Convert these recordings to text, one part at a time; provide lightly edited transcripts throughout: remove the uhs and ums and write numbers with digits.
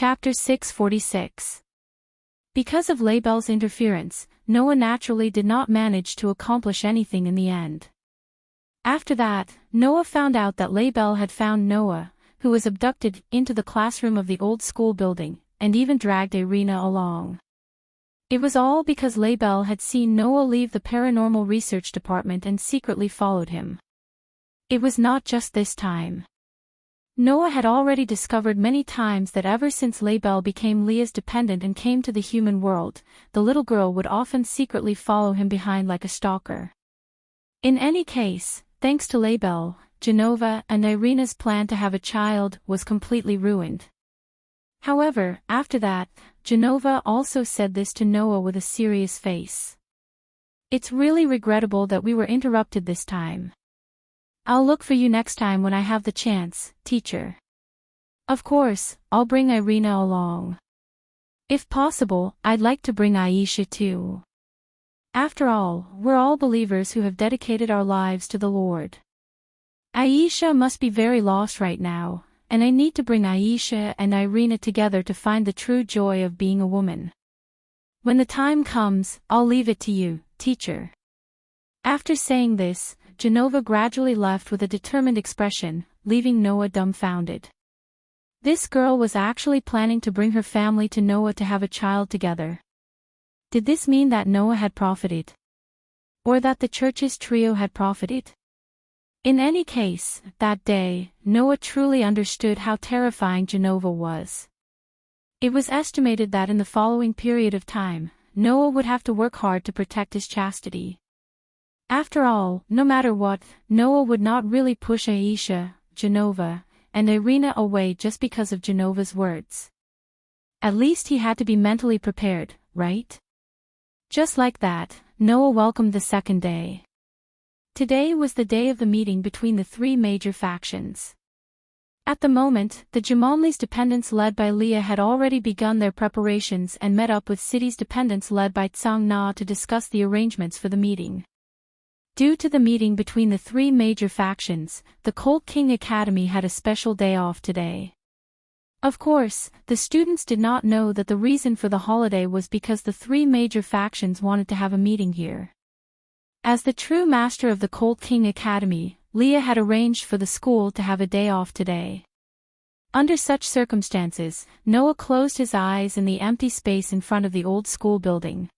Chapter 646. Because of Label's interference, Noah naturally did not manage to accomplish anything in the end. After that, Noah found out that Label had found Noah, who was abducted, into the classroom of the old school building, and even dragged Irina along. It was all because Label had seen Noah leave the paranormal research department and secretly followed him. It was not just this time. Noah had already discovered many times that ever since Label became Leah's dependent and came to the human world, the little girl would often secretly follow him behind like a stalker. In any case, thanks to Label, Genova and Irina's plan to have a child was completely ruined. However, after that, Genova also said this to Noah with a serious face. "It's really regrettable that we were interrupted this time. I'll look for you next time when I have the chance, teacher. Of course, I'll bring Irina along. If possible, I'd like to bring Aisha too. After all, we're all believers who have dedicated our lives to the Lord. Aisha must be very lost right now, and I need to bring Aisha and Irina together to find the true joy of being a woman. When the time comes, I'll leave it to you, teacher." After saying this, Genova gradually left with a determined expression, leaving Noah dumbfounded. This girl was actually planning to bring her family to Noah to have a child together. Did this mean that Noah had profited? Or that the church's trio had profited? In any case, that day, Noah truly understood how terrifying Genova was. It was estimated that in the following period of time, Noah would have to work hard to protect his chastity. After all, no matter what, Noah would not really push Aisha, Genova, and Irina away just because of Genova's words. At least he had to be mentally prepared, right? Just like that, Noah welcomed the second day. Today was the day of the meeting between the three major factions. At the moment, the Jamomli's dependents led by Leah had already begun their preparations and met up with city's dependents led by Tsang Na to discuss the arrangements for the meeting. Due to the meeting between the three major factions, the Cold King Academy had a special day off today. Of course, the students did not know that the reason for the holiday was because the three major factions wanted to have a meeting here. As the true master of the Cold King Academy, Leah had arranged for the school to have a day off today. Under such circumstances, Noah closed his eyes in the empty space in front of the old school building.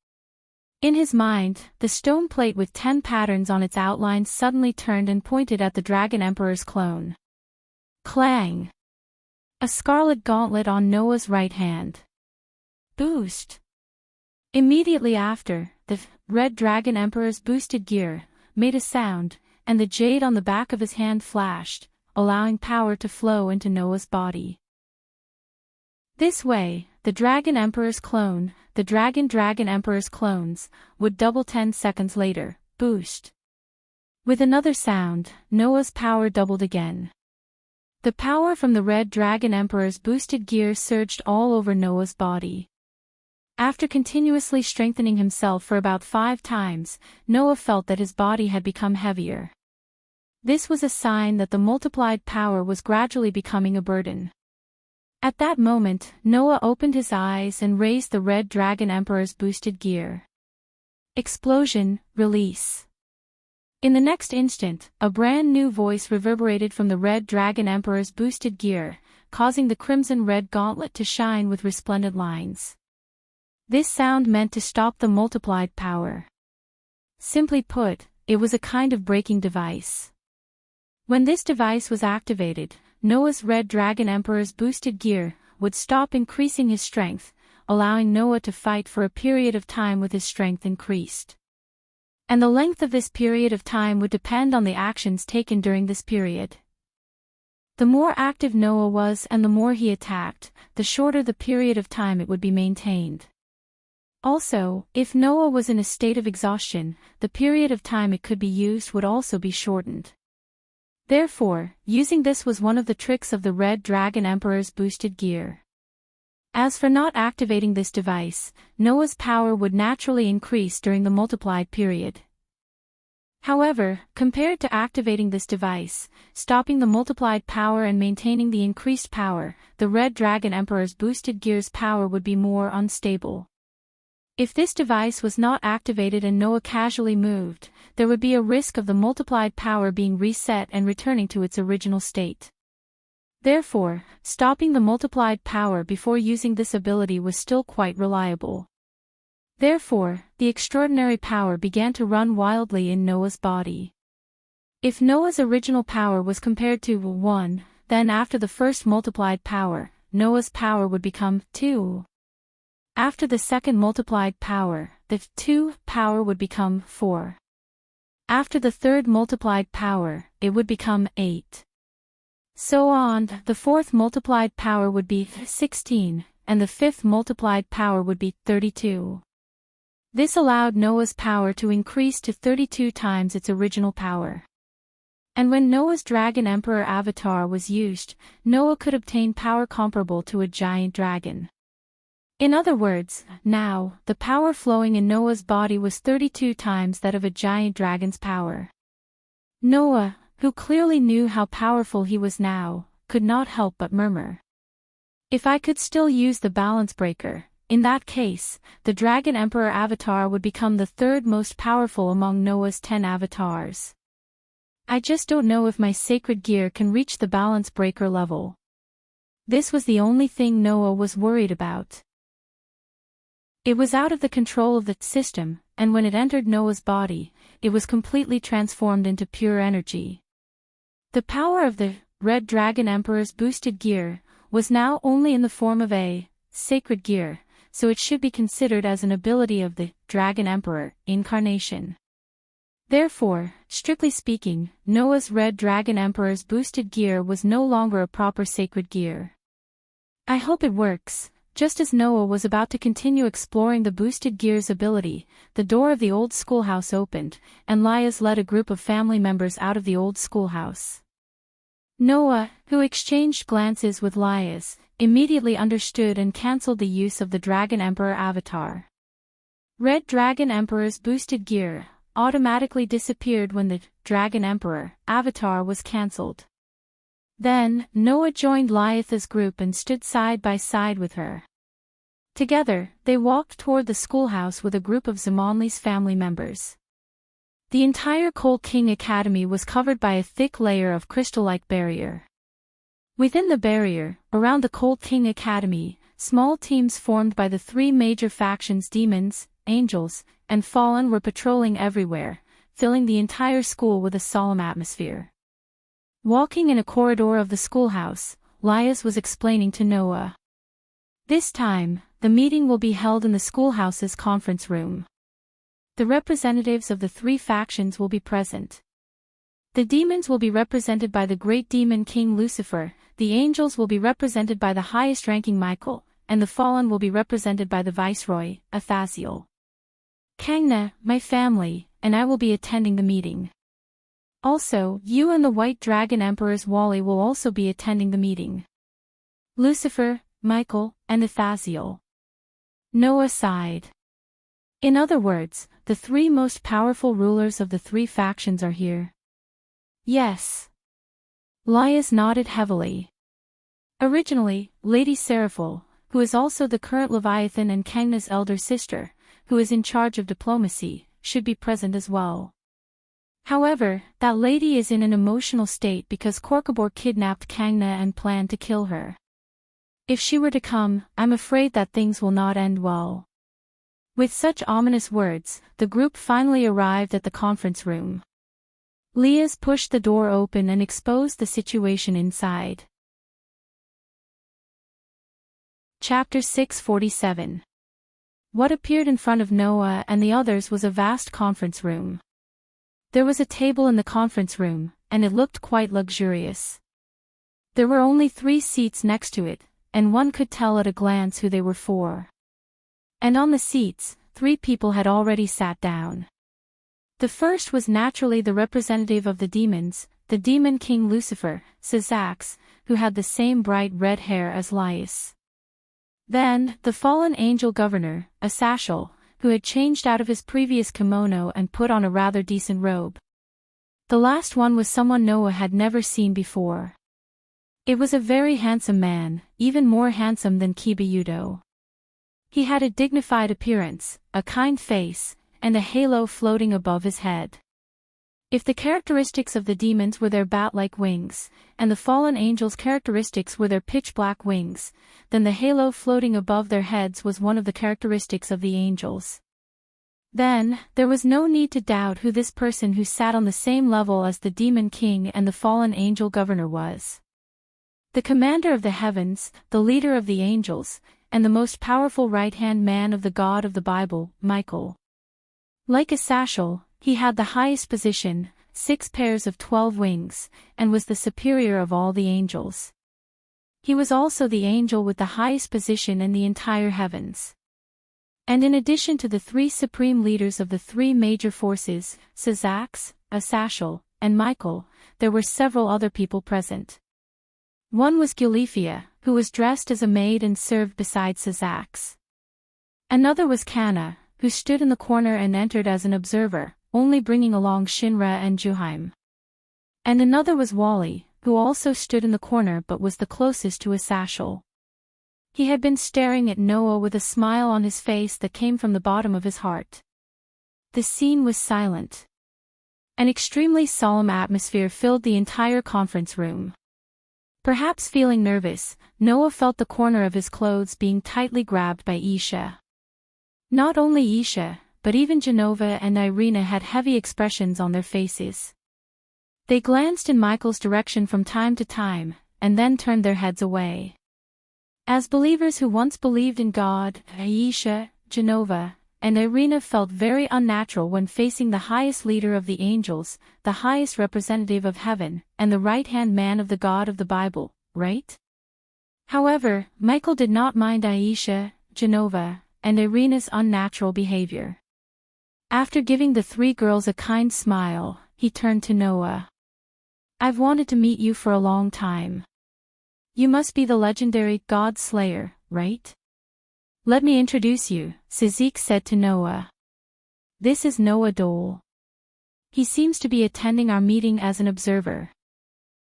In his mind, the stone plate with 10 patterns on its outline suddenly turned and pointed at the Dragon Emperor's clone. Clang! A scarlet gauntlet on Noah's right hand. Boost! Immediately after, the Red Dragon Emperor's boosted gear made a sound, and the jade on the back of his hand flashed, allowing power to flow into Noah's body. This way, the Dragon Emperor's clone, the Dragon Emperor's clones, would double 10 seconds later, boost. With another sound, Noah's power doubled again. The power from the Red Dragon Emperor's boosted gear surged all over Noah's body. After continuously strengthening himself for about 5 times, Noah felt that his body had become heavier. This was a sign that the multiplied power was gradually becoming a burden. At that moment, Noah opened his eyes and raised the Red Dragon Emperor's boosted gear. Explosion, release. In the next instant, a brand new voice reverberated from the Red Dragon Emperor's boosted gear, causing the crimson-red gauntlet to shine with resplendent lines. This sound meant to stop the multiplied power. Simply put, it was a kind of braking device. When this device was activated, Noah's Red Dragon Emperor's boosted gear would stop increasing his strength, allowing Noah to fight for a period of time with his strength increased. And the length of this period of time would depend on the actions taken during this period. The more active Noah was and the more he attacked, the shorter the period of time it would be maintained. Also, if Noah was in a state of exhaustion, the period of time it could be used would also be shortened. Therefore, using this was one of the tricks of the Red Dragon Emperor's boosted gear. As for not activating this device, Noah's power would naturally increase during the multiplied period. However, compared to activating this device, stopping the multiplied power and maintaining the increased power, the Red Dragon Emperor's boosted gear's power would be more unstable. If this device was not activated and Noah casually moved, there would be a risk of the multiplied power being reset and returning to its original state. Therefore, stopping the multiplied power before using this ability was still quite reliable. Therefore, the extraordinary power began to run wildly in Noah's body. If Noah's original power was compared to 1, then after the first multiplied power, Noah's power would become 2. After the second multiplied power, the 2 power would become 4. After the third multiplied power, it would become 8. So on, the fourth multiplied power would be 16, and the fifth multiplied power would be 32. This allowed Noah's power to increase to 32 times its original power. And when Noah's Dragon Emperor avatar was used, Noah could obtain power comparable to a giant dragon. In other words, now, the power flowing in Noah's body was 32 times that of a giant dragon's power. Noah, who clearly knew how powerful he was now, could not help but murmur. If I could still use the balance breaker, in that case, the Dragon Emperor avatar would become the third most powerful among Noah's 10 avatars. I just don't know if my sacred gear can reach the balance breaker level. This was the only thing Noah was worried about. It was out of the control of the system, and when it entered Noah's body, it was completely transformed into pure energy. The power of the Red Dragon Emperor's boosted gear was now only in the form of a sacred gear, so it should be considered as an ability of the Dragon Emperor incarnation. Therefore, strictly speaking, Noah's Red Dragon Emperor's boosted gear was no longer a proper sacred gear. I hope it works. Just as Noah was about to continue exploring the boosted gear's ability, the door of the old schoolhouse opened, and Lias led a group of family members out of the old schoolhouse. Noah, who exchanged glances with Lias, immediately understood and cancelled the use of the Dragon Emperor avatar. Red Dragon Emperor's boosted gear automatically disappeared when the Dragon Emperor avatar was cancelled. Then, Noah joined Liatha's group and stood side by side with her. Together, they walked toward the schoolhouse with a group of Zamonli's family members. The entire Cold King Academy was covered by a thick layer of crystal-like barrier. Within the barrier, around the Cold King Academy, small teams formed by the three major factions demons, angels, and fallen were patrolling everywhere, filling the entire school with a solemn atmosphere. Walking in a corridor of the schoolhouse, Lias was explaining to Noah. This time, the meeting will be held in the schoolhouse's conference room. The representatives of the three factions will be present. The demons will be represented by the great demon King Lucifer, the angels will be represented by the highest-ranking Michael, and the fallen will be represented by the viceroy, Athaziel. Kangna, my family, and I will be attending the meeting. Also, you and the White Dragon Emperor's Wally will also be attending the meeting. Lucifer, Michael, and Athaziel. Noah sighed. In other words, the three most powerful rulers of the three factions are here. Yes. Lias nodded heavily. Originally, Lady Seraphil, who is also the current Leviathan and Kangna's elder sister, who is in charge of diplomacy, should be present as well. However, that lady is in an emotional state because Korkabor kidnapped Kangna and planned to kill her. If she were to come, I'm afraid that things will not end well. With such ominous words, the group finally arrived at the conference room. Lias pushed the door open and exposed the situation inside. Chapter 647. What appeared in front of Noah and the others was a vast conference room. There was a table in the conference room, and it looked quite luxurious. There were only 3 seats next to it, and one could tell at a glance who they were for. And on the seats, 3 people had already sat down. The first was naturally the representative of the demons, the demon king Lucifer, Sizax, who had the same bright red hair as Lias. Then, the fallen angel governor, Asashel, who had changed out of his previous kimono and put on a rather decent robe, The last one was someone Noah had never seen before. It was a very handsome man, even more handsome than Kibayudo. He had a dignified appearance, a kind face, and a halo floating above his head. If the characteristics of the demons were their bat-like wings, and the fallen angels' characteristics were their pitch-black wings, then the halo floating above their heads was one of the characteristics of the angels. Then, there was no need to doubt who this person who sat on the same level as the demon king and the fallen angel governor was. The commander of the heavens, the leader of the angels, and the most powerful right-hand man of the God of the Bible, Michael. Like a satchel, he had the highest position, 6 pairs of 12 wings, and was the superior of all the angels. He was also the angel with the highest position in the entire heavens. And in addition to the 3 supreme leaders of the 3 major forces, Sazax, Asashel, and Michael, there were several other people present. One was Gulifia, who was dressed as a maid and served beside Sazax. Another was Kana, who stood in the corner and entered as an observer, only bringing along Shinra and Juhaim. And another was Wally, who also stood in the corner but was the closest to Asashel. He had been staring at Noah with a smile on his face that came from the bottom of his heart. The scene was silent. An extremely solemn atmosphere filled the entire conference room. Perhaps feeling nervous, Noah felt the corner of his clothes being tightly grabbed by Isha. Not only Isha, but even Genova and Irina had heavy expressions on their faces. They glanced in Michael's direction from time to time, and then turned their heads away. As believers who once believed in God, Aisha, Genova, and Irina felt very unnatural when facing the highest leader of the angels, the highest representative of heaven, and the right-hand man of the God of the Bible, right? However, Michael did not mind Aisha, Genova, and Irina's unnatural behavior. After giving the 3 girls a kind smile, he turned to Noah. "I've wanted to meet you for a long time. You must be the legendary God Slayer, right? Let me introduce you," Sazik said to Noah. "This is Noah Dole. He seems to be attending our meeting as an observer.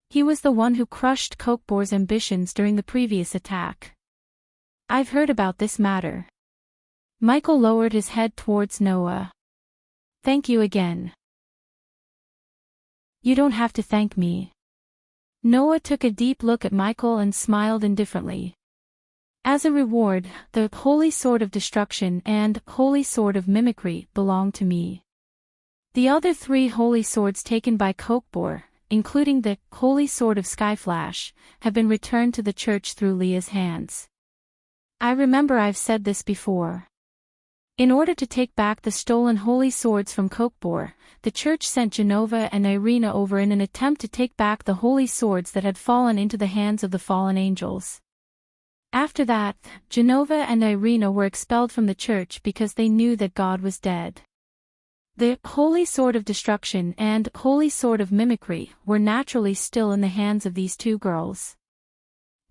He was the one who crushed Kokbor's ambitions during the previous attack. I've heard about this matter." Michael lowered his head towards Noah. "Thank you again." "You don't have to thank me." Noah took a deep look at Michael and smiled indifferently. "As a reward, the Holy Sword of Destruction and Holy Sword of Mimicry belong to me. The other 3 Holy Swords taken by Kokbor, including the Holy Sword of Skyflash, have been returned to the church through Leah's hands. I remember I've said this before. In order to take back the stolen Holy Swords from Kokbor, the church sent Genova and Irina over in an attempt to take back the Holy Swords that had fallen into the hands of the fallen angels. After that, Genova and Irina were expelled from the church because they knew that God was dead. The Holy Sword of Destruction and Holy Sword of Mimicry were naturally still in the hands of these 2 girls.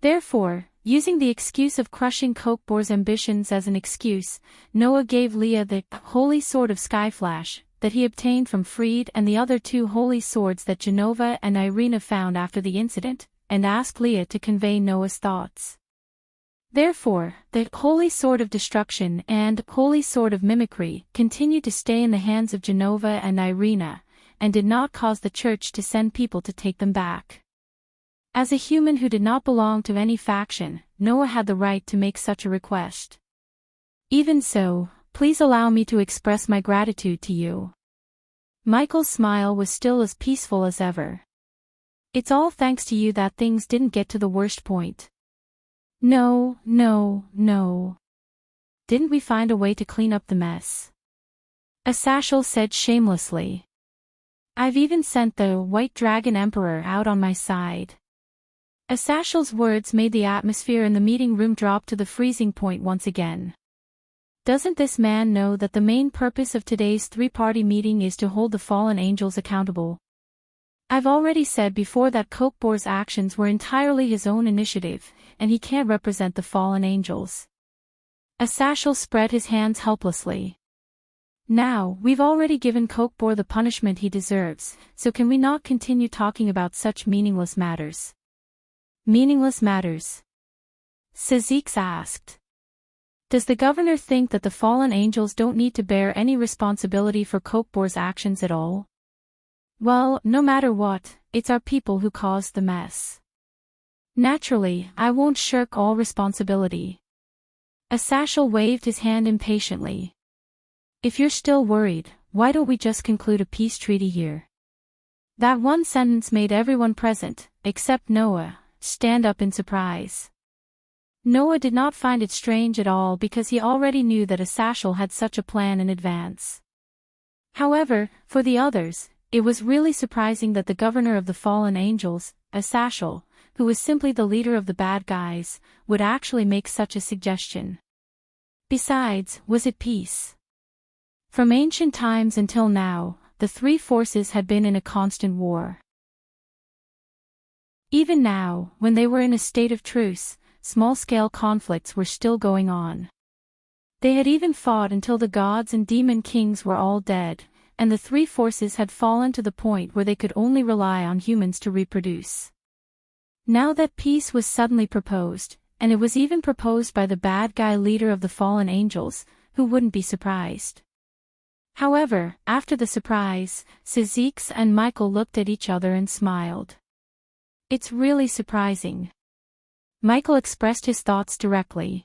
Therefore, using the excuse of crushing Kokbor's ambitions as an excuse, Noah gave Leah the Holy Sword of Skyflash that he obtained from Freed and the other 2 Holy Swords that Genova and Irina found after the incident, and asked Leah to convey Noah's thoughts. Therefore, the Holy Sword of Destruction and Holy Sword of Mimicry continued to stay in the hands of Genova and Irina, and did not cause the church to send people to take them back. As a human who did not belong to any faction, Noah had the right to make such a request. Even so, please allow me to express my gratitude to you. Michael's smile was still as peaceful as ever. It's all thanks to you that things didn't get to the worst point. No. Didn't we find a way to clean up the mess? Asashel said shamelessly. I've even sent the White Dragon Emperor out on my side. Asashel's words made the atmosphere in the meeting room drop to the freezing point once again. Doesn't this man know that the main purpose of today's 3-party meeting is to hold the fallen angels accountable? I've already said before that Kokbor's actions were entirely his own initiative, and he can't represent the fallen angels. Asashel spread his hands helplessly. Now, we've already given Cokebore the punishment he deserves, so can we not continue talking about such meaningless matters? Meaningless matters? Sazix asked. Does the governor think that the fallen angels don't need to bear any responsibility for Cokebore's actions at all? Well, no matter what, it's our people who caused the mess. Naturally, I won't shirk all responsibility. Asashel waved his hand impatiently. If you're still worried, why don't we just conclude a peace treaty here? That one sentence made everyone present, except Noah, stand up in surprise. Noah did not find it strange at all because he already knew that Asashel had such a plan in advance. However, for the others, it was really surprising that the governor of the fallen angels, Asashel, who was simply the leader of the bad guys, would actually make such a suggestion. Besides, was it peace? From ancient times until now, the three forces had been in a constant war. Even now, when they were in a state of truce, small-scale conflicts were still going on. They had even fought until the gods and demon kings were all dead, and the three forces had fallen to the point where they could only rely on humans to reproduce. Now that peace was suddenly proposed, and it was even proposed by the bad guy leader of the fallen angels, who wouldn't be surprised? However, after the surprise, Sazix and Michael looked at each other and smiled. It's really surprising. Michael expressed his thoughts directly.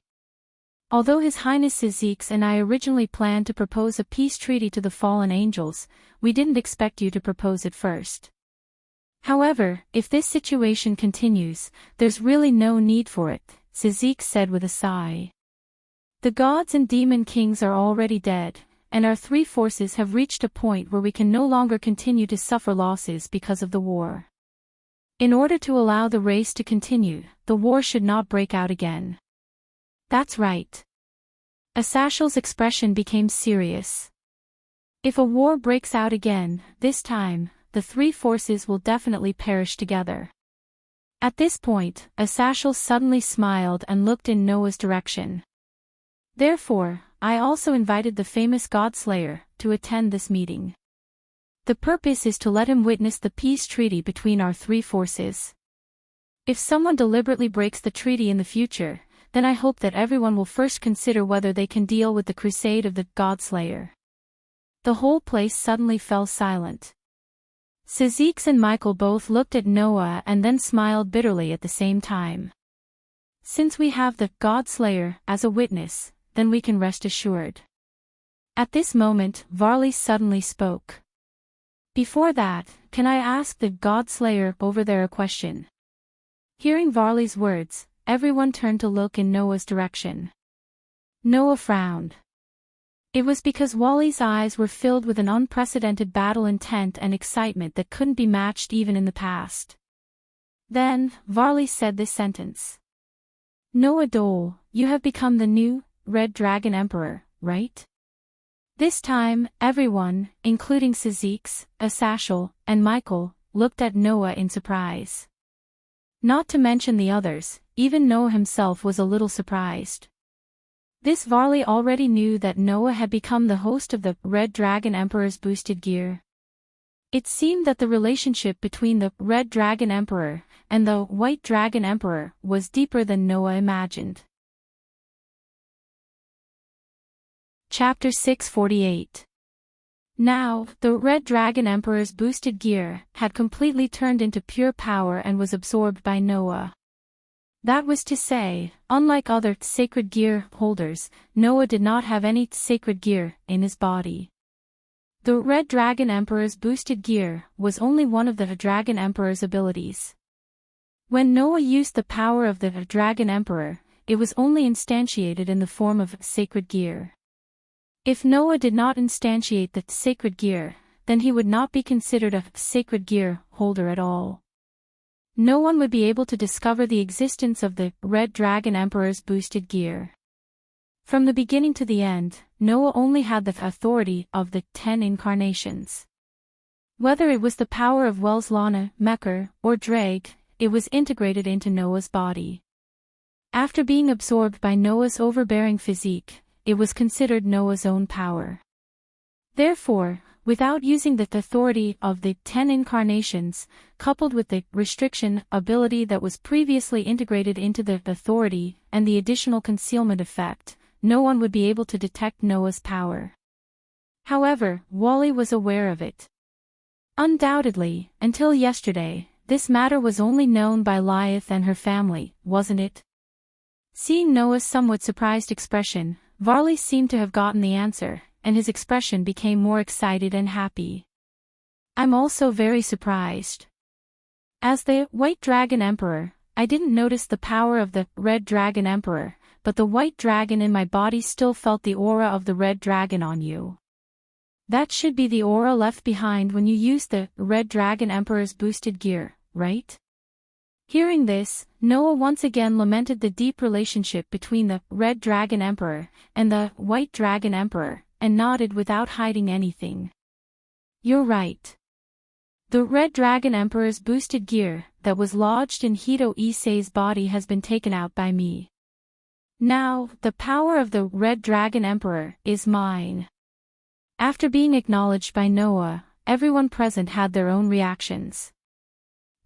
Although His Highness Sazix and I originally planned to propose a peace treaty to the fallen angels, we didn't expect you to propose it first. However, if this situation continues, there's really no need for it, Sazix said with a sigh. The gods and demon kings are already dead, and our three forces have reached a point where we can no longer continue to suffer losses because of the war. In order to allow the race to continue, the war should not break out again. That's right. Asashel's expression became serious. If a war breaks out again, this time, the three forces will definitely perish together. At this point, Asashel suddenly smiled and looked in Noah's direction. Therefore, I also invited the famous Godslayer to attend this meeting. The purpose is to let him witness the peace treaty between our three forces. If someone deliberately breaks the treaty in the future, then I hope that everyone will first consider whether they can deal with the crusade of the Godslayer. The whole place suddenly fell silent. Sazix and Michael both looked at Noah and then smiled bitterly at the same time. Since we have the Godslayer as a witness, then we can rest assured. At this moment, Varley suddenly spoke. Before that, can I ask the Godslayer over there a question? Hearing Varley's words, everyone turned to look in Noah's direction. Noah frowned. It was because Wally's eyes were filled with an unprecedented battle intent and excitement that couldn't be matched even in the past. Then, Varley said this sentence. Noah Dole, you have become the new, Red Dragon Emperor, right? This time, everyone, including Sazix, Asashel, and Michael, looked at Noah in surprise. Not to mention the others, even Noah himself was a little surprised. This Varley already knew that Noah had become the host of the Red Dragon Emperor's boosted gear. It seemed that the relationship between the Red Dragon Emperor and the White Dragon Emperor was deeper than Noah imagined. Chapter 648. Now, the Red Dragon Emperor's boosted gear had completely turned into pure power and was absorbed by Noah. That was to say, unlike other sacred gear holders, Noah did not have any sacred gear in his body. The Red Dragon Emperor's boosted gear was only one of the Dragon Emperor's abilities. When Noah used the power of the Dragon Emperor, it was only instantiated in the form of sacred gear. If Noah did not instantiate the sacred gear, then he would not be considered a sacred gear holder at all. No one would be able to discover the existence of the Red Dragon Emperor's boosted gear. From the beginning to the end, Noah only had the authority of the 10 incarnations. Whether it was the power of Welslana, Mecher, or Dreg, it was integrated into Noah's body. After being absorbed by Noah's overbearing physique, it was considered Noah's own power. Therefore, without using the authority of the 10 incarnations, coupled with the restriction ability that was previously integrated into the authority and the additional concealment effect, no one would be able to detect Noah's power. However, Wally was aware of it. Undoubtedly, until yesterday, this matter was only known by Lilith and her family, wasn't it? Seeing Noah's somewhat surprised expression, Varley seemed to have gotten the answer, and his expression became more excited and happy. I'm also very surprised. As the White Dragon Emperor, I didn't notice the power of the Red Dragon Emperor, but the White Dragon in my body still felt the aura of the Red Dragon on you. That should be the aura left behind when you used the Red Dragon Emperor's boosted gear, right? Hearing this, Noah once again lamented the deep relationship between the Red Dragon Emperor and the White Dragon Emperor, and nodded without hiding anything. You're right. The Red Dragon Emperor's boosted gear that was lodged in Hito Issei's body has been taken out by me. Now, the power of the Red Dragon Emperor is mine. After being acknowledged by Noah, everyone present had their own reactions.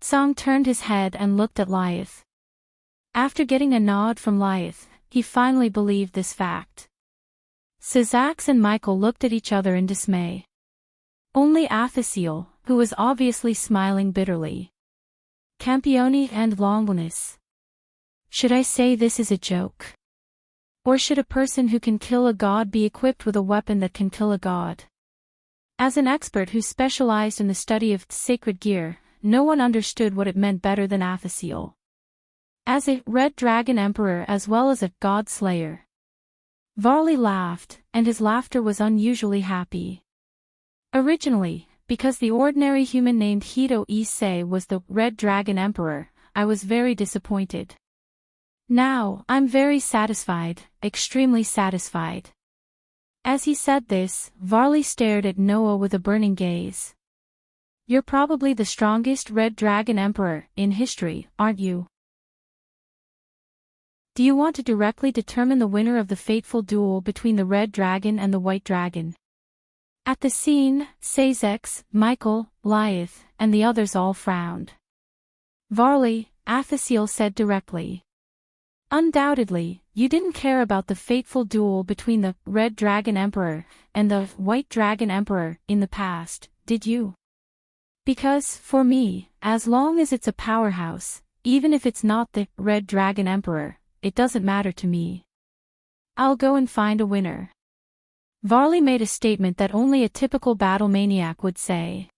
Tsang turned his head and looked at Lilith. After getting a nod from Lilith, he finally believed this fact. Syzax and Michael looked at each other in dismay. Only Athasiel, who was obviously smiling bitterly. Campione and Longinus. Should I say this is a joke? Or should a person who can kill a god be equipped with a weapon that can kill a god? As an expert who specialized in the study of sacred gear, no one understood what it meant better than Athasiel. As a Red Dragon Emperor as well as a God Slayer. Varley laughed, and his laughter was unusually happy. Originally, because the ordinary human named Hito Issei was the Red Dragon Emperor, I was very disappointed. Now, I'm very satisfied, extremely satisfied. As he said this, Varley stared at Noah with a burning gaze. You're probably the strongest Red Dragon Emperor in history, aren't you? Do you want to directly determine the winner of the fateful duel between the Red Dragon and the White Dragon? At the scene, Syzax, Michael, Lilith, and the others all frowned. Varley, Athasiel said directly. Undoubtedly, you didn't care about the fateful duel between the Red Dragon Emperor and the White Dragon Emperor in the past, did you? Because, for me, as long as it's a powerhouse, even if it's not the Red Dragon Emperor, it doesn't matter to me. I'll go and find a winner. Varley made a statement that only a typical battle maniac would say.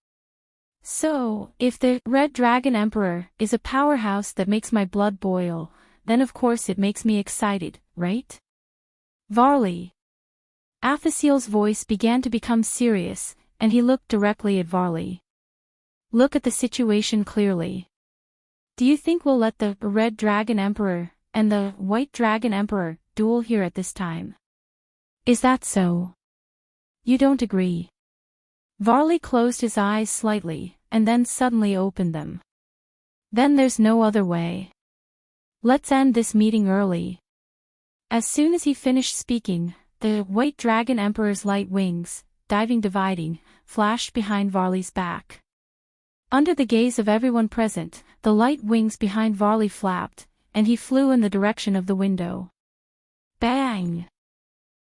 So, if the Red Dragon Emperor is a powerhouse that makes my blood boil, then of course it makes me excited, right? Varley. Athasiel's voice began to become serious, and he looked directly at Varley. Look at the situation clearly. Do you think we'll let the Red Dragon Emperor and the White Dragon Emperor duel here at this time? Is that so? You don't agree? Varley closed his eyes slightly, and then suddenly opened them. Then there's no other way. Let's end this meeting early. As soon as he finished speaking, the White Dragon Emperor's light wings, dividing, flashed behind Varley's back. Under the gaze of everyone present, the light wings behind Varley flapped, and he flew in the direction of the window. Bang!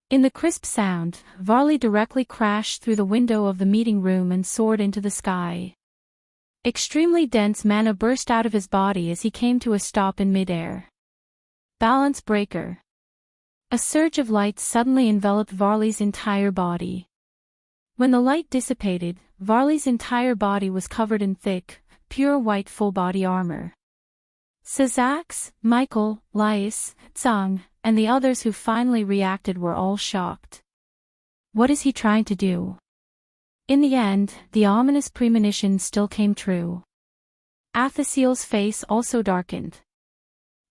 In the crisp sound, Varley directly crashed through the window of the meeting room and soared into the sky. Extremely dense mana burst out of his body as he came to a stop in midair. Balance breaker. A surge of light suddenly enveloped Varley's entire body. When the light dissipated, Varley's entire body was covered in thick, pure white full-body armor. Syzax, Michael, Lilith, Tsang, and the others who finally reacted were all shocked. What is he trying to do? In the end, the ominous premonition still came true. Athasiel's face also darkened.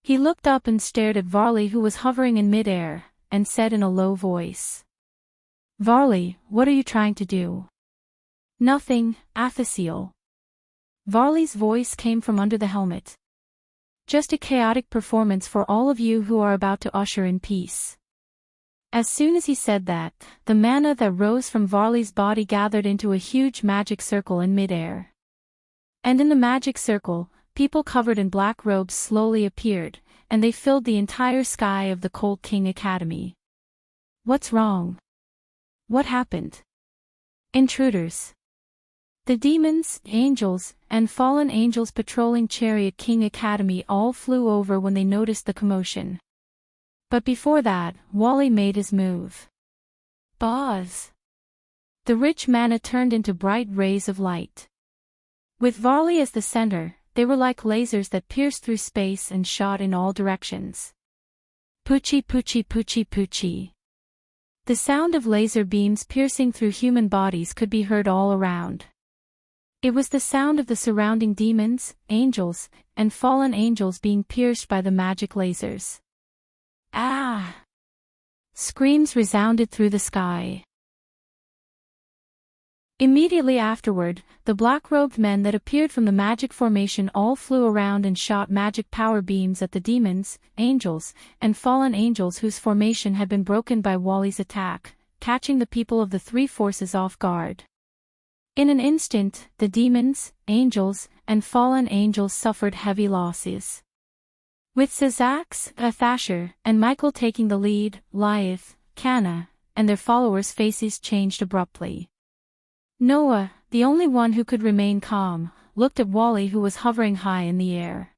He looked up and stared at Varley, who was hovering in midair, and said in a low voice. Varley, what are you trying to do? Nothing, Athasiel. Varley's voice came from under the helmet. Just a chaotic performance for all of you who are about to usher in peace. As soon as he said that, the mana that rose from Varley's body gathered into a huge magic circle in midair. And in the magic circle, people covered in black robes slowly appeared, and they filled the entire sky of the Cold King Academy. What's wrong? What happened? Intruders. The demons, angels, and fallen angels patrolling Chariot King Academy all flew over when they noticed the commotion. But before that, Wally made his move. Buzz! The rich mana turned into bright rays of light. With Varley as the center, they were like lasers that pierced through space and shot in all directions. Poochie poochie poochie poochie. The sound of laser beams piercing through human bodies could be heard all around. It was the sound of the surrounding demons, angels, and fallen angels being pierced by the magic lasers. Ah! Screams resounded through the sky. Immediately afterward, the black-robed men that appeared from the magic formation all flew around and shot magic power beams at the demons, angels, and fallen angels whose formation had been broken by Wally's attack, catching the people of the three forces off guard. In an instant, the demons, angels, and fallen angels suffered heavy losses. With Sazax, Athasher, and Michael taking the lead, Lyeth, Canna, and their followers' faces changed abruptly. Noah, the only one who could remain calm, looked at Wally who was hovering high in the air.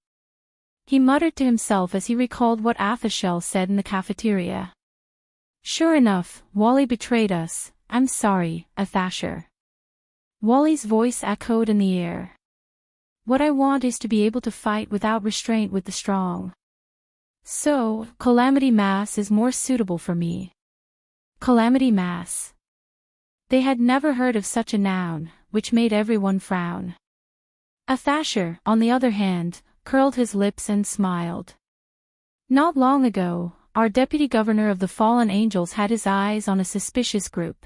He muttered to himself as he recalled what Athashel said in the cafeteria. Sure enough, Wally betrayed us. I'm sorry, Athasher. Wally's voice echoed in the air. What I want is to be able to fight without restraint with the strong. So, Calamity Mass is more suitable for me. Calamity Mass. They had never heard of such a noun, which made everyone frown. Athasher, on the other hand, curled his lips and smiled. Not long ago, our deputy governor of the fallen angels had his eyes on a suspicious group.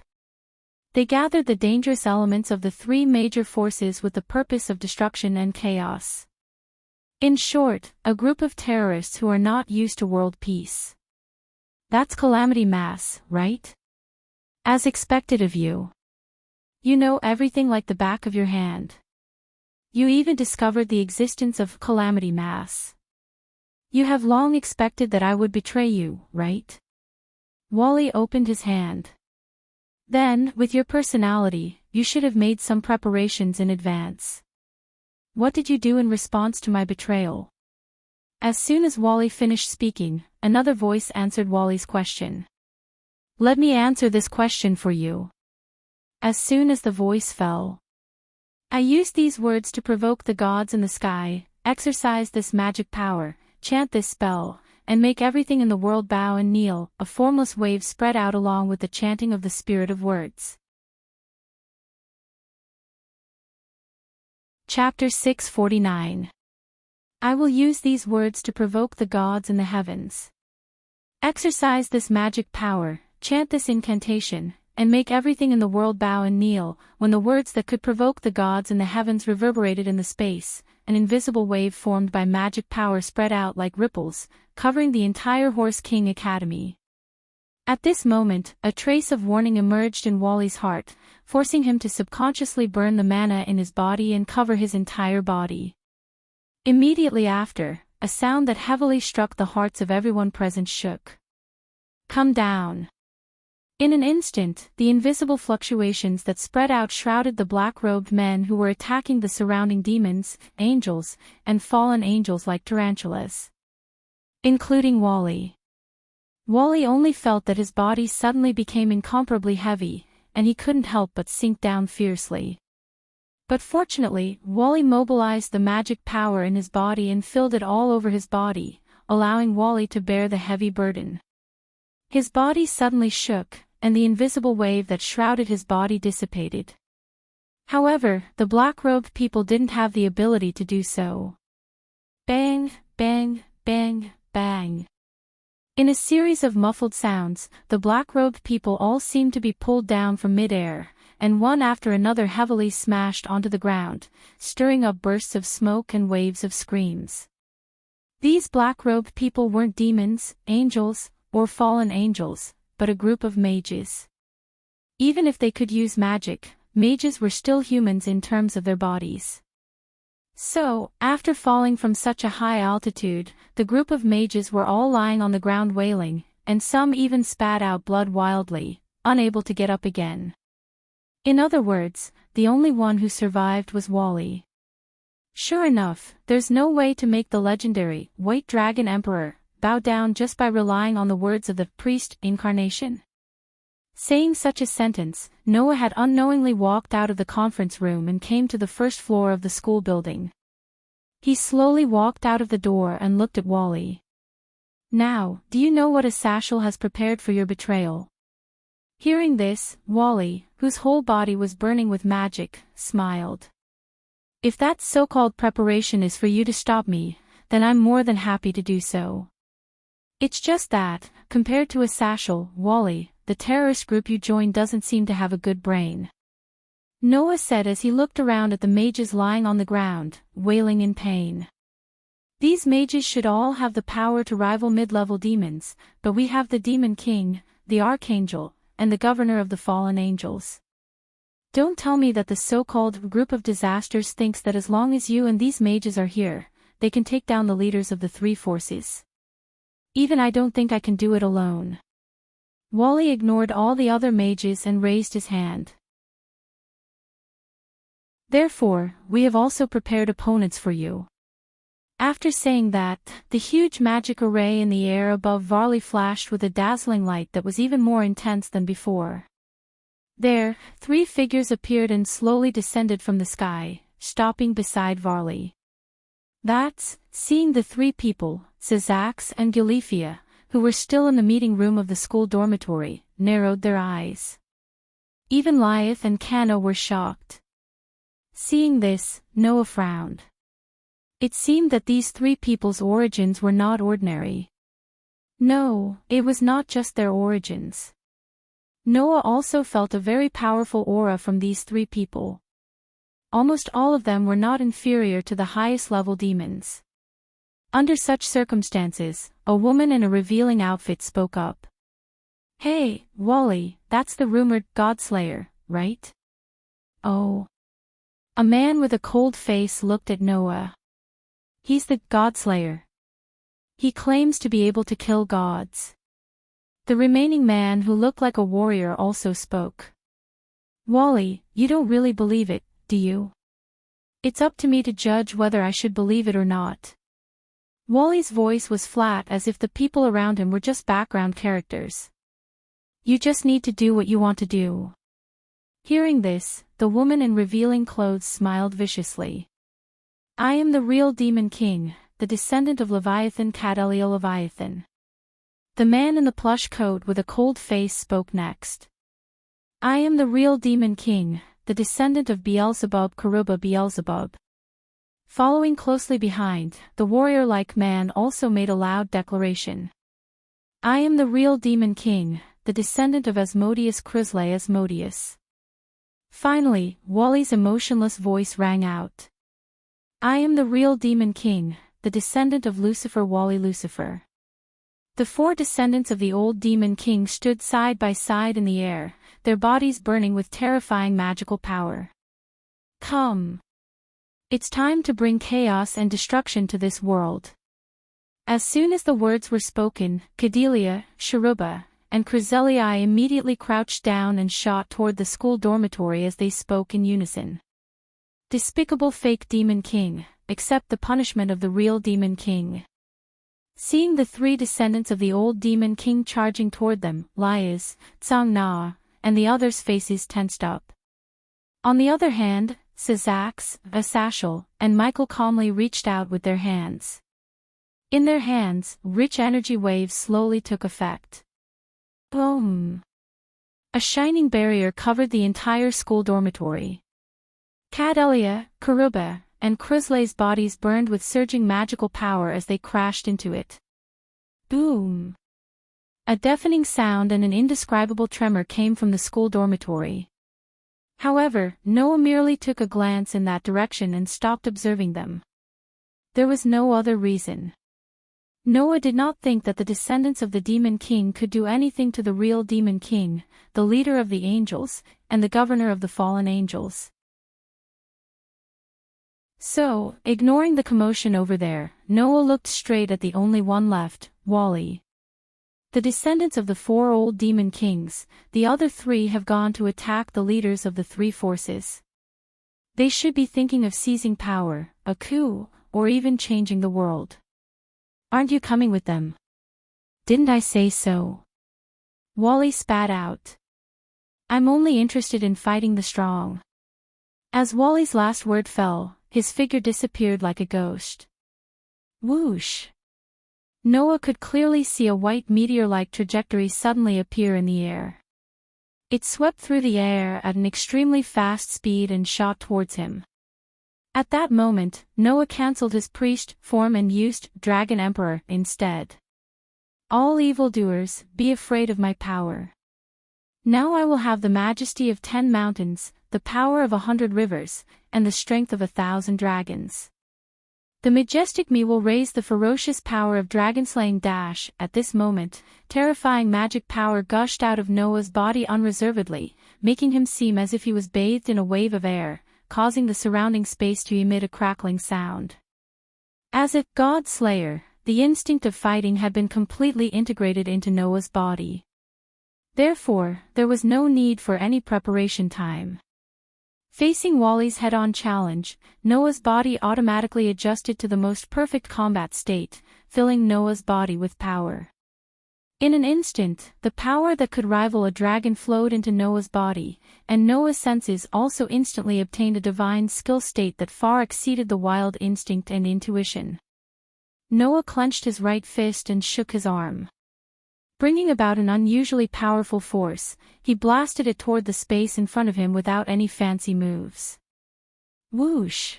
They gathered the dangerous elements of the three major forces with the purpose of destruction and chaos. In short, a group of terrorists who are not used to world peace. That's Calamity Mass, right? As expected of you. You know everything like the back of your hand. You even discovered the existence of Calamity Mass. You have long expected that I would betray you, right? Wally opened his hand. Then, with your personality, you should have made some preparations in advance. What did you do in response to my betrayal? As soon as Wally finished speaking, another voice answered Wally's question. Let me answer this question for you. As soon as the voice fell. I used these words to provoke the gods in the sky, exercise this magic power, chant this spell, and make everything in the world bow and kneel. A formless wave spread out along with the chanting of the spirit of words. Chapter 649. I will use these words to provoke the gods in the heavens. Exercise this magic power, chant this incantation, and make everything in the world bow and kneel. When the words that could provoke the gods in the heavens reverberated in the space, an invisible wave formed by magic power spread out like ripples, covering the entire Horse King Academy. At this moment, a trace of warning emerged in Wally's heart, forcing him to subconsciously burn the mana in his body and cover his entire body. Immediately after, a sound that heavily struck the hearts of everyone present shook. Come down. In an instant, the invisible fluctuations that spread out shrouded the black-robed men who were attacking the surrounding demons, angels, and fallen angels like tarantulas. Including Wally. Wally only felt that his body suddenly became incomparably heavy, and he couldn't help but sink down fiercely. But fortunately, Wally mobilized the magic power in his body and filled it all over his body, allowing Wally to bear the heavy burden. His body suddenly shook, and the invisible wave that shrouded his body dissipated. However, the black-robed people didn't have the ability to do so. Bang, bang, bang, bang. In a series of muffled sounds, the black-robed people all seemed to be pulled down from midair, and one after another heavily smashed onto the ground, stirring up bursts of smoke and waves of screams. These black-robed people weren't demons, angels, or fallen angels. but a group of mages. Even if they could use magic, mages were still humans in terms of their bodies. So, after falling from such a high altitude, the group of mages were all lying on the ground wailing, and some even spat out blood wildly, unable to get up again. In other words, the only one who survived was Wally. Sure enough, there's no way to make the legendary White Dragon Emperor bow down just by relying on the words of the priest incarnation. Saying such a sentence, Noah had unknowingly walked out of the conference room and came to the first floor of the school building. He slowly walked out of the door and looked at Wally. Now, do you know what a Sashal has prepared for your betrayal? Hearing this, Wally, whose whole body was burning with magic, smiled. If that so-called preparation is for you to stop me, then I'm more than happy to do so. It's just that, compared to a Sashal, Wally, the terrorist group you joined doesn't seem to have a good brain. Noah said as he looked around at the mages lying on the ground, wailing in pain. These mages should all have the power to rival mid-level demons, but we have the Demon King, the Archangel, and the Governor of the Fallen Angels. Don't tell me that the so-called group of disasters thinks that as long as you and these mages are here, they can take down the leaders of the three forces. Even I don't think I can do it alone. Wally ignored all the other mages and raised his hand. Therefore, we have also prepared opponents for you. After saying that, the huge magic array in the air above Varley flashed with a dazzling light that was even more intense than before. There, three figures appeared and slowly descended from the sky, stopping beside Varley. That's, seeing the three people, Sazax and Gilifia, who were still in the meeting room of the school dormitory, narrowed their eyes. Even Lyeth and Kana were shocked. Seeing this, Noah frowned. It seemed that these three people's origins were not ordinary. No, it was not just their origins. Noah also felt a very powerful aura from these three people. Almost all of them were not inferior to the highest level demons. Under such circumstances, a woman in a revealing outfit spoke up. Hey, Wally, that's the rumored Godslayer, right? Oh. A man with a cold face looked at Noah. He's the Godslayer. He claims to be able to kill gods. The remaining man who looked like a warrior also spoke. Wally, you don't really believe it, do you? It's up to me to judge whether I should believe it or not. Wally's voice was flat as if the people around him were just background characters. You just need to do what you want to do. Hearing this, the woman in revealing clothes smiled viciously. I am the real Demon King, the descendant of Leviathan Cadelia Leviathan. The man in the plush coat with a cold face spoke next. I am the real Demon King, the descendant of Beelzebub Karuba Beelzebub. Following closely behind, the warrior-like man also made a loud declaration. I am the real Demon King, the descendant of Asmodeus Chryslay Asmodeus. Finally, Wally's emotionless voice rang out. I am the real Demon King, the descendant of Lucifer Wally Lucifer. The four descendants of the old Demon King stood side by side in the air, their bodies burning with terrifying magical power. Come. It's time to bring chaos and destruction to this world. As soon as the words were spoken, Cadelia, Sharuba, and Chryselii immediately crouched down and shot toward the school dormitory as they spoke in unison. Despicable fake Demon King, accept the punishment of the real Demon King. Seeing the three descendants of the old Demon King charging toward them, Liaz, Tsang Na, and the others' faces tensed up. On the other hand, Sazax, Asashal, and Michael calmly reached out with their hands. In their hands, rich energy waves slowly took effect. Boom! A shining barrier covered the entire school dormitory. Cadelia, Karuba, and Chryslay's bodies burned with surging magical power as they crashed into it. Boom! A deafening sound and an indescribable tremor came from the school dormitory. However, Noah merely took a glance in that direction and stopped observing them. There was no other reason. Noah did not think that the descendants of the Demon King could do anything to the real Demon King, the leader of the angels, and the governor of the fallen angels. So, ignoring the commotion over there, Noah looked straight at the only one left, Wally. The descendants of the 4 old Demon Kings, the other 3 have gone to attack the leaders of the 3 forces. They should be thinking of seizing power, a coup, or even changing the world. Aren't you coming with them? Didn't I say so? Wally spat out. I'm only interested in fighting the strong. As Wally's last word fell, his figure disappeared like a ghost. Whoosh! Noah could clearly see a white meteor-like trajectory suddenly appear in the air. It swept through the air at an extremely fast speed and shot towards him. At that moment, Noah cancelled his priest form and used Dragon Emperor instead. All evildoers, be afraid of my power. Now I will have the majesty of 10 mountains, the power of 100 rivers, and the strength of 1,000 dragons. The majestic me will raise the ferocious power of dragon-slaying dash. At this moment, terrifying magic power gushed out of Noah's body unreservedly, making him seem as if he was bathed in a wave of air, causing the surrounding space to emit a crackling sound. As if God Slayer, the instinct of fighting had been completely integrated into Noah's body. Therefore, there was no need for any preparation time. Facing Wally's head-on challenge, Noah's body automatically adjusted to the most perfect combat state, filling Noah's body with power. In an instant, the power that could rival a dragon flowed into Noah's body, and Noah's senses also instantly obtained a divine skill state that far exceeded the wild instinct and intuition. Noah clenched his right fist and shook his arm. Bringing about an unusually powerful force, he blasted it toward the space in front of him without any fancy moves. Whoosh!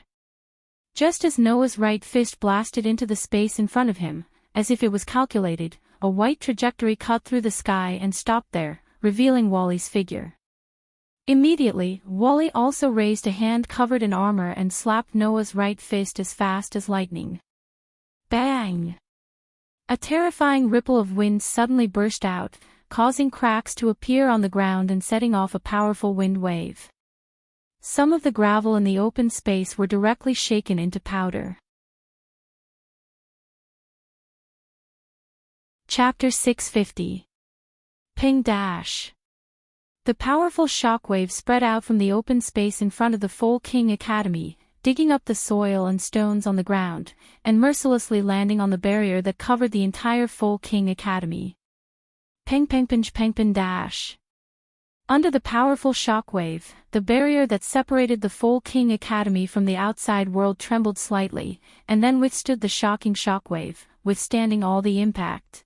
Just as Noah's right fist blasted into the space in front of him, as if it was calculated, a white trajectory cut through the sky and stopped there, revealing Wally's figure. Immediately, Wally also raised a hand covered in armor and slapped Noah's right fist as fast as lightning. Bang! A terrifying ripple of wind suddenly burst out, causing cracks to appear on the ground and setting off a powerful wind wave. Some of the gravel in the open space were directly shaken into powder. Chapter 650. Ping Dash. The powerful shockwave spread out from the open space in front of the Full King Academy, digging up the soil and stones on the ground, and mercilessly landing on the barrier that covered the entire Full King Academy. Ping ping pinch ping ping dash. Under the powerful shockwave, the barrier that separated the Full King Academy from the outside world trembled slightly, and then withstood the shocking shockwave, withstanding all the impact.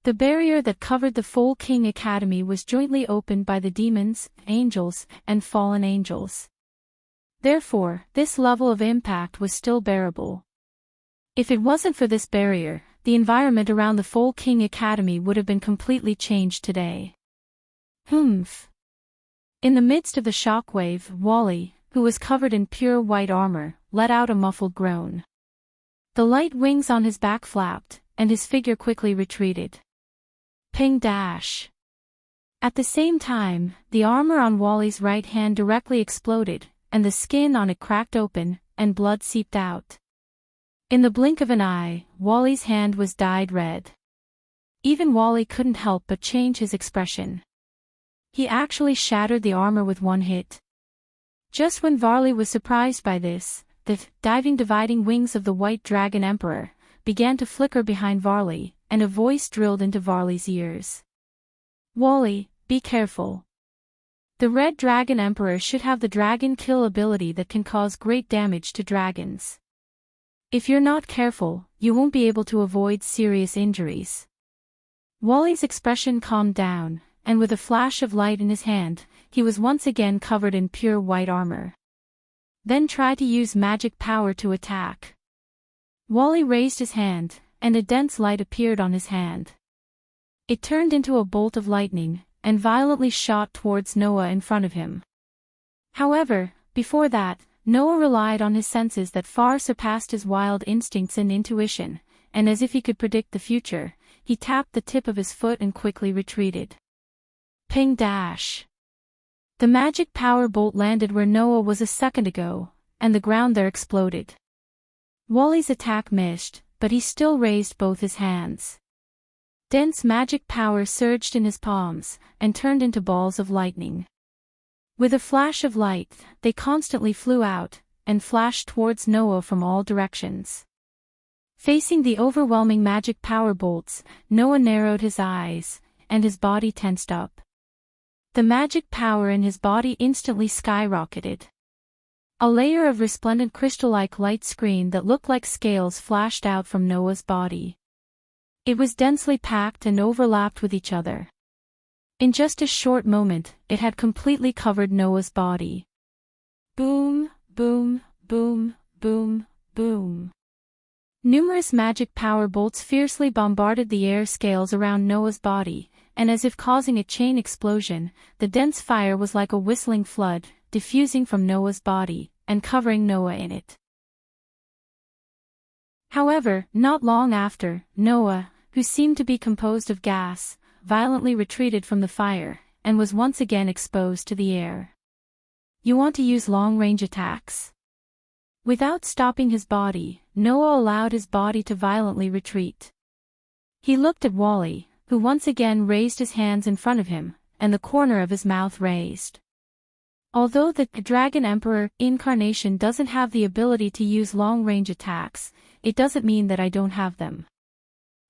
The barrier that covered the Full King Academy was jointly opened by the demons, angels, and fallen angels. Therefore, this level of impact was still bearable. If it wasn't for this barrier, the environment around the Full King Academy would have been completely changed today. Humph. In the midst of the shockwave, Wally, who was covered in pure white armor, let out a muffled groan. The light wings on his back flapped, and his figure quickly retreated. Ping dash. At the same time, the armor on Wally's right hand directly exploded, and the skin on it cracked open, and blood seeped out. In the blink of an eye, Wally's hand was dyed red. Even Wally couldn't help but change his expression. He actually shattered the armor with one hit. Just when Varley was surprised by this, the dividing wings of the White Dragon Emperor began to flicker behind Varley, and a voice drilled into Varley's ears. Wally, be careful. The Red Dragon Emperor should have the Dragon Kill ability that can cause great damage to dragons. If you're not careful, you won't be able to avoid serious injuries. Wally's expression calmed down, and with a flash of light in his hand, he was once again covered in pure white armor. Then try to use magic power to attack. Wally raised his hand, and a dense light appeared on his hand. It turned into a bolt of lightning, and violently shot towards Noah in front of him. However, before that, Noah relied on his senses that far surpassed his wild instincts and intuition, and as if he could predict the future, he tapped the tip of his foot and quickly retreated. Ping dash. The magic power bolt landed where Noah was a second ago, and the ground there exploded. Wally's attack missed, but he still raised both his hands. Dense magic power surged in his palms, and turned into balls of lightning. With a flash of light, they constantly flew out, and flashed towards Noah from all directions. Facing the overwhelming magic power bolts, Noah narrowed his eyes, and his body tensed up. The magic power in his body instantly skyrocketed. A layer of resplendent crystal-like light screen that looked like scales flashed out from Noah's body. It was densely packed and overlapped with each other. In just a short moment, it had completely covered Noah's body. Boom, boom, boom, boom, boom. Numerous magic power bolts fiercely bombarded the air scales around Noah's body, and as if causing a chain explosion, the dense fire was like a whistling flood, diffusing from Noah's body, and covering Noah in it. However, not long after, Noah, who seemed to be composed of gas, violently retreated from the fire, and was once again exposed to the air. You want to use long-range attacks? Without stopping his body, Noah allowed his body to violently retreat. He looked at Wally, who once again raised his hands in front of him, and the corner of his mouth raised. Although the Dragon Emperor incarnation doesn't have the ability to use long-range attacks, it doesn't mean that I don't have them.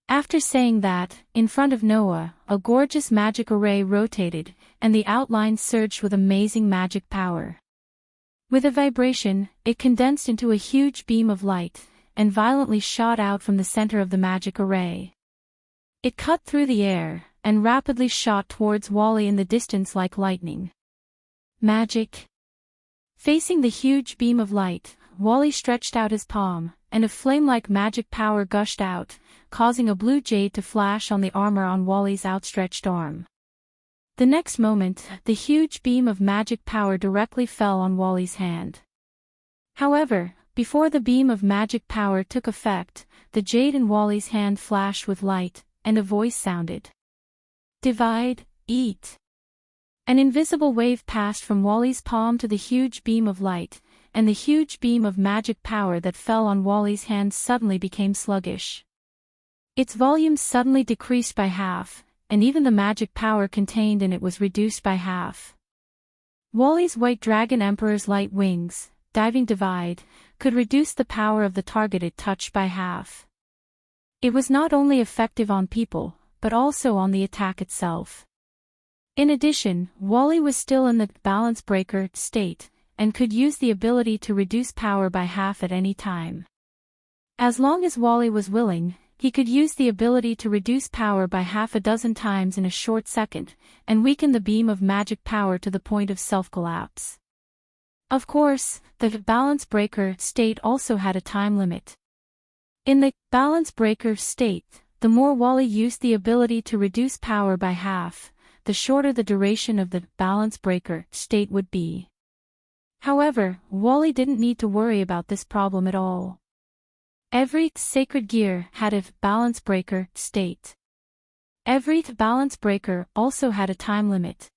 After saying that, in front of Noah, a gorgeous magic array rotated, and the outlines surged with amazing magic power. With a vibration, it condensed into a huge beam of light, and violently shot out from the center of the magic array. It cut through the air, and rapidly shot towards Wally in the distance like lightning. Magic. Facing the huge beam of light, Wally stretched out his palm, and a flame-like magic power gushed out, causing a blue jade to flash on the armor on Wally's outstretched arm. The next moment, the huge beam of magic power directly fell on Wally's hand. However, before the beam of magic power took effect, the jade in Wally's hand flashed with light, and a voice sounded. Divide, eat. An invisible wave passed from Wally's palm to the huge beam of light, and the huge beam of magic power that fell on Wally's hand suddenly became sluggish. Its volume suddenly decreased by half, and even the magic power contained in it was reduced by half. Wally's White Dragon Emperor's light wings, diving divide, could reduce the power of the target it touched by half. It was not only effective on people, but also on the attack itself. In addition, Wally was still in the balance breaker state, and could use the ability to reduce power by half at any time. As long as Wally was willing, he could use the ability to reduce power by half a dozen times in a short second, and weaken the beam of magic power to the point of self-collapse. Of course, the balance breaker state also had a time limit. In the balance breaker state, the more Wally used the ability to reduce power by half, the shorter the duration of the balance breaker state would be. However, Wally didn't need to worry about this problem at all. Every sacred gear had a balance breaker state. Every balance breaker also had a time limit.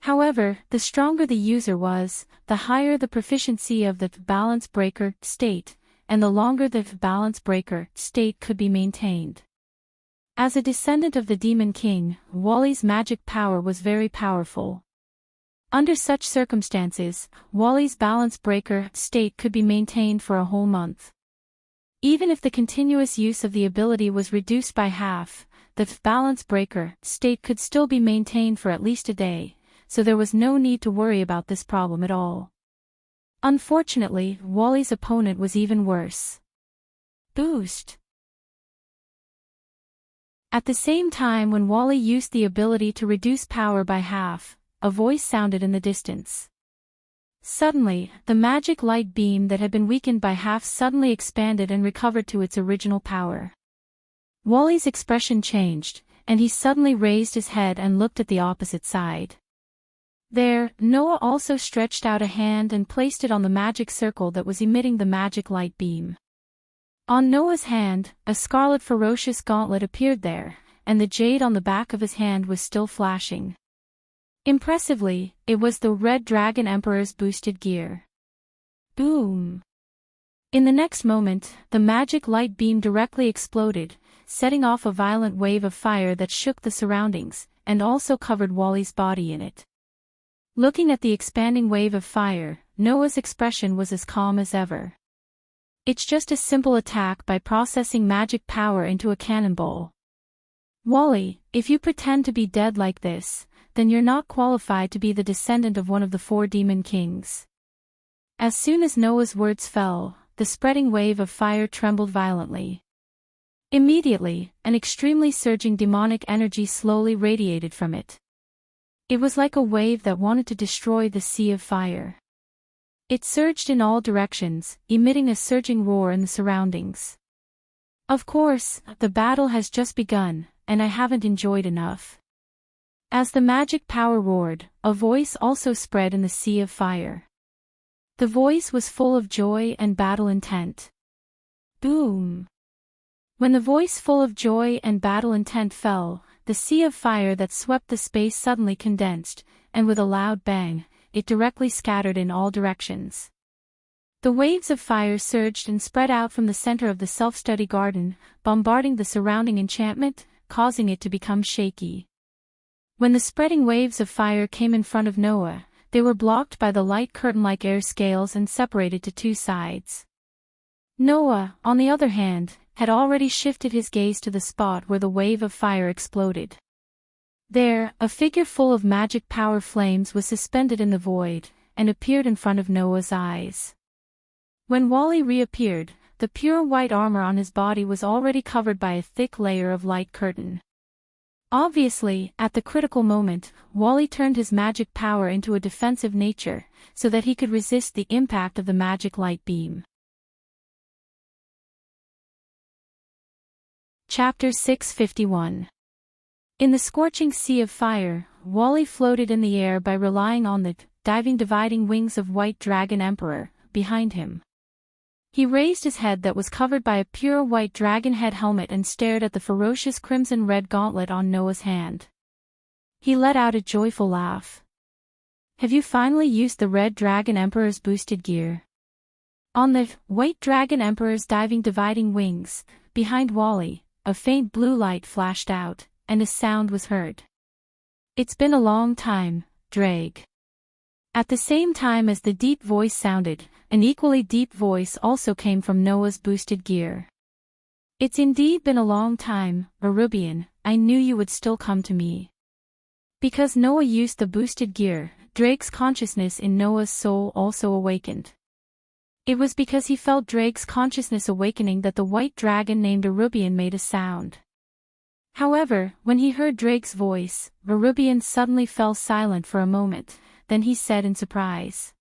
However, the stronger the user was, the higher the proficiency of the balance breaker state, and the longer the balance breaker state could be maintained. As a descendant of the Demon King, Wally's magic power was very powerful. Under such circumstances, Wally's balance breaker state could be maintained for a whole month. Even if the continuous use of the ability was reduced by half, the balance breaker state could still be maintained for at least a day, so there was no need to worry about this problem at all. Unfortunately, Wally's opponent was even worse. Boost. At the same time when Wally used the ability to reduce power by half, a voice sounded in the distance. Suddenly, the magic light beam that had been weakened by half suddenly expanded and recovered to its original power. Wally's expression changed, and he suddenly raised his head and looked at the opposite side. There, Noah also stretched out a hand and placed it on the magic circle that was emitting the magic light beam. On Noah's hand, a scarlet ferocious gauntlet appeared there, and the jade on the back of his hand was still flashing. Impressively, it was the Red Dragon Emperor's boosted gear. Boom! In the next moment, the magic light beam directly exploded, setting off a violent wave of fire that shook the surroundings, and also covered Wally's body in it. Looking at the expanding wave of fire, Noah's expression was as calm as ever. It's just a simple attack by processing magic power into a cannonball. Wally, if you pretend to be dead like this, then you're not qualified to be the descendant of one of the 4 demon kings. As soon as Noah's words fell, the spreading wave of fire trembled violently. Immediately, an extremely surging demonic energy slowly radiated from it. It was like a wave that wanted to destroy the sea of fire. It surged in all directions, emitting a surging roar in the surroundings. Of course, the battle has just begun, and I haven't enjoyed enough. As the magic power roared, a voice also spread in the sea of fire. The voice was full of joy and battle intent. Boom! When the voice full of joy and battle intent fell, the sea of fire that swept the space suddenly condensed, and with a loud bang, it directly scattered in all directions. The waves of fire surged and spread out from the center of the self-study garden, bombarding the surrounding enchantment, causing it to become shaky. When the spreading waves of fire came in front of Noah, they were blocked by the light curtain-like air scales and separated to 2 sides. Noah, on the other hand, had already shifted his gaze to the spot where the wave of fire exploded. There, a figure full of magic power flames was suspended in the void, and appeared in front of Noah's eyes. When Wally reappeared, the pure white armor on his body was already covered by a thick layer of light curtain. Obviously, at the critical moment, Wally turned his magic power into a defensive nature, so that he could resist the impact of the magic light beam. Chapter 651. In the scorching sea of fire, Wally floated in the air by relying on the diving dividing wings of White Dragon Emperor behind him. He raised his head that was covered by a pure white dragon head helmet and stared at the ferocious crimson-red gauntlet on Noah's hand. He let out a joyful laugh. Have you finally used the Red Dragon Emperor's boosted gear? On the White Dragon Emperor's diving dividing wings, behind Wally, a faint blue light flashed out, and a sound was heard. It's been a long time, Drake. At the same time as the deep voice sounded, an equally deep voice also came from Noah's boosted gear. It's indeed been a long time, Arubian, I knew you would still come to me. Because Noah used the boosted gear, Drake's consciousness in Noah's soul also awakened. It was because he felt Drake's consciousness awakening that the white dragon named Arubian made a sound. However, when he heard Drake's voice, Arubian suddenly fell silent for a moment, then he said in surprise.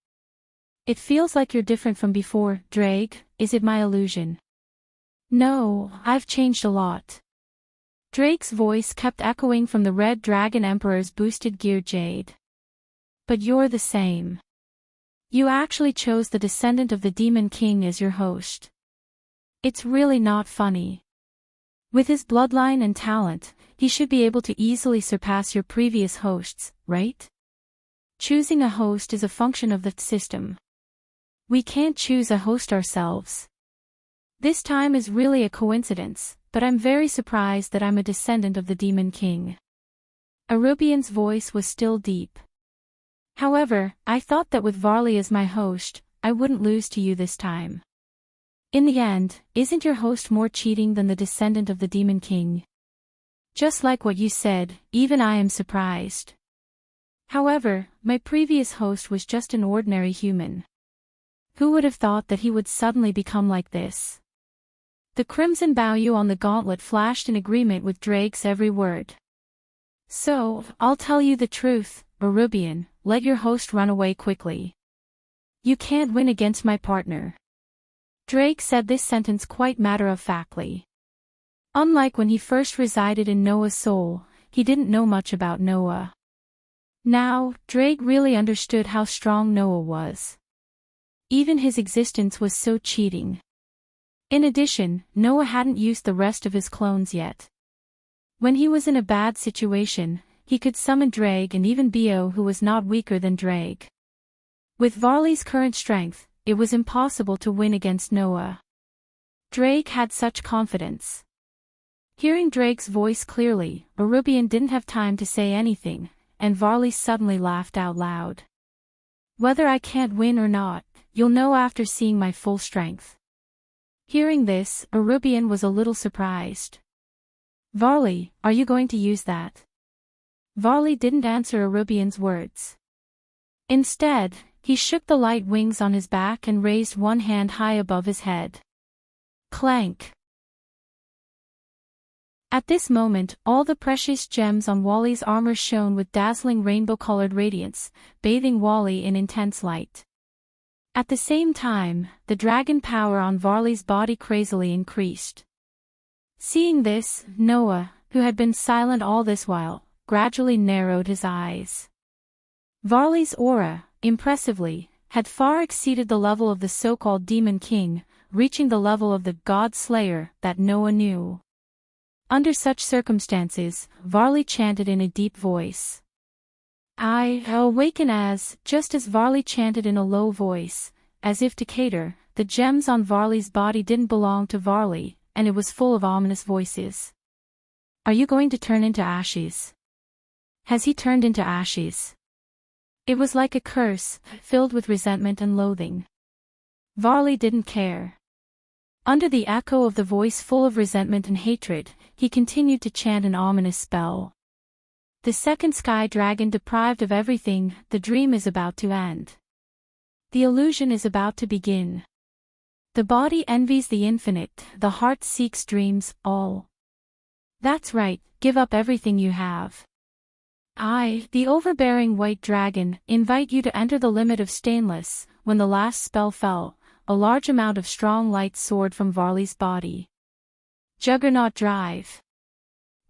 It feels like you're different from before, Drake, is it my illusion? No, I've changed a lot. Drake's voice kept echoing from the Red Dragon Emperor's boosted gear jade. But you're the same. You actually chose the descendant of the Demon King as your host. It's really not funny. With his bloodline and talent, he should be able to easily surpass your previous hosts, right? Choosing a host is a function of the system. We can't choose a host ourselves. This time is really a coincidence, but I'm very surprised that I'm a descendant of the Demon King. Arubian's voice was still deep. However, I thought that with Varley as my host, I wouldn't lose to you this time. In the end, isn't your host more cheating than the descendant of the Demon King? Just like what you said, even I am surprised. However, my previous host was just an ordinary human. Who would have thought that he would suddenly become like this? The crimson value on the gauntlet flashed in agreement with Drake's every word. So, I'll tell you the truth, Arubian, let your host run away quickly. You can't win against my partner. Drake said this sentence quite matter-of-factly. Unlike when he first resided in Noah's soul, he didn't know much about Noah. Now, Drake really understood how strong Noah was. Even his existence was so cheating. In addition, Noah hadn't used the rest of his clones yet. When he was in a bad situation, he could summon Drake and even Bio, who was not weaker than Drake. With Varley's current strength, it was impossible to win against Noah. Drake had such confidence. Hearing Drake's voice clearly, Arubian didn't have time to say anything, and Varley suddenly laughed out loud. Whether I can't win or not, you'll know after seeing my full strength. Hearing this, Arubian was a little surprised. Varley, are you going to use that? Varley didn't answer Arubian's words. Instead, he shook the light wings on his back and raised one hand high above his head. Clank! At this moment, all the precious gems on Wally's armor shone with dazzling rainbow-colored radiance, bathing Wally in intense light. At the same time, the dragon power on Varley's body crazily increased. Seeing this, Noah, who had been silent all this while, gradually narrowed his eyes. Varley's aura, impressively, had far exceeded the level of the so-called Demon King, reaching the level of the God Slayer that Noah knew. Under such circumstances, Varley chanted in a deep voice. I awaken as, just as Varley chanted in a low voice, as if to cater, the gems on Varley's body didn't belong to Varley, and it was full of ominous voices. Are you going to turn into ashes? Has he turned into ashes? It was like a curse, filled with resentment and loathing. Varley didn't care. Under the echo of the voice full of resentment and hatred, he continued to chant an ominous spell. The second sky dragon deprived of everything, the dream is about to end. The illusion is about to begin. The body envies the infinite, the heart seeks dreams, all. That's right, give up everything you have. I, the overbearing white dragon, invite you to enter the limit of stainless. When the last spell fell, a large amount of strong light soared from Varley's body. Juggernaut Drive.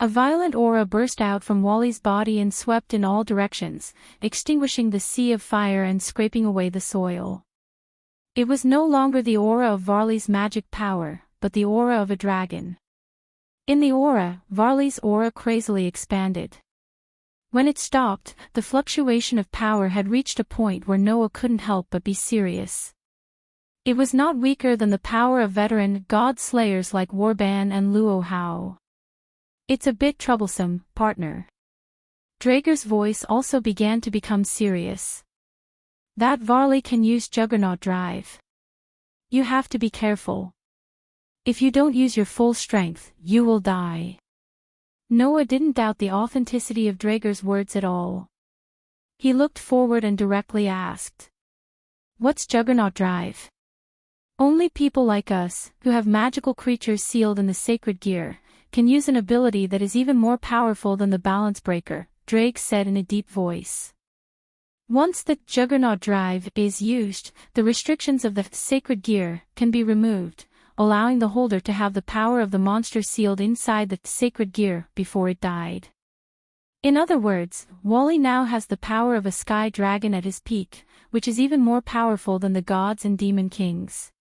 A violent aura burst out from Wally's body and swept in all directions, extinguishing the sea of fire and scraping away the soil. It was no longer the aura of Varley's magic power, but the aura of a dragon. In the aura, Varley's aura crazily expanded. When it stopped, the fluctuation of power had reached a point where Noah couldn't help but be serious. It was not weaker than the power of veteran God Slayers like Warban and Luo Hao. It's a bit troublesome, partner. Drager's voice also began to become serious. That Varley can use Juggernaut Drive. You have to be careful. If you don't use your full strength, you will die. Noah didn't doubt the authenticity of Drager's words at all. He looked forward and directly asked. What's Juggernaut Drive? Only people like us, who have magical creatures sealed in the sacred gear, can use an ability that is even more powerful than the balance breaker, Drake said in a deep voice. Once the Juggernaut Drive is used, the restrictions of the sacred gear can be removed, allowing the holder to have the power of the monster sealed inside the sacred gear before it died. In other words, Wally now has the power of a sky dragon at his peak, which is even more powerful than the gods and demon kings.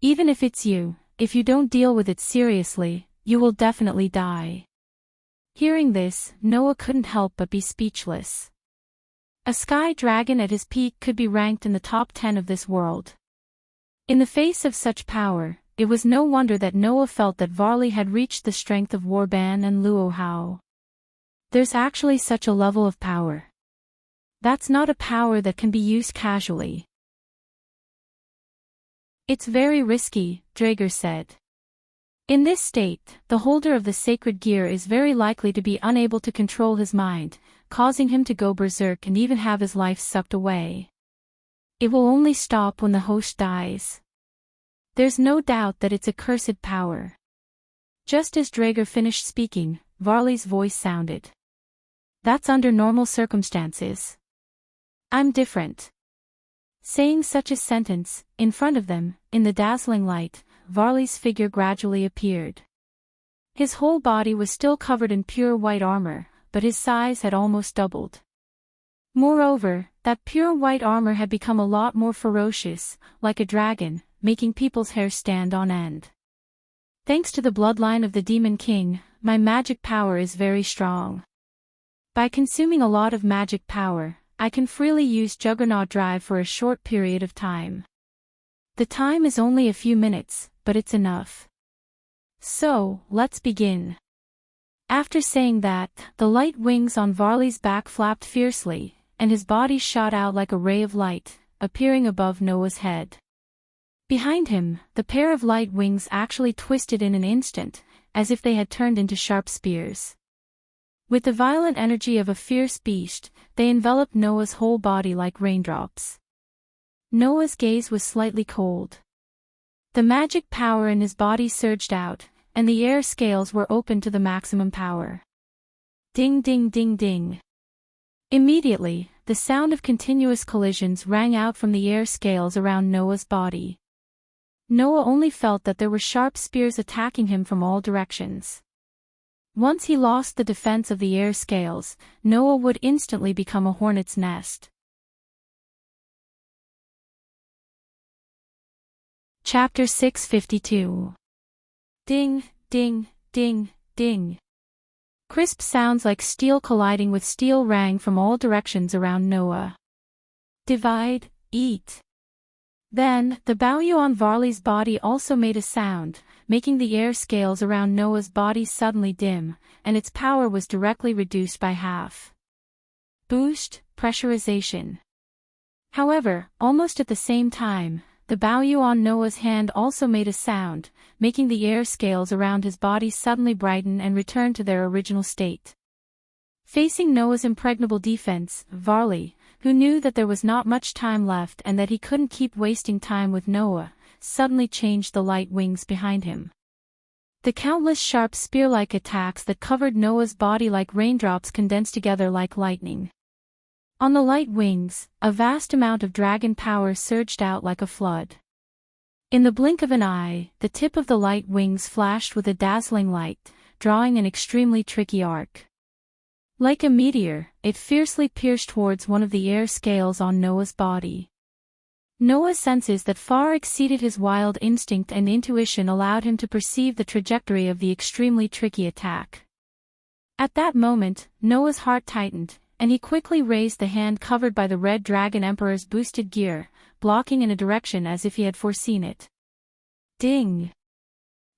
Even if it's you, if you don't deal with it seriously, you will definitely die. Hearing this, Noah couldn't help but be speechless. A sky dragon at his peak could be ranked in the top 10 of this world. In the face of such power, it was no wonder that Noah felt that Varley had reached the strength of Warban and Luo Hao. There's actually such a level of power. That's not a power that can be used casually. It's very risky, Drager said. In this state, the holder of the sacred gear is very likely to be unable to control his mind, causing him to go berserk and even have his life sucked away. It will only stop when the host dies. There's no doubt that it's a cursed power. Just as Drager finished speaking, Varley's voice sounded. That's under normal circumstances. I'm different. Saying such a sentence, in front of them, in the dazzling light, Varley's figure gradually appeared. His whole body was still covered in pure white armor, but his size had almost doubled. Moreover, that pure white armor had become a lot more ferocious, like a dragon, making people's hair stand on end. Thanks to the bloodline of the Demon King, my magic power is very strong. By consuming a lot of magic power, I can freely use Juggernaut Drive for a short period of time. The time is only a few minutes, but it's enough. So, let's begin. After saying that, the light wings on Varley's back flapped fiercely, and his body shot out like a ray of light, appearing above Noah's head. Behind him, the pair of light wings actually twisted in an instant, as if they had turned into sharp spears. With the violent energy of a fierce beast, they enveloped Noah's whole body like raindrops. Noah's gaze was slightly cold. The magic power in his body surged out, and the air scales were opened to the maximum power. Ding ding ding ding. Immediately, the sound of continuous collisions rang out from the air scales around Noah's body. Noah only felt that there were sharp spears attacking him from all directions. Once he lost the defense of the air scales, Noah would instantly become a hornet's nest. Chapter 652. Ding, ding, ding, ding. Crisp sounds like steel colliding with steel rang from all directions around Noah. Divide, eat. Then, the Baoyu on Varley's body also made a sound, making the air scales around Noah's body suddenly dim, and its power was directly reduced by half. Boost, pressurization. However, almost at the same time, the Baoyu on Noah's hand also made a sound, making the air scales around his body suddenly brighten and return to their original state. Facing Noah's impregnable defense, Varley, who knew that there was not much time left and that he couldn't keep wasting time with Noah, suddenly changed the light wings behind him. The countless sharp spear-like attacks that covered Noah's body like raindrops condensed together like lightning. On the light wings, a vast amount of dragon power surged out like a flood. In the blink of an eye, the tip of the light wings flashed with a dazzling light, drawing an extremely tricky arc. Like a meteor, it fiercely pierced towards one of the air scales on Noah's body. Noah's senses that far exceeded his wild instinct and intuition allowed him to perceive the trajectory of the extremely tricky attack. At that moment, Noah's heart tightened, and he quickly raised the hand covered by the Red Dragon Emperor's boosted gear, blocking in a direction as if he had foreseen it. Ding!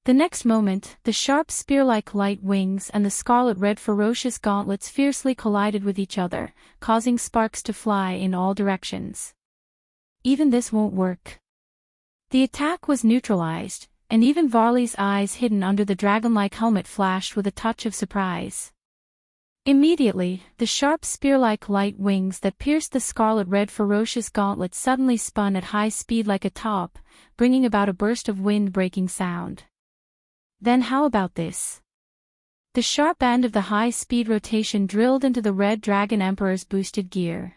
The next moment, the sharp spear-like light wings and the scarlet-red ferocious gauntlets fiercely collided with each other, causing sparks to fly in all directions. Even this won't work. The attack was neutralized, and even Varley's eyes hidden under the dragon-like helmet flashed with a touch of surprise. Immediately, the sharp spear-like light wings that pierced the scarlet-red ferocious gauntlet suddenly spun at high speed like a top, bringing about a burst of wind-breaking sound. Then how about this? The sharp end of the high-speed rotation drilled into the Red Dragon Emperor's boosted gear.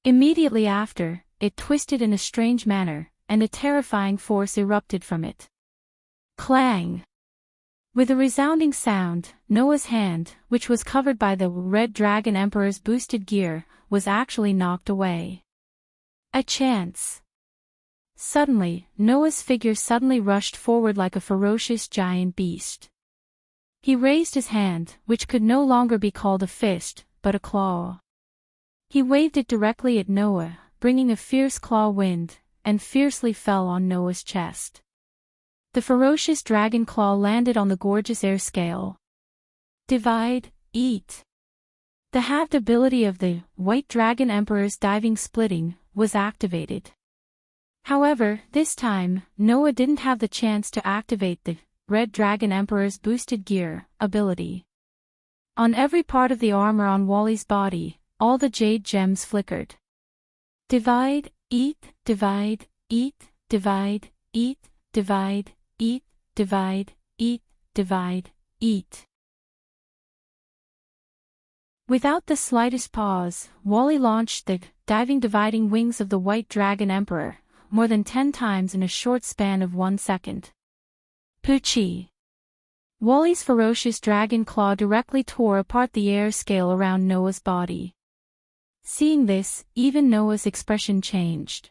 Immediately after, it twisted in a strange manner, and a terrifying force erupted from it. Clang! With a resounding sound, Noah's hand, which was covered by the Red Dragon Emperor's boosted gear, was actually knocked away. A chance! Suddenly, Noah's figure suddenly rushed forward like a ferocious giant beast. He raised his hand, which could no longer be called a fist, but a claw. He waved it directly at Noah, bringing a fierce claw wind, and fiercely fell on Noah's chest. The ferocious dragon claw landed on the gorgeous air scale. Divide, eat. The halved ability of the White Dragon Emperor's diving splitting was activated. However, this time, Noah didn't have the chance to activate the Red Dragon Emperor's boosted gear ability. On every part of the armor on Wally's body, all the jade gems flickered. Divide, eat, divide, eat, divide, eat, divide, eat, divide, eat, divide, eat. Without the slightest pause, Wally launched the diving dividing wings of the White Dragon Emperor, more than 10 times in a short span of 1 second. Poochie! Wally's ferocious dragon claw directly tore apart the air scale around Noah's body. Seeing this, even Noah's expression changed.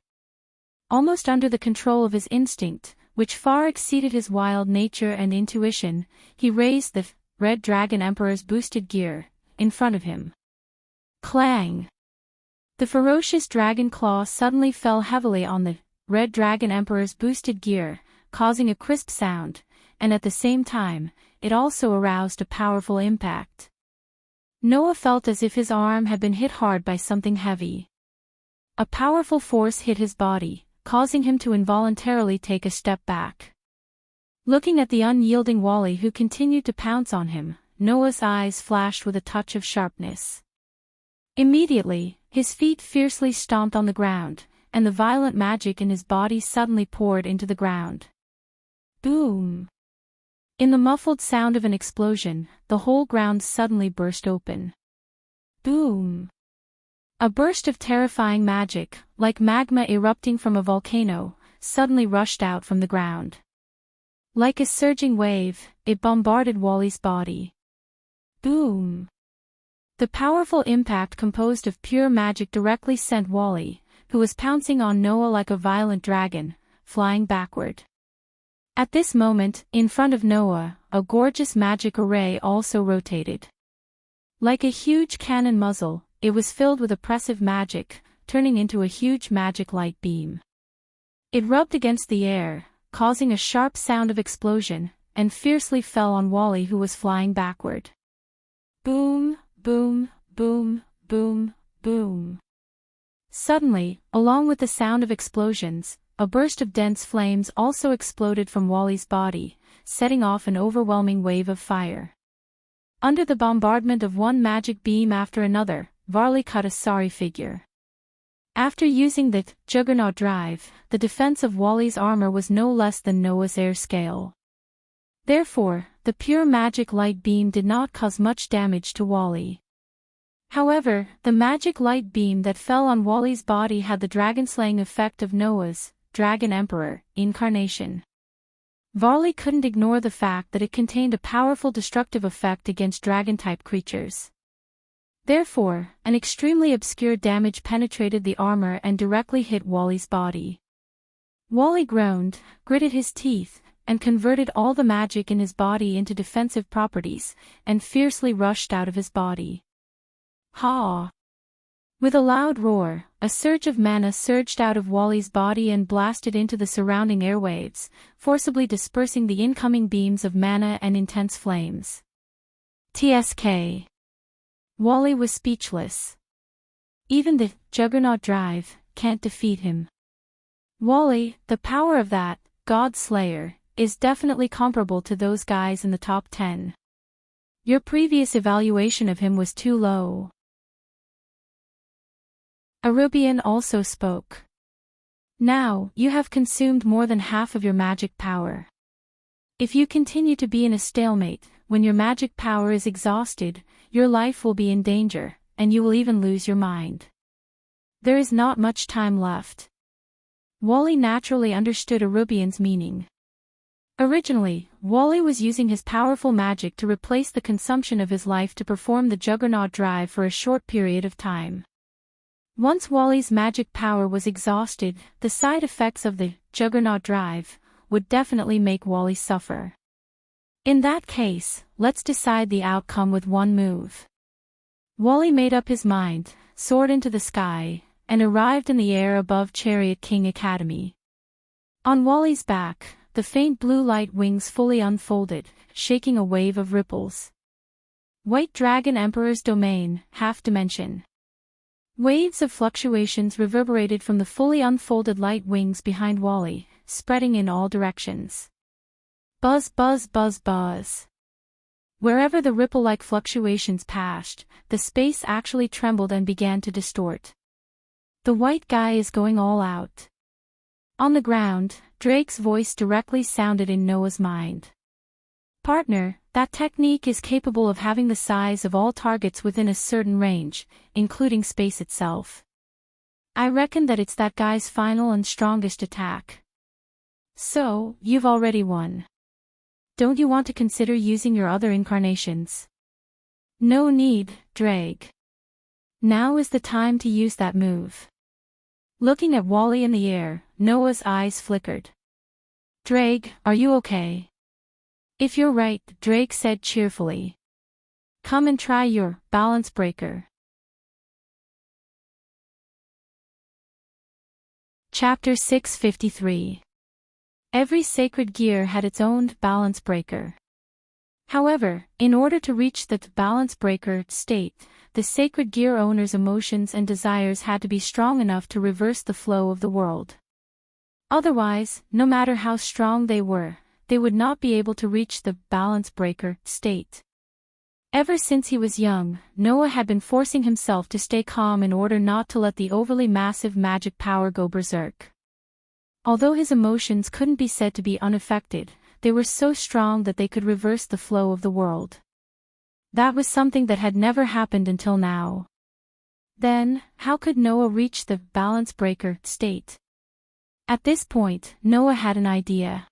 Almost under the control of his instinct, which far exceeded his wild nature and intuition, he raised the Red Dragon Emperor's boosted gear in front of him. Clang! The ferocious dragon claw suddenly fell heavily on the Red Dragon Emperor's boosted gear, causing a crisp sound, and at the same time, it also aroused a powerful impact. Noah felt as if his arm had been hit hard by something heavy. A powerful force hit his body, causing him to involuntarily take a step back. Looking at the unyielding Wally who continued to pounce on him, Noah's eyes flashed with a touch of sharpness. Immediately, his feet fiercely stomped on the ground, and the violent magic in his body suddenly poured into the ground. Boom! In the muffled sound of an explosion, the whole ground suddenly burst open. Boom! A burst of terrifying magic, like magma erupting from a volcano, suddenly rushed out from the ground. Like a surging wave, it bombarded Wally's body. Boom! The powerful impact composed of pure magic directly sent Wally, who was pouncing on Noah like a violent dragon, flying backward. At this moment, in front of Noah, a gorgeous magic array also rotated. Like a huge cannon muzzle, it was filled with oppressive magic, turning into a huge magic light beam. It rubbed against the air, causing a sharp sound of explosion, and fiercely fell on Wally who was flying backward. Boom, boom, boom, boom, boom. Suddenly, along with the sound of explosions, a burst of dense flames also exploded from Wally's body, setting off an overwhelming wave of fire. Under the bombardment of one magic beam after another, Wally cut a sorry figure. After using the Juggernaut Drive, the defense of Wally's armor was no less than Noah's air scale. Therefore, the pure magic light beam did not cause much damage to Wally. However, the magic light beam that fell on Wally's body had the dragon-slaying effect of Noah's Dragon Emperor incarnation. Wally couldn't ignore the fact that it contained a powerful destructive effect against dragon-type creatures. Therefore, an extremely obscure damage penetrated the armor and directly hit Wally's body. Wally groaned, gritted his teeth, and converted all the magic in his body into defensive properties, and fiercely rushed out of his body. Ha! With a loud roar, a surge of mana surged out of Wally's body and blasted into the surrounding airwaves, forcibly dispersing the incoming beams of mana and intense flames. TSK. Wally was speechless. Even the Juggernaut Drive can't defeat him. Wally, the power of that God Slayer is definitely comparable to those guys in the top 10. Your previous evaluation of him was too low. Arubian also spoke. Now, you have consumed more than half of your magic power. If you continue to be in a stalemate, when your magic power is exhausted, your life will be in danger, and you will even lose your mind. There is not much time left. Wally naturally understood Arubian's meaning. Originally, Wally was using his powerful magic to replace the consumption of his life to perform the Juggernaut Drive for a short period of time. Once Wally's magic power was exhausted, the side effects of the Juggernaut Drive would definitely make Wally suffer. In that case, let's decide the outcome with one move. Wally made up his mind, soared into the sky, and arrived in the air above Chariot King Academy. On Wally's back, the faint blue light wings fully unfolded, shaking a wave of ripples. White Dragon Emperor's Domain, Half Dimension. Waves of fluctuations reverberated from the fully unfolded light wings behind Wally, spreading in all directions. Buzz, buzz, buzz, buzz. Wherever the ripple-like fluctuations passed, the space actually trembled and began to distort. The white guy is going all out. On the ground, Drake's voice directly sounded in Noah's mind. Partner, that technique is capable of having the size of all targets within a certain range, including space itself. I reckon that it's that guy's final and strongest attack. So, you've already won. Don't you want to consider using your other incarnations? No need, Drake. Now is the time to use that move. Looking at Wally in the air, Noah's eyes flickered. "Drake, are you okay?" "If you're right," Drake said cheerfully. "Come and try your balance breaker." Chapter 653. Every sacred gear had its own balance breaker. However, in order to reach the balance breaker state, the sacred gear owner's emotions and desires had to be strong enough to reverse the flow of the world. Otherwise, no matter how strong they were, they would not be able to reach the balance breaker state. Ever since he was young, Noah had been forcing himself to stay calm in order not to let the overly massive magic power go berserk. Although his emotions couldn't be said to be unaffected, they were so strong that they could reverse the flow of the world. That was something that had never happened until now. Then, how could Noah reach the balance breaker state? At this point, Noah had an idea.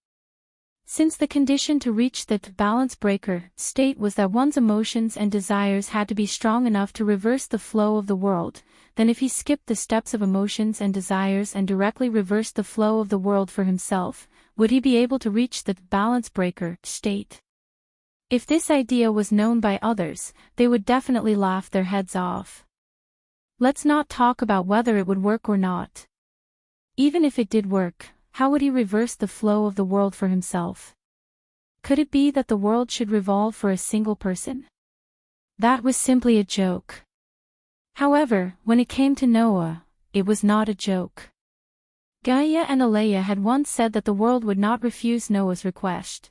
Since the condition to reach the balance breaker state was that one's emotions and desires had to be strong enough to reverse the flow of the world, then if he skipped the steps of emotions and desires and directly reversed the flow of the world for himself, would he be able to reach the balance breaker state? If this idea was known by others, they would definitely laugh their heads off. Let's not talk about whether it would work or not. Even if it did work, how would he reverse the flow of the world for himself? Could it be that the world should revolve for a single person? That was simply a joke. However, when it came to Noah, it was not a joke. Gaia and Alea had once said that the world would not refuse Noah's request.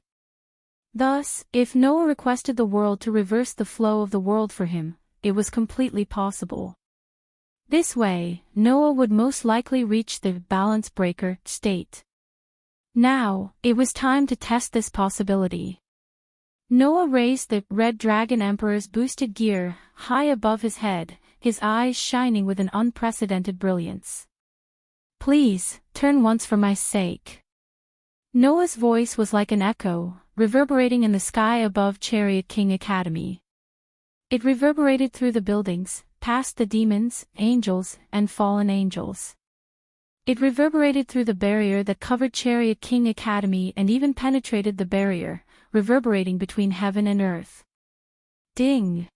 Thus, if Noah requested the world to reverse the flow of the world for him, it was completely possible. This way, Noah would most likely reach the balance breaker state. Now, it was time to test this possibility. Noah raised the Red Dragon Emperor's boosted gear high above his head, his eyes shining with an unprecedented brilliance. "Please, turn once for my sake." Noah's voice was like an echo, reverberating in the sky above Chariot King Academy. It reverberated through the buildings, past the demons, angels, and fallen angels. It reverberated through the barrier that covered Chariot King Academy and even penetrated the barrier, reverberating between heaven and earth. Ding!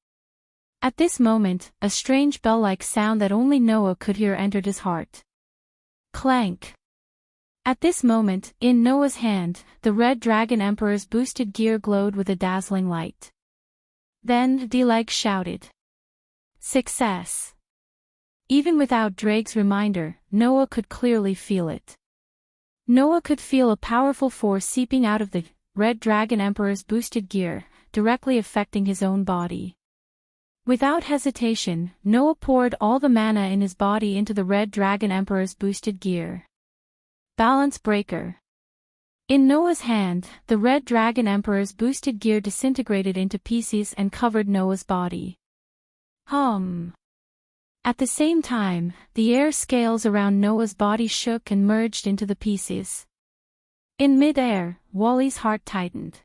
At this moment, a strange bell-like sound that only Noah could hear entered his heart. Clank! At this moment, in Noah's hand, the Red Dragon Emperor's boosted gear glowed with a dazzling light. Then, D-Leg shouted. Success! Even without Drake's reminder, Noah could clearly feel it. Noah could feel a powerful force seeping out of the Red Dragon Emperor's boosted gear, directly affecting his own body. Without hesitation, Noah poured all the mana in his body into the Red Dragon Emperor's boosted gear. Balance breaker. In Noah's hand, the Red Dragon Emperor's boosted gear disintegrated into pieces and covered Noah's body. At the same time, the air scales around Noah's body shook and merged into the pieces. In mid-air, Wally's heart tightened.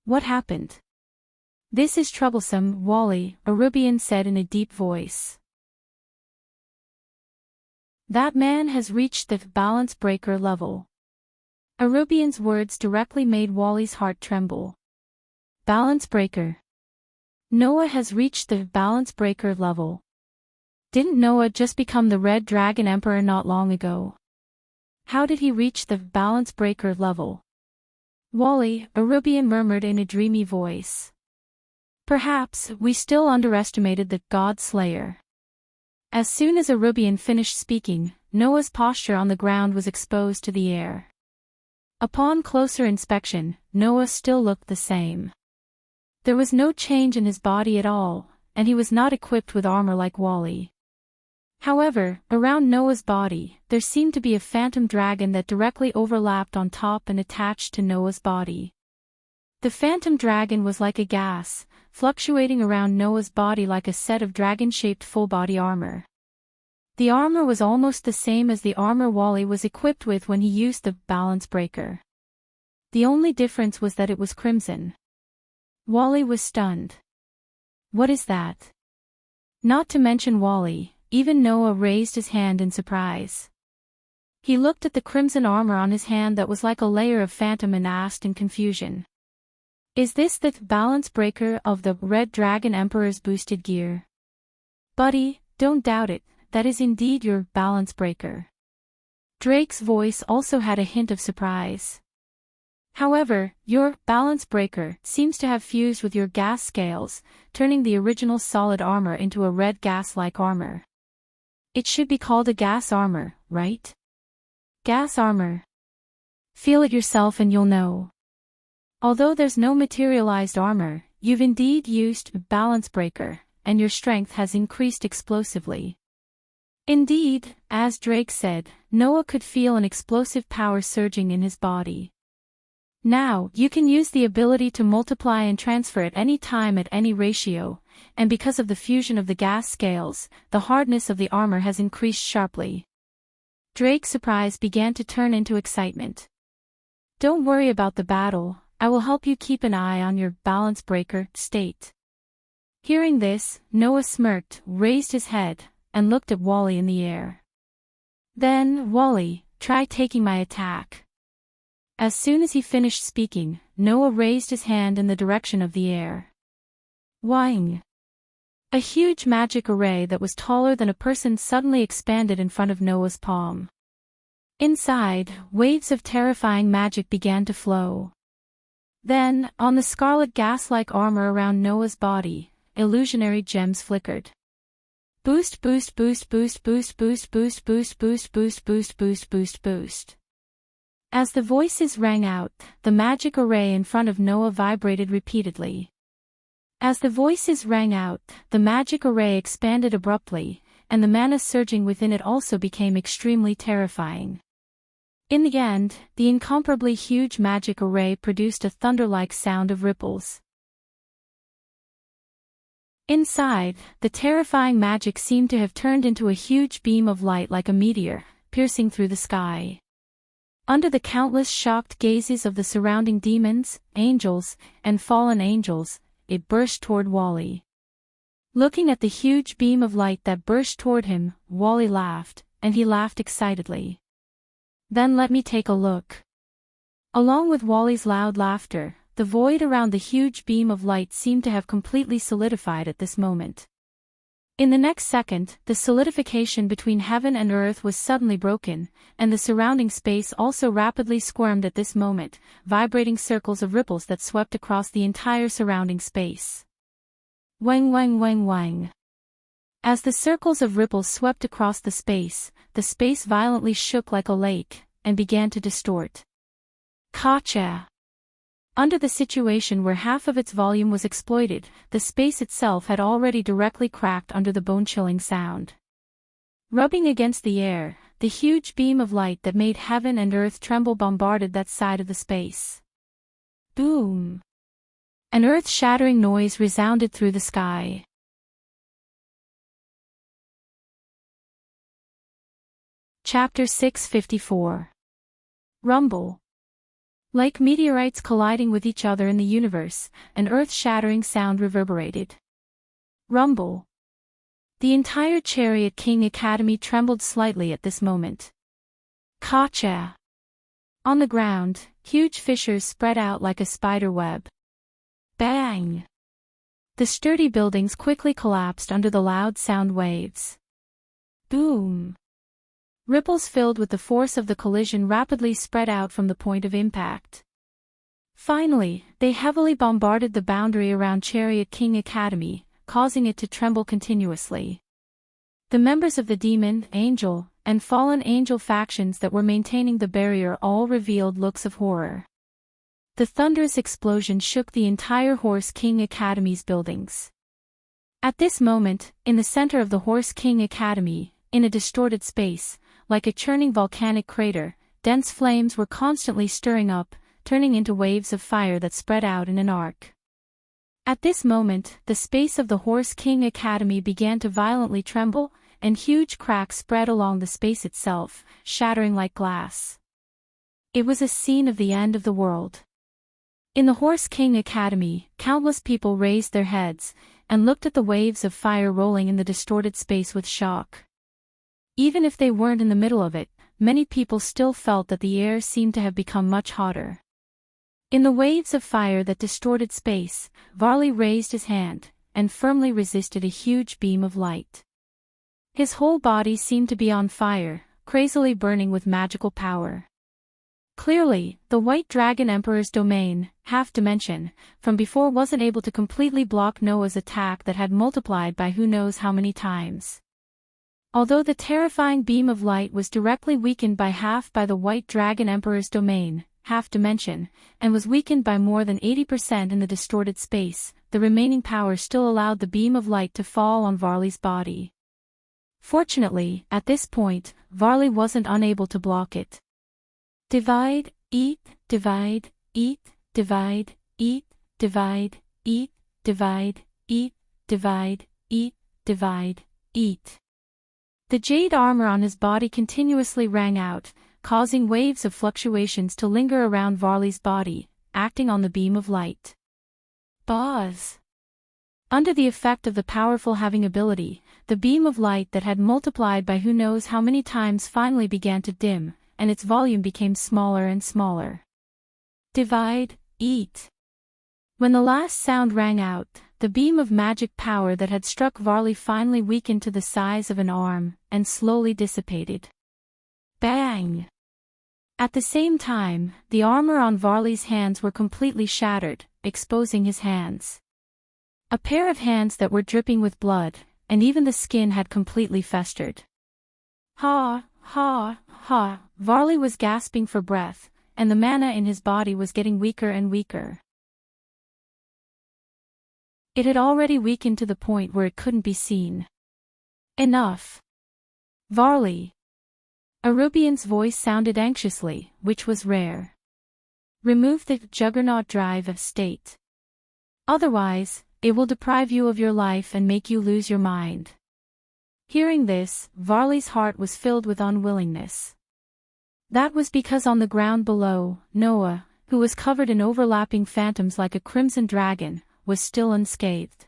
What happened? This is troublesome, Wally, Arubian said in a deep voice. That man has reached the balance breaker level. Arubian's words directly made Wally's heart tremble. Balance breaker. Noah has reached the balance breaker level. Didn't Noah just become the Red Dragon Emperor not long ago? How did he reach the balance breaker level? Wally, Arubian murmured in a dreamy voice. Perhaps we still underestimated the God Slayer. As soon as Arubian finished speaking, Noah's posture on the ground was exposed to the air. Upon closer inspection, Noah still looked the same. There was no change in his body at all, and he was not equipped with armor like Wally. However, around Noah's body, there seemed to be a phantom dragon that directly overlapped on top and attached to Noah's body. The phantom dragon was like a gas, fluctuating around Noah's body like a set of dragon-shaped full-body armor. The armor was almost the same as the armor Wally was equipped with when he used the balance breaker. The only difference was that it was crimson. Wally was stunned. What is that? Not to mention Wally, even Noah raised his hand in surprise. He looked at the crimson armor on his hand that was like a layer of phantom and asked in confusion. Is this the balance breaker of the Red Dragon Emperor's boosted gear? Buddy, don't doubt it, that is indeed your balance breaker. Drake's voice also had a hint of surprise. However, your balance breaker seems to have fused with your gas scales, turning the original solid armor into a red gas-like armor. It should be called a gas armor, right? Gas armor. Feel it yourself and you'll know. Although there's no materialized armor, you've indeed used a balance breaker, and your strength has increased explosively. Indeed, as Drake said, Noah could feel an explosive power surging in his body. Now, you can use the ability to multiply and transfer at any time at any ratio, and because of the fusion of the gas scales, the hardness of the armor has increased sharply. Drake's surprise began to turn into excitement. Don't worry about the battle, I will help you keep an eye on your balance breaker state. Hearing this, Noah smirked, raised his head, and looked at Wally in the air. Then, Wally, try taking my attack. As soon as he finished speaking, Noah raised his hand in the direction of the air. Whang! A huge magic array that was taller than a person suddenly expanded in front of Noah's palm. Inside, waves of terrifying magic began to flow. Then, on the scarlet gas-like armor around Noah's body, illusionary gems flickered. Boost, boost, boost, boost, boost, boost, boost, boost, boost, boost, boost, boost, boost, boost. As the voices rang out, the magic array in front of Noah vibrated repeatedly. As the voices rang out, the magic array expanded abruptly, and the mana surging within it also became extremely terrifying. In the end, the incomparably huge magic array produced a thunder-like sound of ripples. Inside, the terrifying magic seemed to have turned into a huge beam of light like a meteor, piercing through the sky. Under the countless shocked gazes of the surrounding demons, angels, and fallen angels, it burst toward Wally. Looking at the huge beam of light that burst toward him, Wally laughed, and he laughed excitedly. Then let me take a look. Along with Wally's loud laughter, the void around the huge beam of light seemed to have completely solidified at this moment. In the next second, the solidification between heaven and earth was suddenly broken, and the surrounding space also rapidly squirmed at this moment, vibrating circles of ripples that swept across the entire surrounding space. Wang wang wang wang. As the circles of ripples swept across the space violently shook like a lake, and began to distort. Gotcha! Under the situation where half of its volume was exploited, the space itself had already directly cracked under the bone-chilling sound. Rubbing against the air, the huge beam of light that made heaven and earth tremble bombarded that side of the space. Boom! An earth-shattering noise resounded through the sky. Chapter 654. Rumble. Like meteorites colliding with each other in the universe, an earth-shattering sound reverberated. Rumble. The entire Chariot King Academy trembled slightly at this moment. Gotcha! On the ground, huge fissures spread out like a spider web. Bang! The sturdy buildings quickly collapsed under the loud sound waves. Boom! Ripples filled with the force of the collision rapidly spread out from the point of impact. Finally, they heavily bombarded the boundary around Chariot King Academy, causing it to tremble continuously. The members of the demon, angel, and fallen angel factions that were maintaining the barrier all revealed looks of horror. The thunderous explosion shook the entire Horse King Academy's buildings. At this moment, in the center of the Horse King Academy, in a distorted space, like a churning volcanic crater, dense flames were constantly stirring up, turning into waves of fire that spread out in an arc. At this moment, the space of the Horse King Academy began to violently tremble, and huge cracks spread along the space itself, shattering like glass. It was a scene of the end of the world. In the Horse King Academy, countless people raised their heads, and looked at the waves of fire rolling in the distorted space with shock. Even if they weren't in the middle of it, many people still felt that the air seemed to have become much hotter. In the waves of fire that distorted space, Varley raised his hand, and firmly resisted a huge beam of light. His whole body seemed to be on fire, crazily burning with magical power. Clearly, the White Dragon Emperor's domain, half-dimension, from before wasn't able to completely block Noah's attack that had multiplied by who knows how many times. Although the terrifying beam of light was directly weakened by half by the White Dragon Emperor's domain, half-dimension, and was weakened by more than 80% in the distorted space, the remaining power still allowed the beam of light to fall on Varley's body. Fortunately, at this point, Varley wasn't unable to block it. Divide, eat, divide, eat, divide, eat, divide, eat, divide, eat, divide, eat, divide, eat. The jade armor on his body continuously rang out, causing waves of fluctuations to linger around Varley's body, acting on the beam of light. Buzz! Under the effect of the powerful having ability, the beam of light that had multiplied by who knows how many times finally began to dim, and its volume became smaller and smaller. Divide, eat. When the last sound rang out, the beam of magic power that had struck Varley finally weakened to the size of an arm, and slowly dissipated. Bang! At the same time, the armor on Varley's hands were completely shattered, exposing his hands. A pair of hands that were dripping with blood, and even the skin had completely festered. Ha, ha, ha, Varley was gasping for breath, and the mana in his body was getting weaker and weaker. It had already weakened to the point where it couldn't be seen. Enough. Varley. Arubian's voice sounded anxiously, which was rare. Remove the Juggernaut Drive state. Otherwise, it will deprive you of your life and make you lose your mind. Hearing this, Varley's heart was filled with unwillingness. That was because on the ground below, Noah, who was covered in overlapping phantoms like a crimson dragon, was still unscathed.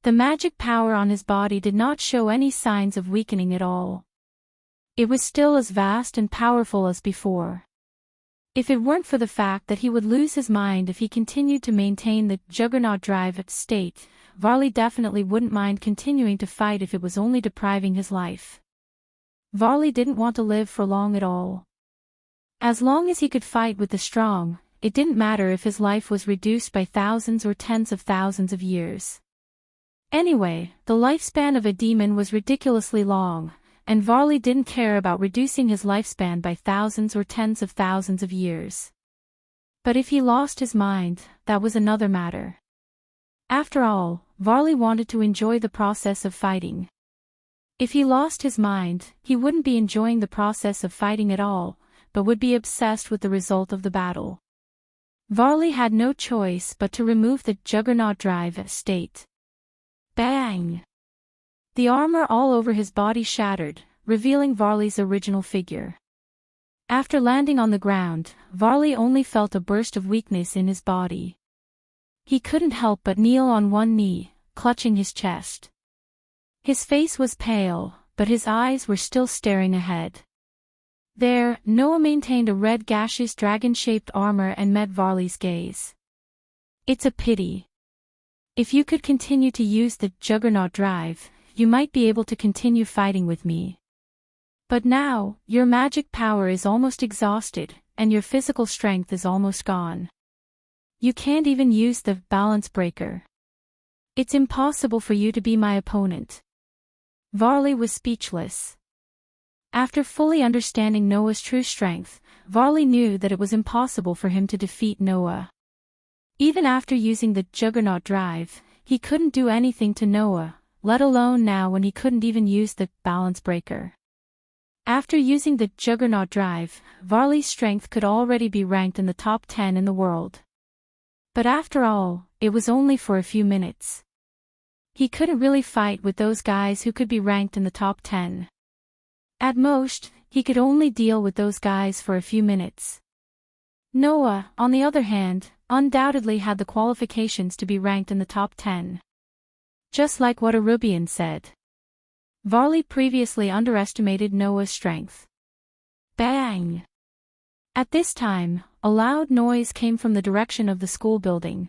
The magic power on his body did not show any signs of weakening at all. It was still as vast and powerful as before. If it weren't for the fact that he would lose his mind if he continued to maintain the Juggernaut Drive state, Varley definitely wouldn't mind continuing to fight if it was only depriving his life. Varley didn't want to live for long at all. As long as he could fight with the strong, it didn't matter if his life was reduced by thousands or tens of thousands of years. Anyway, the lifespan of a demon was ridiculously long, and Varley didn't care about reducing his lifespan by thousands or tens of thousands of years. But if he lost his mind, that was another matter. After all, Varley wanted to enjoy the process of fighting. If he lost his mind, he wouldn't be enjoying the process of fighting at all, but would be obsessed with the result of the battle. Varley had no choice but to remove the Juggernaut Drive state. Bang! The armor all over his body shattered, revealing Varley's original figure. After landing on the ground, Varley only felt a burst of weakness in his body. He couldn't help but kneel on one knee, clutching his chest. His face was pale, but his eyes were still staring ahead. There, Noah maintained a red gaseous dragon-shaped armor and met Varley's gaze. It's a pity. If you could continue to use the Juggernaut Drive, you might be able to continue fighting with me. But now, your magic power is almost exhausted, and your physical strength is almost gone. You can't even use the balance breaker. It's impossible for you to be my opponent. Varley was speechless. After fully understanding Noah's true strength, Varley knew that it was impossible for him to defeat Noah. Even after using the Juggernaut Drive, he couldn't do anything to Noah, let alone now when he couldn't even use the balance breaker. After using the Juggernaut Drive, Varley's strength could already be ranked in the top 10 in the world. But after all, it was only for a few minutes. He couldn't really fight with those guys who could be ranked in the top 10. At most, he could only deal with those guys for a few minutes. Noah, on the other hand, undoubtedly had the qualifications to be ranked in the top 10. Just like what Arubian said. Varley previously underestimated Noah's strength. Bang! At this time, a loud noise came from the direction of the school building.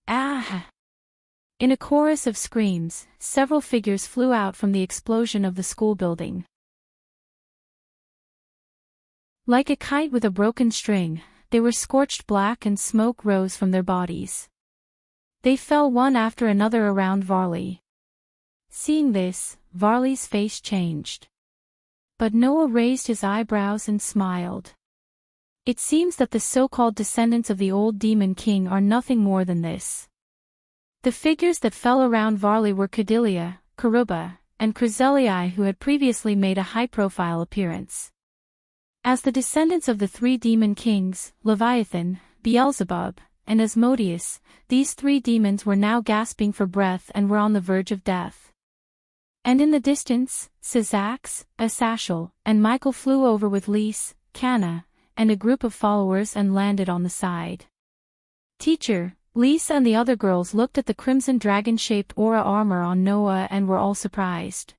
Ah! In a chorus of screams, several figures flew out from the explosion of the school building. Like a kite with a broken string, they were scorched black and smoke rose from their bodies. They fell one after another around Varley. Seeing this, Varley's face changed. But Noah raised his eyebrows and smiled. It seems that the so-called descendants of the old Demon King are nothing more than this. The figures that fell around Varley were Cordelia, Karuba, and Chryselii, who had previously made a high-profile appearance. As the descendants of the three demon kings, Leviathan, Beelzebub, and Asmodeus, these three demons were now gasping for breath and were on the verge of death. And in the distance, Syzax, Asashel, and Michael flew over with Lys, Canna, and a group of followers and landed on the side. Teacher, Lys and the other girls looked at the crimson dragon-shaped aura armor on Noah and were all surprised.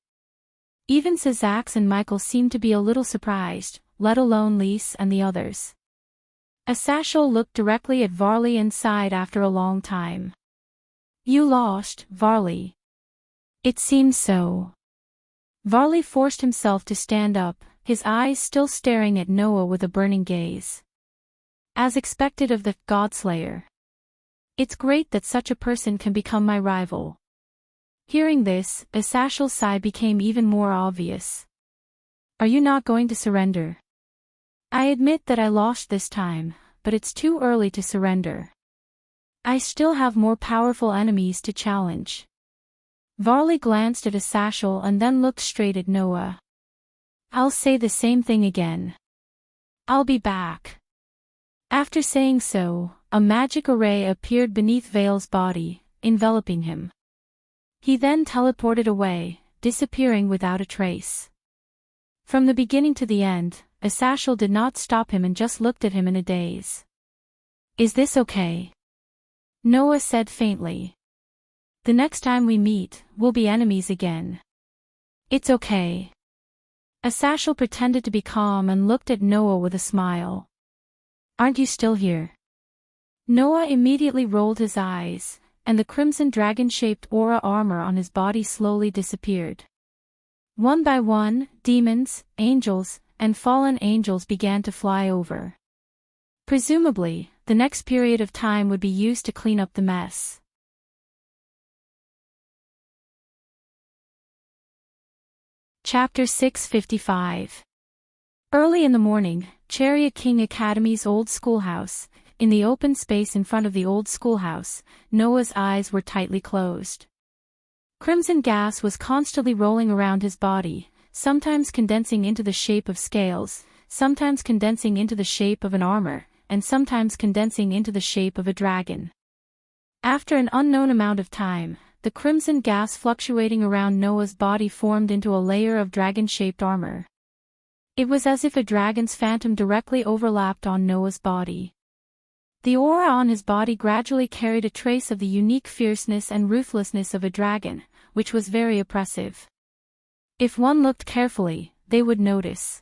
Even Syzax and Michael seemed to be a little surprised, let alone Lys and the others. Asashel looked directly at Varley and sighed after a long time. You lost, Varley. It seems so. Varley forced himself to stand up, his eyes still staring at Noah with a burning gaze. As expected of the Godslayer. It's great that such a person can become my rival. Hearing this, Asashel's sigh became even more obvious. Are you not going to surrender? I admit that I lost this time, but it's too early to surrender. I still have more powerful enemies to challenge. Varley glanced at Asashel and then looked straight at Noah. I'll say the same thing again. I'll be back. After saying so, a magic array appeared beneath Vale's body, enveloping him. He then teleported away, disappearing without a trace. From the beginning to the end, Asashel did not stop him and just looked at him in a daze. Is this okay? Noah said faintly. The next time we meet, we'll be enemies again. It's okay. Asashel pretended to be calm and looked at Noah with a smile. Aren't you still here? Noah immediately rolled his eyes, and the crimson dragon-shaped aura armor on his body slowly disappeared. One by one, demons, angels, and fallen angels began to fly over. Presumably, the next period of time would be used to clean up the mess. Chapter 655. Early in the morning, Chariot King Academy's old schoolhouse. In the open space in front of the old schoolhouse, Noah's eyes were tightly closed. Crimson gas was constantly rolling around his body, sometimes condensing into the shape of scales, sometimes condensing into the shape of an armor, and sometimes condensing into the shape of a dragon. After an unknown amount of time, the crimson gas fluctuating around Noah's body formed into a layer of dragon-shaped armor. It was as if a dragon's phantom directly overlapped on Noah's body. The aura on his body gradually carried a trace of the unique fierceness and ruthlessness of a dragon, which was very oppressive. If one looked carefully, they would notice.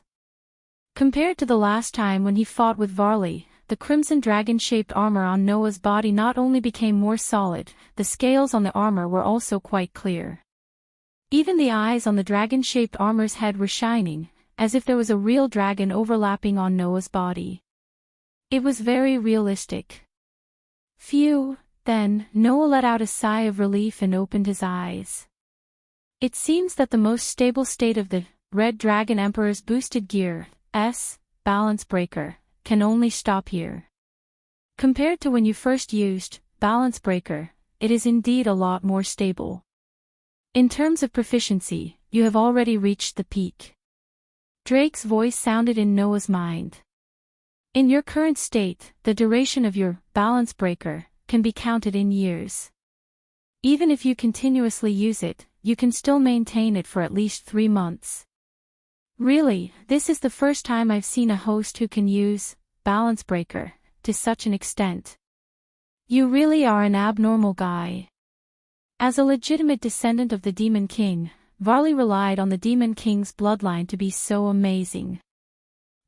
Compared to the last time when he fought with Varley, the crimson dragon-shaped armor on Noah's body not only became more solid, the scales on the armor were also quite clear. Even the eyes on the dragon-shaped armor's head were shining, as if there was a real dragon overlapping on Noah's body. It was very realistic. Phew, then, Noah let out a sigh of relief and opened his eyes. It seems that the most stable state of the Red Dragon Emperor's boosted gear, balance breaker, can only stop here. Compared to when you first used balance breaker, it is indeed a lot more stable. In terms of proficiency, you have already reached the peak. Drake's voice sounded in Noah's mind. In your current state, the duration of your balance breaker can be counted in years. Even if you continuously use it, you can still maintain it for at least 3 months. Really, this is the first time I've seen a host who can use balance breaker to such an extent. You really are an abnormal guy. As a legitimate descendant of the Demon King, Varley relied on the Demon King's bloodline to be so amazing.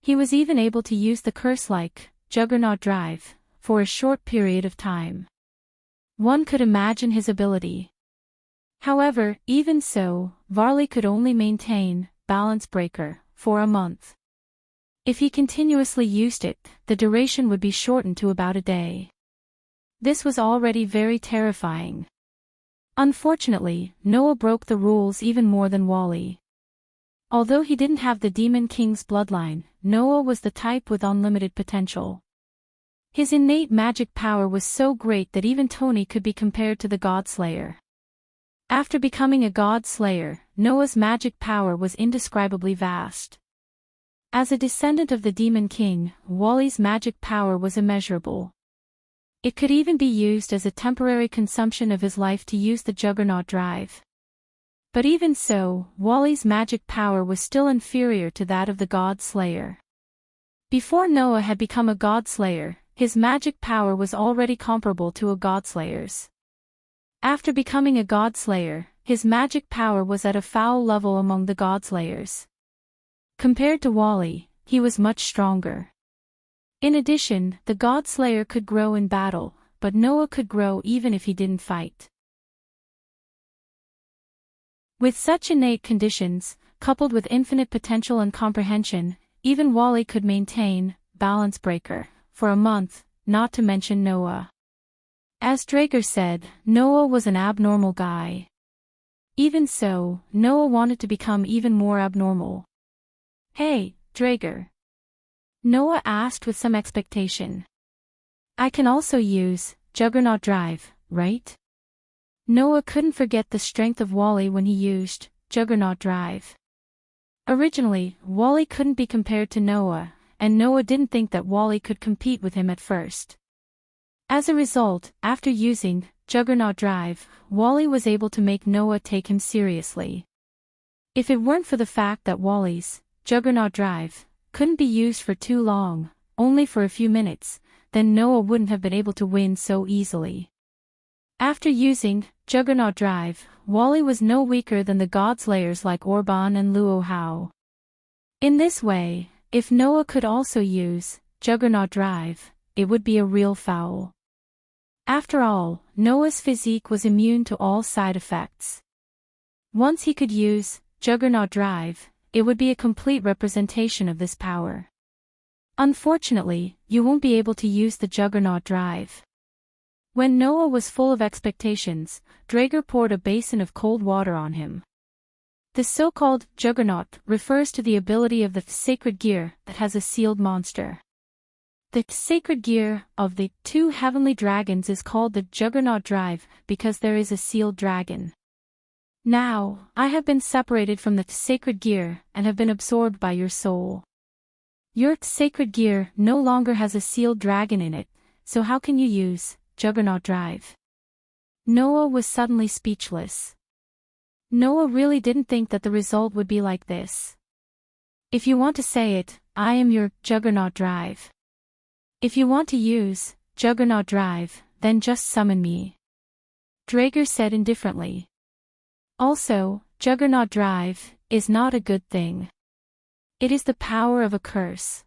He was even able to use the curse-like Juggernaut Drive for a short period of time. One could imagine his ability. However, even so, Varley could only maintain Balance Breaker for a month. If he continuously used it, the duration would be shortened to about a day. This was already very terrifying. Unfortunately, Noah broke the rules even more than Wally. Although he didn't have the Demon King's bloodline, Noah was the type with unlimited potential. His innate magic power was so great that even Tony could be compared to the God Slayer. After becoming a God Slayer, Noah's magic power was indescribably vast. As a descendant of the Demon King, Wally's magic power was immeasurable. It could even be used as a temporary consumption of his life to use the Juggernaut Drive. But even so, Wally's magic power was still inferior to that of the God Slayer. Before Noah had become a God Slayer, his magic power was already comparable to a God Slayer's. After becoming a God Slayer, his magic power was at a foul level among the God Slayers. Compared to Wally, he was much stronger. In addition, the God Slayer could grow in battle, but Noah could grow even if he didn't fight. With such innate conditions, coupled with infinite potential and comprehension, even Wally could maintain Balance Breaker for a month, not to mention Noah. As Drager said, Noah was an abnormal guy. Even so, Noah wanted to become even more abnormal. "Hey, Drager," Noah asked with some expectation. "I can also use Juggernaut Drive, right?" Noah couldn't forget the strength of Wally when he used Juggernaut Drive. Originally, Wally couldn't be compared to Noah, and Noah didn't think that Wally could compete with him at first. As a result, after using Juggernaut Drive, Wally was able to make Noah take him seriously. If it weren't for the fact that Wally's Juggernaut Drive couldn't be used for too long, only for a few minutes, then Noah wouldn't have been able to win so easily. After using Juggernaut Drive, Wally was no weaker than the God Slayers like Orban and Luo Hao. In this way, if Noah could also use Juggernaut Drive, it would be a real foul. After all, Noah's physique was immune to all side effects. Once he could use Juggernaut Drive, it would be a complete representation of this power. Unfortunately, you won't be able to use the Juggernaut Drive. When Noah was full of expectations, Drager poured a basin of cold water on him. The so-called Juggernaut refers to the ability of the sacred gear that has a sealed monster. The sacred gear of the two heavenly dragons is called the Juggernaut Drive because there is a sealed dragon. Now, I have been separated from the sacred gear and have been absorbed by your soul. Your sacred gear no longer has a sealed dragon in it, so how can you use Juggernaut Drive? Noah was suddenly speechless. Noah really didn't think that the result would be like this. If you want to say it, I am your Juggernaut Drive. If you want to use Juggernaut Drive, then just summon me, Drager said indifferently. Also, Juggernaut Drive is not a good thing. It is the power of a curse.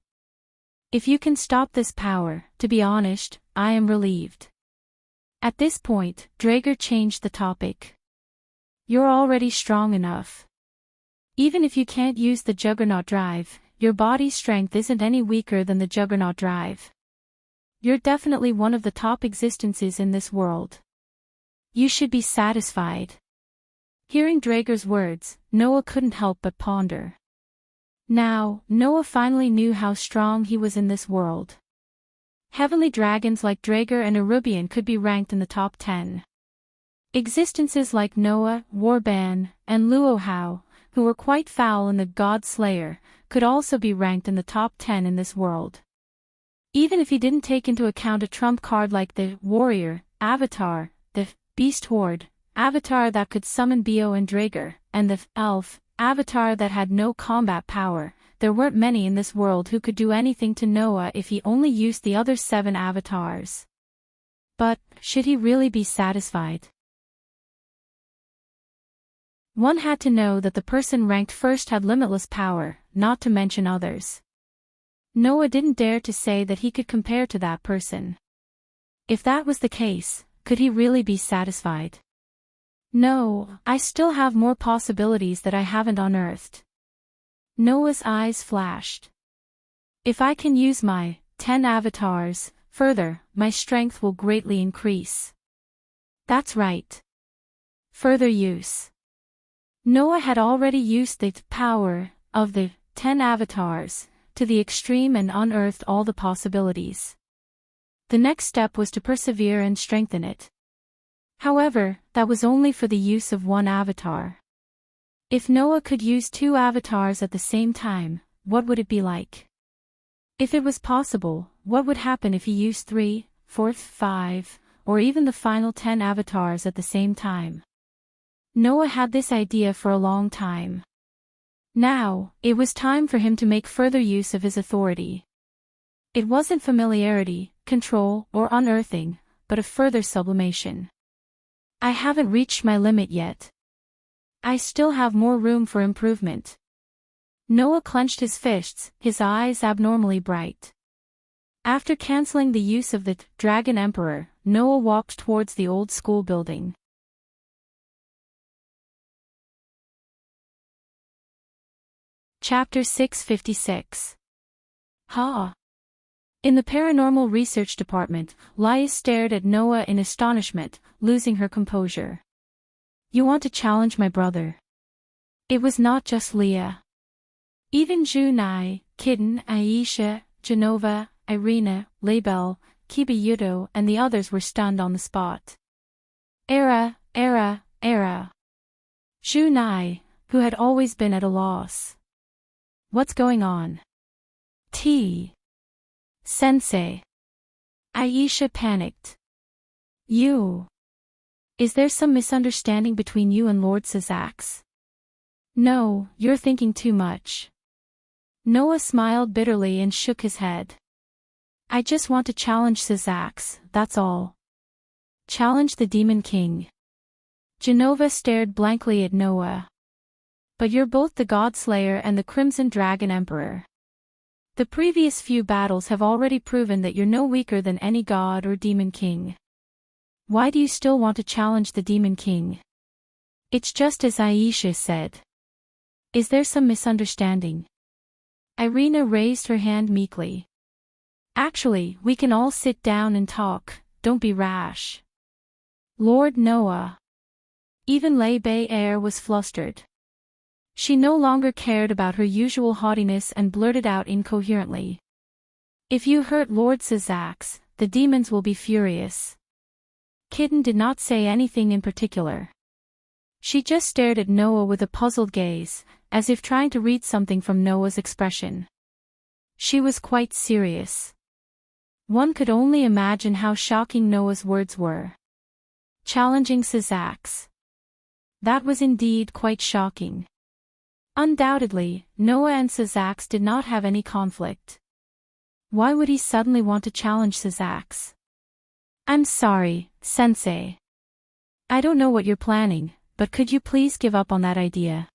If you can stop this power, to be honest, I am relieved. At this point, Drager changed the topic. You're already strong enough. Even if you can't use the Juggernaut Drive, your body's strength isn't any weaker than the Juggernaut Drive. You're definitely one of the top existences in this world. You should be satisfied. Hearing Drager's words, Noah couldn't help but ponder. Now, Noah finally knew how strong he was in this world. Heavenly dragons like Drager and Erubian could be ranked in the top 10. Existences like Noah, Warban, and Luo Hao, who were quite foul in the God Slayer, could also be ranked in the top 10 in this world. Even if he didn't take into account a trump card like the Warrior Avatar, the Beast Horde Avatar that could summon Bio and Drager, and the Elf Avatar that had no combat power, there weren't many in this world who could do anything to Noah if he only used the other 7 avatars. But, should he really be satisfied? One had to know that the person ranked first had limitless power, not to mention others. Noah didn't dare to say that he could compare to that person. If that was the case, could he really be satisfied? No, I still have more possibilities that I haven't unearthed. Noah's eyes flashed. If I can use my 10 avatars, further, my strength will greatly increase. That's right. Further use. Noah had already used the power of the 10 avatars to the extreme and unearthed all the possibilities. The next step was to persevere and strengthen it. However, that was only for the use of one avatar. If Noah could use 2 avatars at the same time, what would it be like? If it was possible, what would happen if he used 3, 4, 5, or even the final 10 avatars at the same time? Noah had this idea for a long time. Now, it was time for him to make further use of his authority. It wasn't familiarity, control, or unearthing, but a further sublimation. I haven't reached my limit yet. I still have more room for improvement. Noah clenched his fists, his eyes abnormally bright. After canceling the use of the Dragon Emperor, Noah walked towards the old school building. Chapter 656. In the Paranormal Research Department, Leah stared at Noah in astonishment, losing her composure. You want to challenge my brother? It was not just Leah. Even Junai, Kitten, Aisha, Genova, Irina, Label, Kibayuto and the others were stunned on the spot. Era. Junai, who had always been at a loss. What's going on? Sensei. Aisha panicked. Is there some misunderstanding between you and Lord Sazax? No, you're thinking too much. Noah smiled bitterly and shook his head. I just want to challenge Sazax, that's all. Challenge the Demon King. Genova stared blankly at Noah. But you're both the God Slayer and the Crimson Dragon Emperor. The previous few battles have already proven that you're no weaker than any god or demon king. Why do you still want to challenge the Demon King? It's just as Aisha said. Is there some misunderstanding? Irina raised her hand meekly. Actually, we can all sit down and talk, don't be rash. Lord Noah. Even Lei Bei Air was flustered. She no longer cared about her usual haughtiness and blurted out incoherently. If you hurt Lord Sazax, the demons will be furious. Kitten did not say anything in particular. She just stared at Noah with a puzzled gaze, as if trying to read something from Noah's expression. She was quite serious. One could only imagine how shocking Noah's words were. Challenging Sazax. That was indeed quite shocking. Undoubtedly, Noah and Sazax did not have any conflict. Why would he suddenly want to challenge Sazax? I'm sorry, Sensei. I don't know what you're planning, but could you please give up on that idea?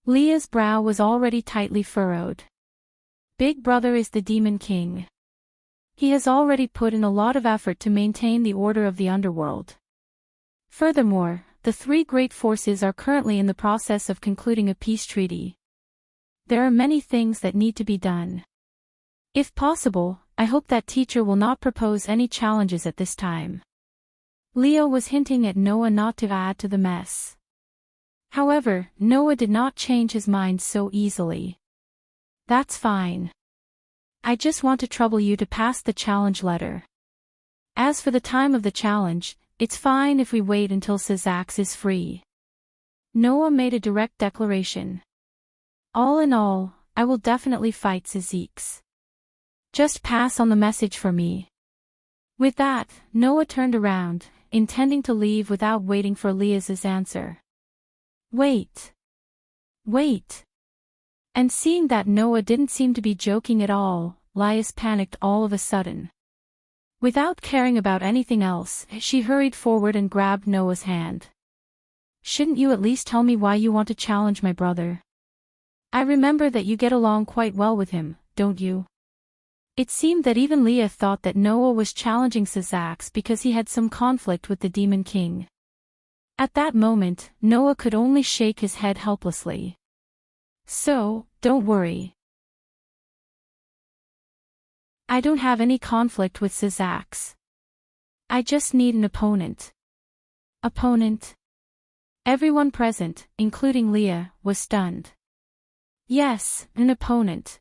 Leah's brow was already tightly furrowed. Big Brother is the Demon King. He has already put in a lot of effort to maintain the order of the underworld. Furthermore, the 3 great forces are currently in the process of concluding a peace treaty. There are many things that need to be done. If possible, I hope that teacher will not propose any challenges at this time. Leo was hinting at Noah not to add to the mess. However, Noah did not change his mind so easily. That's fine. I just want to trouble you to pass the challenge letter. As for the time of the challenge, it's fine if we wait until Sazax is free. Noah made a direct declaration. All in all, I will definitely fight Sazax. Just pass on the message for me. With that, Noah turned around, intending to leave without waiting for Leah's answer. Wait. And seeing that Noah didn't seem to be joking at all, Lias panicked all of a sudden. Without caring about anything else, she hurried forward and grabbed Noah's hand. Shouldn't you at least tell me why you want to challenge my brother? I remember that you get along quite well with him, don't you? It seemed that even Leah thought that Noah was challenging Sazax because he had some conflict with the Demon King. At that moment, Noah could only shake his head helplessly. So, don't worry. I don't have any conflict with Sazax. I just need an opponent. Opponent? Everyone present, including Leah, was stunned. Yes, an opponent.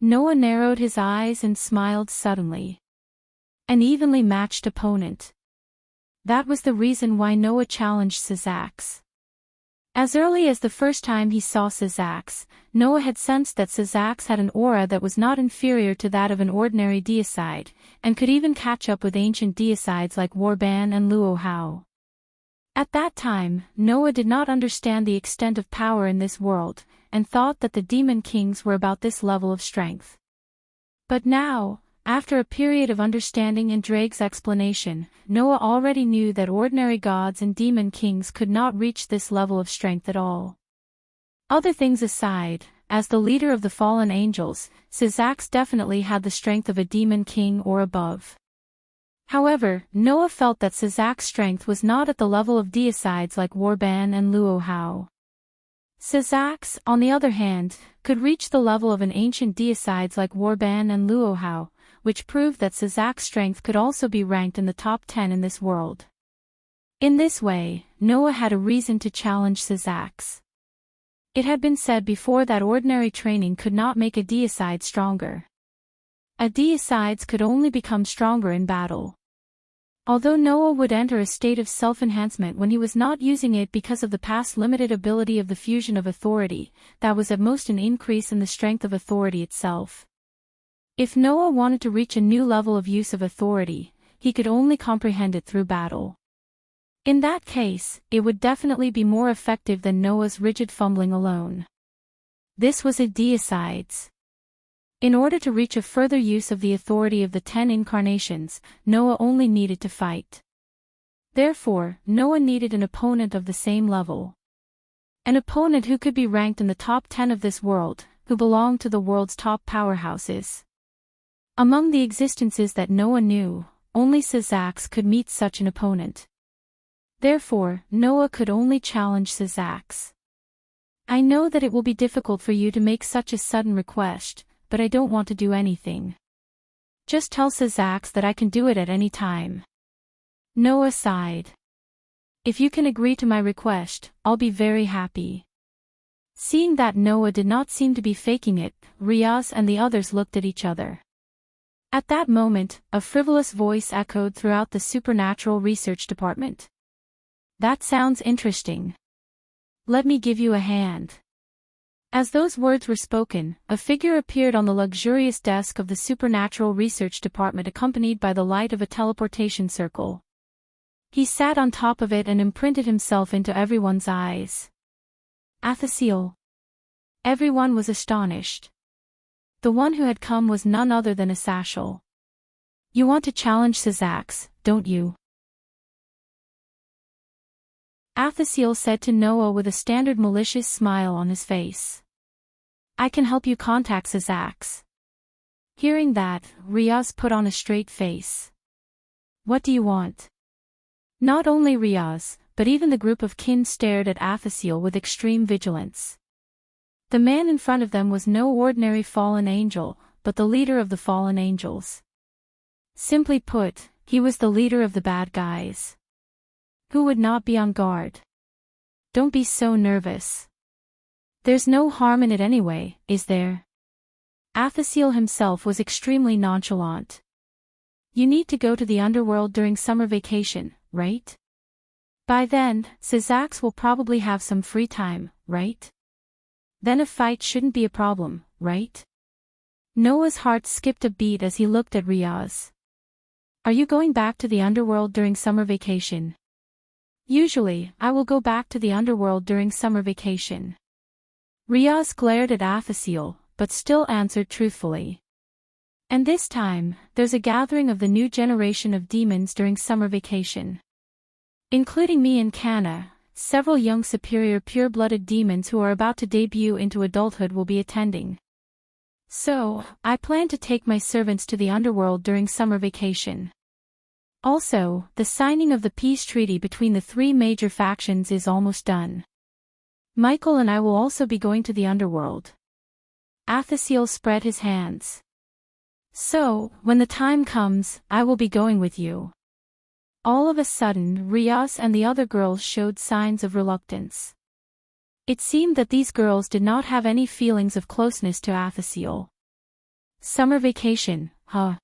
Noah narrowed his eyes and smiled suddenly. An evenly matched opponent. That was the reason why Noah challenged Sazax. As early as the first time he saw Sazax, Noah had sensed that Sazax had an aura that was not inferior to that of an ordinary deicide, and could even catch up with ancient deicides like Warban and Luohao. At that time, Noah did not understand the extent of power in this world, and thought that the Demon Kings were about this level of strength. But now, after a period of understanding and Drake's explanation, Noah already knew that ordinary gods and demon kings could not reach this level of strength at all. Other things aside, as the leader of the fallen angels, Sazax definitely had the strength of a demon king or above. However, Noah felt that Sazax's strength was not at the level of deicides like Warban and Luohao. Sazax, on the other hand, could reach the level of an ancient deicides like Warban and Luohao, which proved that Sazax's strength could also be ranked in the top 10 in this world. In this way, Noah had a reason to challenge Sazax. It had been said before that ordinary training could not make a deicide stronger. A deicides could only become stronger in battle. Although Noah would enter a state of self-enhancement when he was not using it because of the past limited ability of the fusion of authority, that was at most an increase in the strength of authority itself. If Noah wanted to reach a new level of use of authority, he could only comprehend it through battle. In that case, it would definitely be more effective than Noah's rigid fumbling alone. This was a deicides. In order to reach a further use of the authority of the 10 incarnations, Noah only needed to fight. Therefore, Noah needed an opponent of the same level. An opponent who could be ranked in the top 10 of this world, who belonged to the world's top powerhouses. Among the existences that Noah knew, only Sazax could meet such an opponent. Therefore, Noah could only challenge Sazax. I know that it will be difficult for you to make such a sudden request, but I don't want to do anything. Just tell Sazax that I can do it at any time. Noah sighed. If you can agree to my request, I'll be very happy. Seeing that Noah did not seem to be faking it, Riaz and the others looked at each other. At that moment, a frivolous voice echoed throughout the Supernatural Research Department. That sounds interesting. Let me give you a hand. As those words were spoken, a figure appeared on the luxurious desk of the Supernatural Research Department accompanied by the light of a teleportation circle. He sat on top of it and imprinted himself into everyone's eyes. Athasiel. Everyone was astonished. The one who had come was none other than Asashel. You want to challenge Sazax, don't you? Athasiel said to Noah with a standard malicious smile on his face. I can help you contact Sazax. Hearing that, Riaz put on a straight face. What do you want? Not only Riaz, but even the group of kin stared at Athasiel with extreme vigilance. The man in front of them was no ordinary fallen angel, but the leader of the fallen angels. Simply put, he was the leader of the bad guys. Who would not be on guard? Don't be so nervous. There's no harm in it anyway, is there? Athasiel himself was extremely nonchalant. You need to go to the underworld during summer vacation, right? By then, Sazax will probably have some free time, right? Then a fight shouldn't be a problem, right? Noah's heart skipped a beat as he looked at Riaz. Are you going back to the underworld during summer vacation? Usually, I will go back to the underworld during summer vacation. Riaz glared at Athasiel, but still answered truthfully. And this time, there's a gathering of the new generation of demons during summer vacation. Including me and Kana, several young superior pure-blooded demons who are about to debut into adulthood will be attending. So, I plan to take my servants to the underworld during summer vacation. Also, the signing of the peace treaty between the three major factions is almost done. Michael and I will also be going to the underworld. Athasiel spread his hands. So, when the time comes, I will be going with you. All of a sudden, Riaz and the other girls showed signs of reluctance. It seemed that these girls did not have any feelings of closeness to Athasiel. Summer vacation, huh?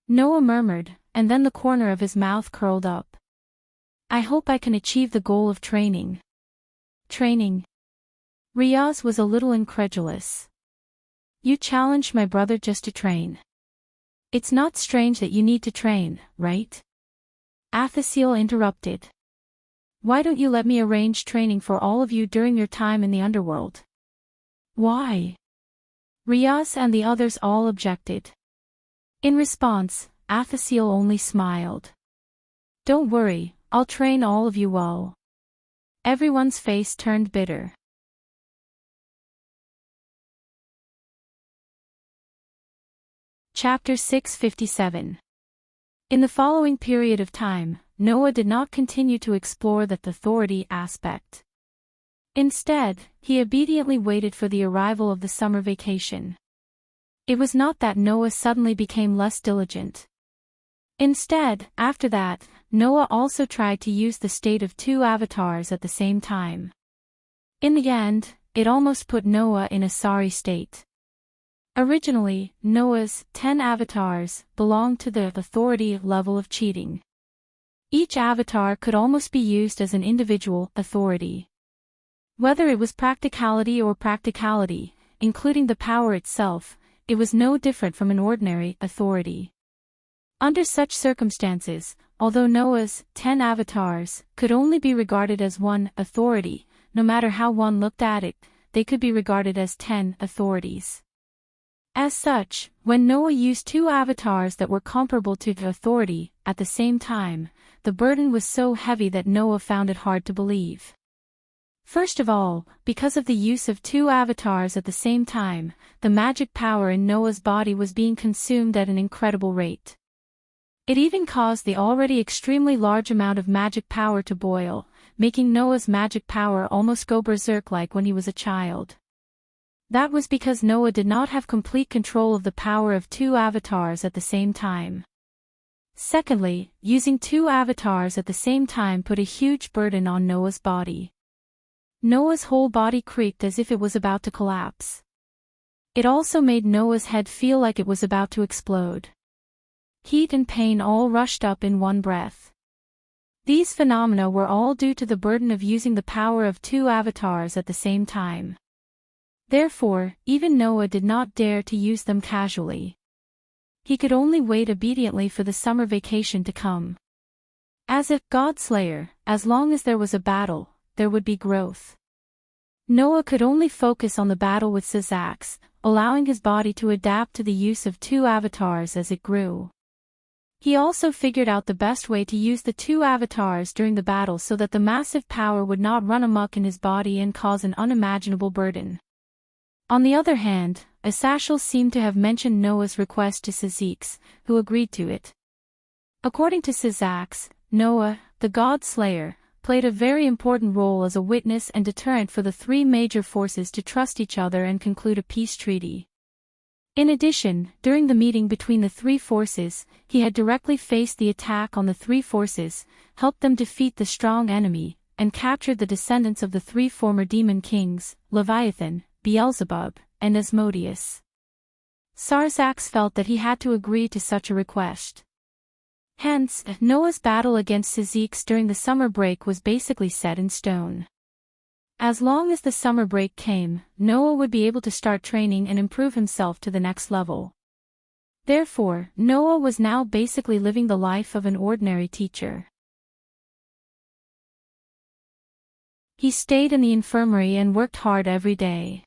Noah murmured, and then the corner of his mouth curled up. I hope I can achieve the goal of training. Training? Riaz was a little incredulous. You challenged my brother just to train. It's not strange that you need to train, right? Athasiel interrupted. Why don't you let me arrange training for all of you during your time in the underworld? Why? Riaz and the others all objected. In response, Athasiel only smiled. Don't worry, I'll train all of you well. Everyone's face turned bitter. Chapter 657. In the following period of time, Noah did not continue to explore that authority aspect. Instead, he obediently waited for the arrival of the summer vacation. It was not that Noah suddenly became less diligent. Instead, after that, Noah also tried to use the state of two avatars at the same time. In the end, it almost put Noah in a sorry state. Originally, Noah's 10 avatars belonged to the authority level of cheating. Each avatar could almost be used as an individual authority. Whether it was practicality or practicality, including the power itself, it was no different from an ordinary authority. Under such circumstances, although Noah's 10 avatars could only be regarded as one authority, no matter how one looked at it, they could be regarded as 10 authorities. As such, when Noah used two avatars that were comparable to the authority at the same time, the burden was so heavy that Noah found it hard to believe. First of all, because of the use of two avatars at the same time, the magic power in Noah's body was being consumed at an incredible rate. It even caused the already extremely large amount of magic power to boil, making Noah's magic power almost go berserk like when he was a child. That was because Noah did not have complete control of the power of two avatars at the same time. Secondly, using two avatars at the same time put a huge burden on Noah's body. Noah's whole body creaked as if it was about to collapse. It also made Noah's head feel like it was about to explode. Heat and pain all rushed up in one breath. These phenomena were all due to the burden of using the power of two avatars at the same time. Therefore, even Noah did not dare to use them casually. He could only wait obediently for the summer vacation to come. As a God-slayer, as long as there was a battle, there would be growth. Noah could only focus on the battle with Sizax, allowing his body to adapt to the use of two avatars as it grew. He also figured out the best way to use the two avatars during the battle so that the massive power would not run amok in his body and cause an unimaginable burden. On the other hand, Asashel seemed to have mentioned Noah's request to Sizax, who agreed to it. According to Sizax, Noah, the God-slayer, played a very important role as a witness and deterrent for the three major forces to trust each other and conclude a peace treaty. In addition, during the meeting between the three forces, he had directly faced the attack on the three forces, helped them defeat the strong enemy, and captured the descendants of the three former demon kings, Leviathan, Beelzebub, and Asmodeus. Sarsax felt that he had to agree to such a request. Hence, Noah's battle against Sizax during the summer break was basically set in stone. As long as the summer break came, Noah would be able to start training and improve himself to the next level. Therefore, Noah was now basically living the life of an ordinary teacher. He stayed in the infirmary and worked hard every day.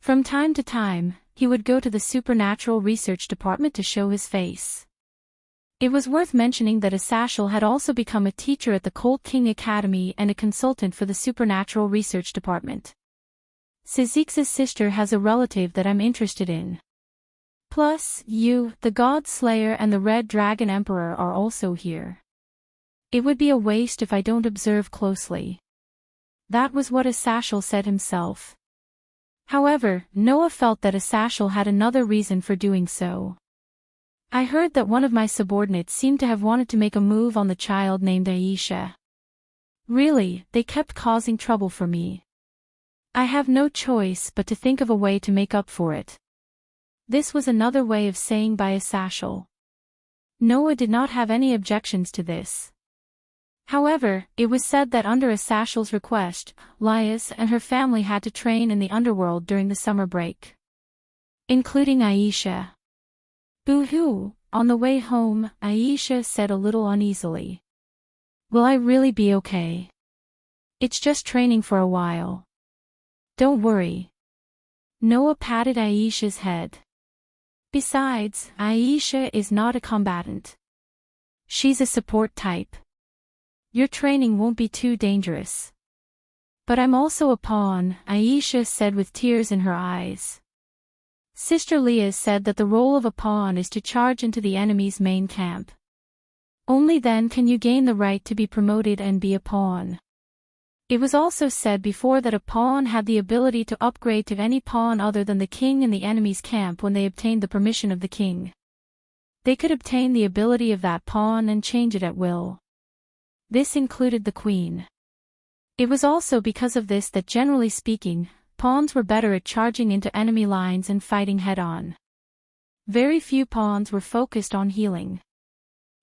From time to time, he would go to the supernatural research department to show his face. It was worth mentioning that Asashel had also become a teacher at the Cold King Academy and a consultant for the Supernatural Research Department. Sizix's sister has a relative that I'm interested in. Plus, you, the God Slayer and the Red Dragon Emperor are also here. It would be a waste if I don't observe closely. That was what Asashel said himself. However, Noah felt that Asashel had another reason for doing so. I heard that one of my subordinates seemed to have wanted to make a move on the child named Aisha. Really, they kept causing trouble for me. I have no choice but to think of a way to make up for it. This was another way of saying by Asashel. Noah did not have any objections to this. However, it was said that under Asashel's request, Lias and her family had to train in the underworld during the summer break. Including Aisha. Boo-hoo, on the way home, Aisha said a little uneasily. Will I really be okay? It's just training for a while. Don't worry. Noah patted Aisha's head. Besides, Aisha is not a combatant. She's a support type. Your training won't be too dangerous. But I'm also a pawn, Aisha said with tears in her eyes. Sister Leah said that the role of a pawn is to charge into the enemy's main camp. Only then can you gain the right to be promoted and be a pawn. It was also said before that a pawn had the ability to upgrade to any pawn other than the king in the enemy's camp when they obtained the permission of the king. They could obtain the ability of that pawn and change it at will. This included the queen. It was also because of this that generally speaking, pawns were better at charging into enemy lines and fighting head-on. Very few pawns were focused on healing.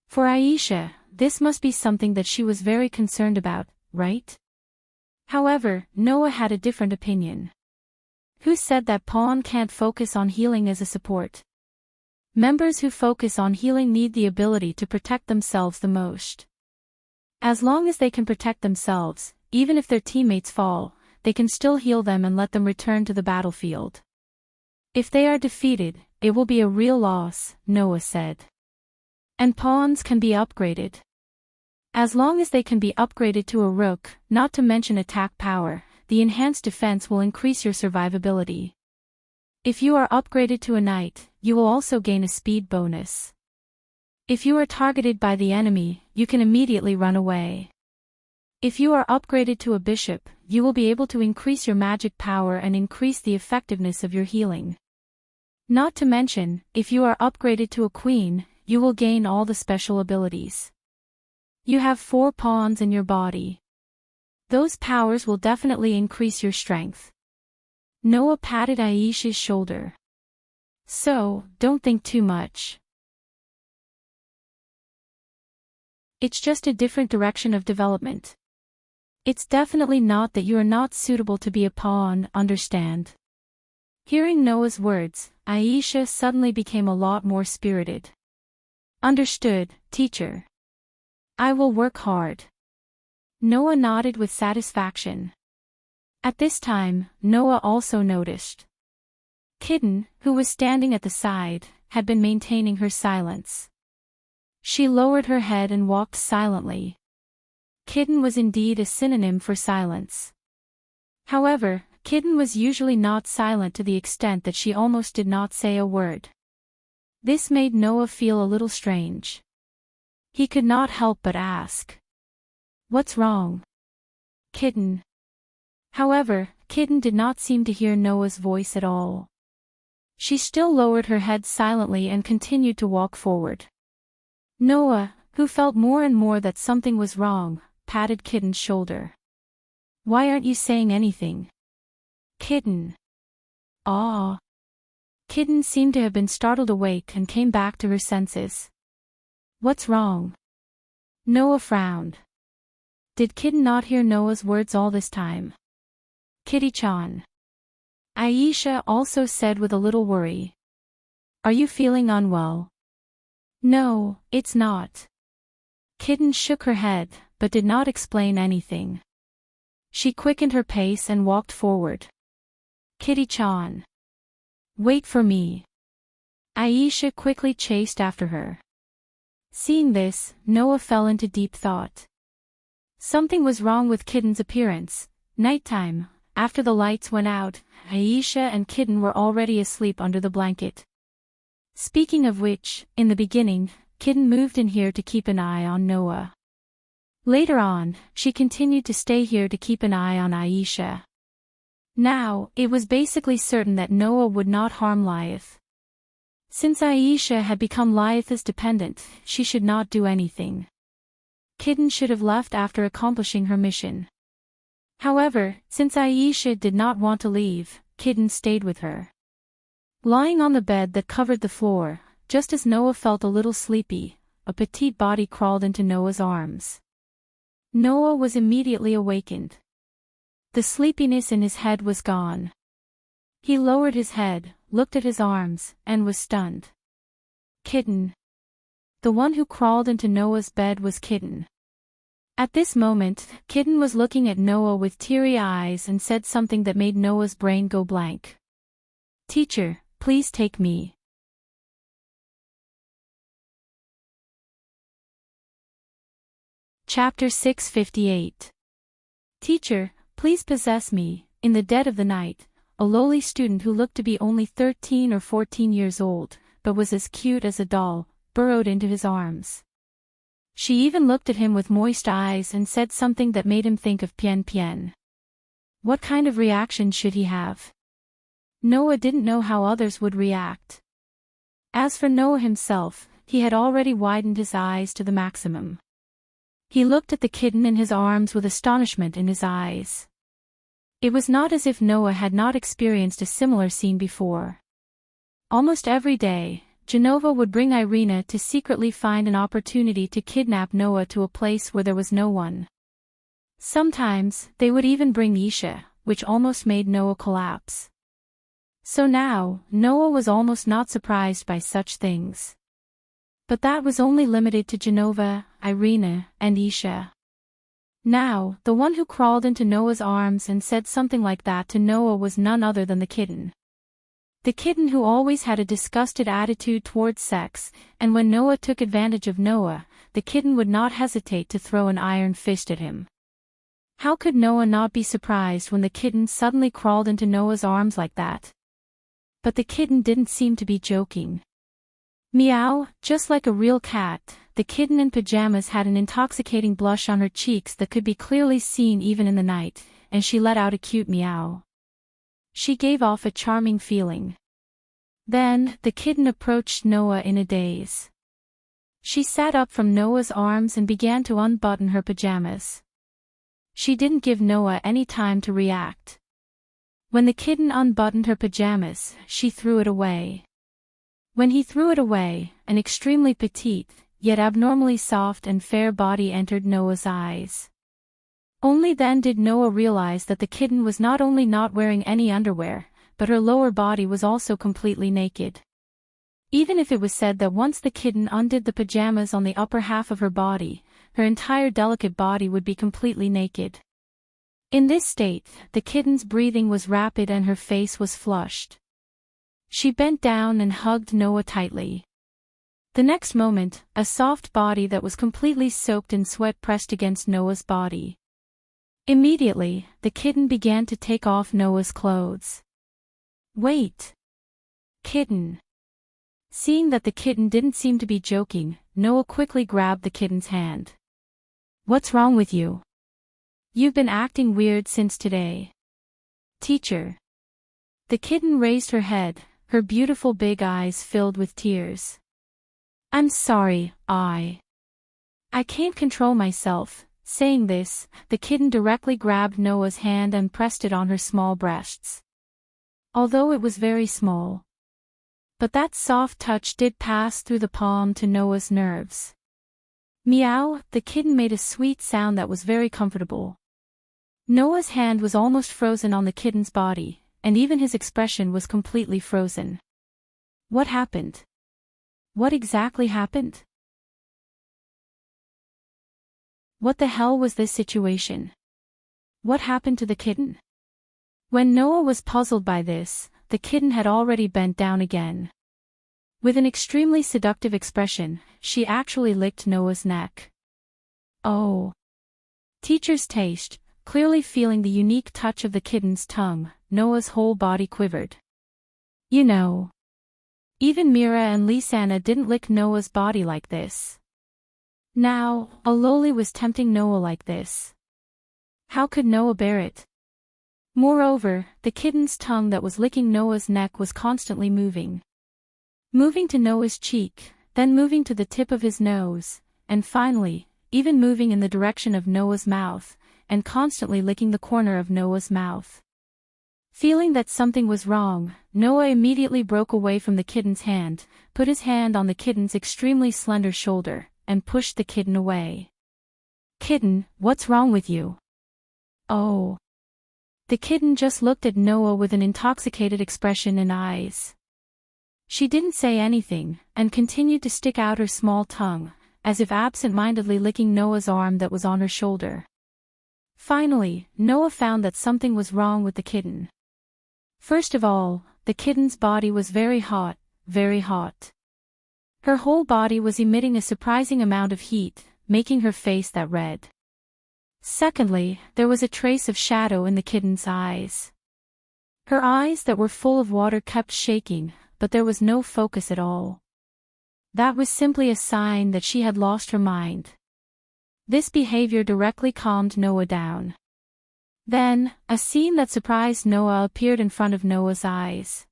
For Aisha, this must be something that she was very concerned about, right? However, Noah had a different opinion. Who said that pawn can't focus on healing as a support? Members who focus on healing need the ability to protect themselves the most. As long as they can protect themselves, even if their teammates fall, they can still heal them and let them return to the battlefield. If they are defeated, it will be a real loss, Noah said. And pawns can be upgraded. As long as they can be upgraded to a rook, not to mention attack power, the enhanced defense will increase your survivability. If you are upgraded to a knight, you will also gain a speed bonus. If you are targeted by the enemy, you can immediately run away. If you are upgraded to a bishop, you will be able to increase your magic power and increase the effectiveness of your healing. Not to mention, if you are upgraded to a queen, you will gain all the special abilities. You have 4 pawns in your body. Those powers will definitely increase your strength. Noah patted Aisha's shoulder. So, don't think too much. It's just a different direction of development. It's definitely not that you are not suitable to be a pawn, understand? Hearing Noah's words, Aisha suddenly became a lot more spirited. Understood, teacher. I will work hard. Noah nodded with satisfaction. At this time, Noah also noticed. Kitten, who was standing at the side, had been maintaining her silence. She lowered her head and walked silently. Kitten was indeed a synonym for silence. However, Kitten was usually not silent to the extent that she almost did not say a word. This made Noah feel a little strange. He could not help but ask. What's wrong? Kitten. However, Kitten did not seem to hear Noah's voice at all. She still lowered her head silently and continued to walk forward. Noah, who felt more and more that something was wrong, patted Kitten's shoulder. Why aren't you saying anything? Kitten. Ah. Kitten seemed to have been startled awake and came back to her senses. What's wrong? Noah frowned. Did Kitten not hear Noah's words all this time? Kitty-chan. Aisha also said with a little worry. Are you feeling unwell? No, it's not. Kitten shook her head, but did not explain anything. She quickened her pace and walked forward. Kitty-chan. Wait for me. Aisha quickly chased after her. Seeing this, Noah fell into deep thought. Something was wrong with Kitten's appearance. Nighttime, after the lights went out, Aisha and Kitten were already asleep under the blanket. Speaking of which, in the beginning, Kitten moved in here to keep an eye on Noah. Later on, she continued to stay here to keep an eye on Aisha. Now, it was basically certain that Noah would not harm Liath. Since Aisha had become Liath's dependent, she should not do anything. Kitten should have left after accomplishing her mission. However, since Aisha did not want to leave, Kitten stayed with her. Lying on the bed that covered the floor, just as Noah felt a little sleepy, a petite body crawled into Noah's arms. Noah was immediately awakened. The sleepiness in his head was gone. He lowered his head, looked at his arms, and was stunned. Kitten. The one who crawled into Noah's bed was Kitten. At this moment, Kitten was looking at Noah with teary eyes and said something that made Noah's brain go blank. "Teacher, please take me." Chapter 658. Teacher, please possess me. In the dead of the night, a lowly student who looked to be only 13 or 14 years old, but was as cute as a doll, burrowed into his arms. She even looked at him with moist eyes and said something that made him think of Pian Pian. What kind of reaction should he have? Noah didn't know how others would react. As for Noah himself, he had already widened his eyes to the maximum. He looked at the kitten in his arms with astonishment in his eyes. It was not as if Noah had not experienced a similar scene before. Almost every day, Genova would bring Irina to secretly find an opportunity to kidnap Noah to a place where there was no one. Sometimes, they would even bring Isha, which almost made Noah collapse. So now, Noah was almost not surprised by such things. But that was only limited to Genova, Irina, and Isha. Now, the one who crawled into Noah's arms and said something like that to Noah was none other than the kitten. The kitten who always had a disgusted attitude towards sex, and when Noah took advantage of Noah, the kitten would not hesitate to throw an iron fist at him. How could Noah not be surprised when the kitten suddenly crawled into Noah's arms like that? But the kitten didn't seem to be joking. Meow, just like a real cat, the kitten in pajamas had an intoxicating blush on her cheeks that could be clearly seen even in the night, and she let out a cute meow. She gave off a charming feeling. Then, the kitten approached Noah in a daze. She sat up from Noah's arms and began to unbutton her pajamas. She didn't give Noah any time to react. When the kitten unbuttoned her pajamas, she threw it away. When he threw it away, an extremely petite, yet abnormally soft and fair body entered Noah's eyes. Only then did Noah realize that the kitten was not only not wearing any underwear, but her lower body was also completely naked. Even if it was said that once the kitten undid the pajamas on the upper half of her body, her entire delicate body would be completely naked. In this state, the kitten's breathing was rapid and her face was flushed. She bent down and hugged Noah tightly. The next moment, a soft body that was completely soaked in sweat pressed against Noah's body. Immediately, the kitten began to take off Noah's clothes. "Wait! Kitten!" Seeing that the kitten didn't seem to be joking, Noah quickly grabbed the kitten's hand. "What's wrong with you? You've been acting weird since today." "Teacher." The kitten raised her head, her beautiful big eyes filled with tears. "I'm sorry, I can't control myself." Saying this, the kitten directly grabbed Noah's hand and pressed it on her small breasts. Although it was very small. But that soft touch did pass through the palm to Noah's nerves. Meow, the kitten made a sweet sound that was very comfortable. Noah's hand was almost frozen on the kitten's body, and even his expression was completely frozen. What happened? What exactly happened? What the hell was this situation? What happened to the kitten? When Noah was puzzled by this, the kitten had already bent down again. With an extremely seductive expression, she actually licked Noah's neck. Oh. Teacher's taste, clearly feeling the unique touch of the kitten's tongue, Noah's whole body quivered. You know. Even Mira and Lisanna didn't lick Noah's body like this. Now, a loli was tempting Noah like this. How could Noah bear it? Moreover, the kitten's tongue that was licking Noah's neck was constantly moving. Moving to Noah's cheek, then moving to the tip of his nose, and finally, even moving in the direction of Noah's mouth, and constantly licking the corner of Noah's mouth. Feeling that something was wrong, Noah immediately broke away from the kitten's hand, put his hand on the kitten's extremely slender shoulder, and pushed the kitten away. Kitten, what's wrong with you? Oh. The kitten just looked at Noah with an intoxicated expression and eyes. She didn't say anything, and continued to stick out her small tongue, as if absent-mindedly licking Noah's arm that was on her shoulder. Finally, Noah found that something was wrong with the kitten. First of all, the kitten's body was very hot, very hot. Her whole body was emitting a surprising amount of heat, making her face that red. Secondly, there was a trace of shadow in the kitten's eyes. Her eyes that were full of water kept shaking, but there was no focus at all. That was simply a sign that she had lost her mind. This behavior directly calmed Noah down. Then, a scene that surprised Noah appeared in front of Noah's eyes.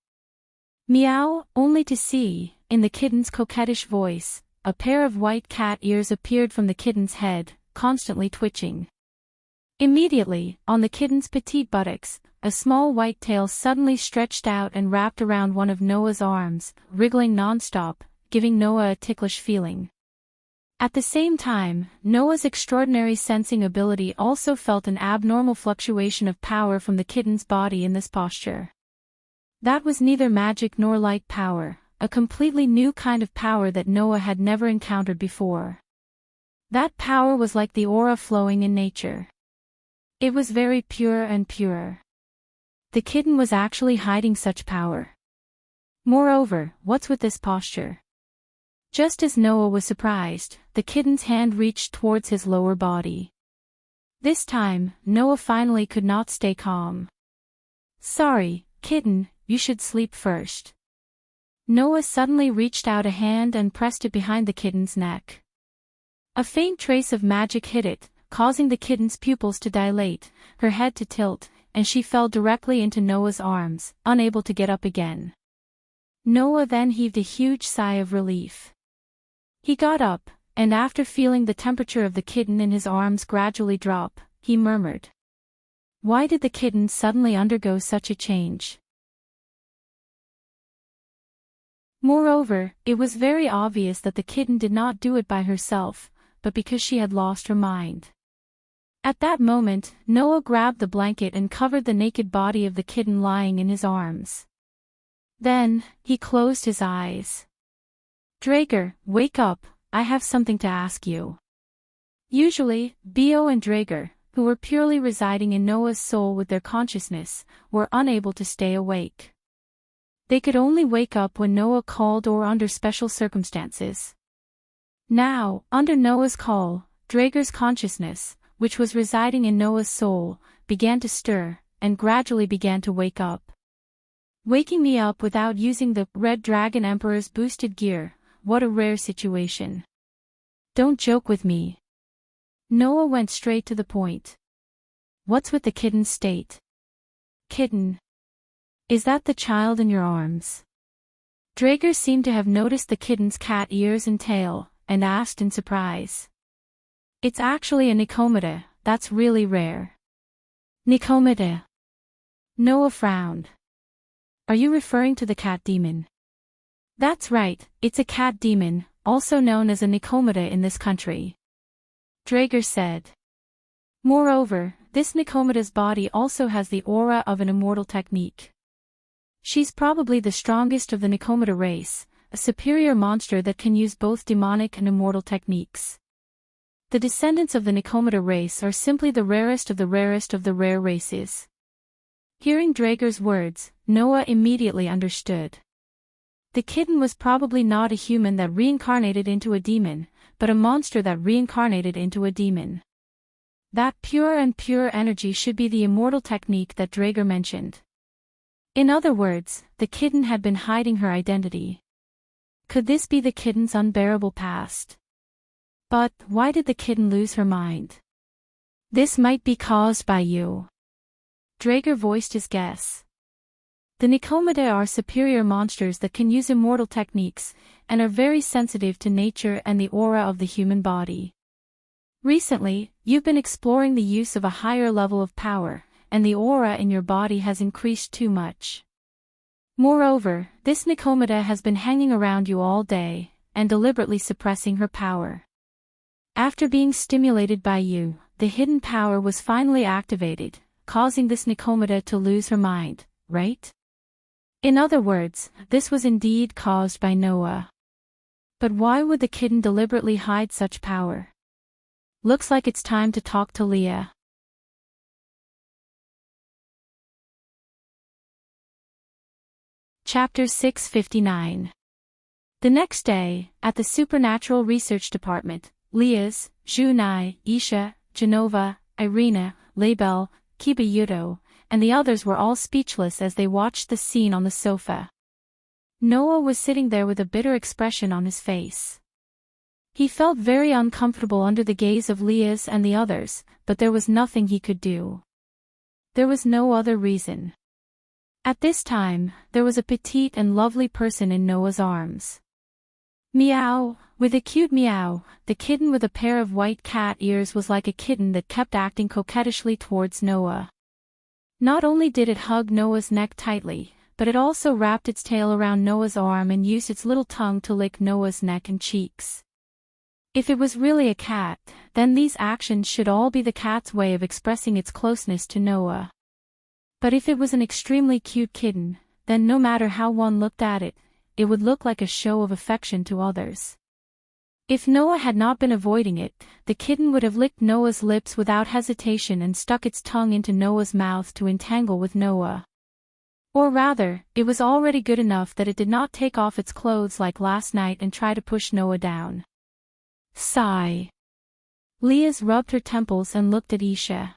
Meow, only to see, in the kitten's coquettish voice, a pair of white cat ears appeared from the kitten's head, constantly twitching. Immediately, on the kitten's petite buttocks, a small white tail suddenly stretched out and wrapped around one of Noah's arms, wriggling non-stop, giving Noah a ticklish feeling. At the same time, Noah's extraordinary sensing ability also felt an abnormal fluctuation of power from the kitten's body in this posture. That was neither magic nor light power, a completely new kind of power that Noah had never encountered before. That power was like the aura flowing in nature. It was very pure and pure. The kitten was actually hiding such power. Moreover, what's with this posture? Just as Noah was surprised, the kitten's hand reached towards his lower body. This time, Noah finally could not stay calm. Sorry, kitten, you should sleep first. Noah suddenly reached out a hand and pressed it behind the kitten's neck. A faint trace of magic hit it, causing the kitten's pupils to dilate, her head to tilt, and she fell directly into Noah's arms, unable to get up again. Noah then heaved a huge sigh of relief. He got up, and after feeling the temperature of the kitten in his arms gradually drop, he murmured. Why did the kitten suddenly undergo such a change? Moreover, it was very obvious that the kitten did not do it by herself, but because she had lost her mind. At that moment, Noah grabbed the blanket and covered the naked body of the kitten lying in his arms. Then, he closed his eyes. Drager, wake up, I have something to ask you. Usually, Bio and Drager, who were purely residing in Noah's soul with their consciousness, were unable to stay awake. They could only wake up when Noah called or under special circumstances. Now, under Noah's call, Drager's consciousness, which was residing in Noah's soul, began to stir, and gradually began to wake up. Waking me up without using the Red Dragon Emperor's boosted gear, what a rare situation. Don't joke with me. Noah went straight to the point. What's with the kitten's state? Kitten. Is that the child in your arms? Drager seemed to have noticed the kitten's cat ears and tail, and asked in surprise. It's actually a Nicomida, that's really rare. Nicomida. Noah frowned. Are you referring to the cat demon? That's right, it's a cat demon, also known as a Nicomida in this country. Drager said. Moreover, this Nicomida's body also has the aura of an immortal technique. She's probably the strongest of the Nicomida race, a superior monster that can use both demonic and immortal techniques. The descendants of the Nicomida race are simply the rarest of the rare races. Hearing Drager's words, Noah immediately understood. The kitten was probably not a human that reincarnated into a demon, but a monster that reincarnated into a demon. That pure energy should be the immortal technique that Draeger mentioned. In other words, the kitten had been hiding her identity. Could this be the kitten's unbearable past? But why did the kitten lose her mind? This might be caused by you. Draeger voiced his guess. The Nicomedae are superior monsters that can use immortal techniques, and are very sensitive to nature and the aura of the human body. Recently, you've been exploring the use of a higher level of power, and the aura in your body has increased too much. Moreover, this Nicomeda has been hanging around you all day, and deliberately suppressing her power. After being stimulated by you, the hidden power was finally activated, causing this Nicomeda to lose her mind, right? In other words, this was indeed caused by Noah. But why would the kitten deliberately hide such power? Looks like it's time to talk to Leah. Chapter 659. The next day, at the Supernatural Research Department, Leah's, Junai, Isha, Genova, Irina, Label, Kibayuto, and the others were all speechless as they watched the scene on the sofa. Noah was sitting there with a bitter expression on his face. He felt very uncomfortable under the gaze of Leah's and the others, but there was nothing he could do. There was no other reason. At this time, there was a petite and lovely person in Noah's arms. Meow, with a cute meow, the kitten with a pair of white cat ears was like a kitten that kept acting coquettishly towards Noah. Not only did it hug Noah's neck tightly, but it also wrapped its tail around Noah's arm and used its little tongue to lick Noah's neck and cheeks. If it was really a cat, then these actions should all be the cat's way of expressing its closeness to Noah. But if it was an extremely cute kitten, then no matter how one looked at it, it would look like a show of affection to others. If Noah had not been avoiding it, the kitten would have licked Noah's lips without hesitation and stuck its tongue into Noah's mouth to entangle with Noah. Or rather, it was already good enough that it did not take off its clothes like last night and try to push Noah down. Sigh. Leah's rubbed her temples and looked at Isha.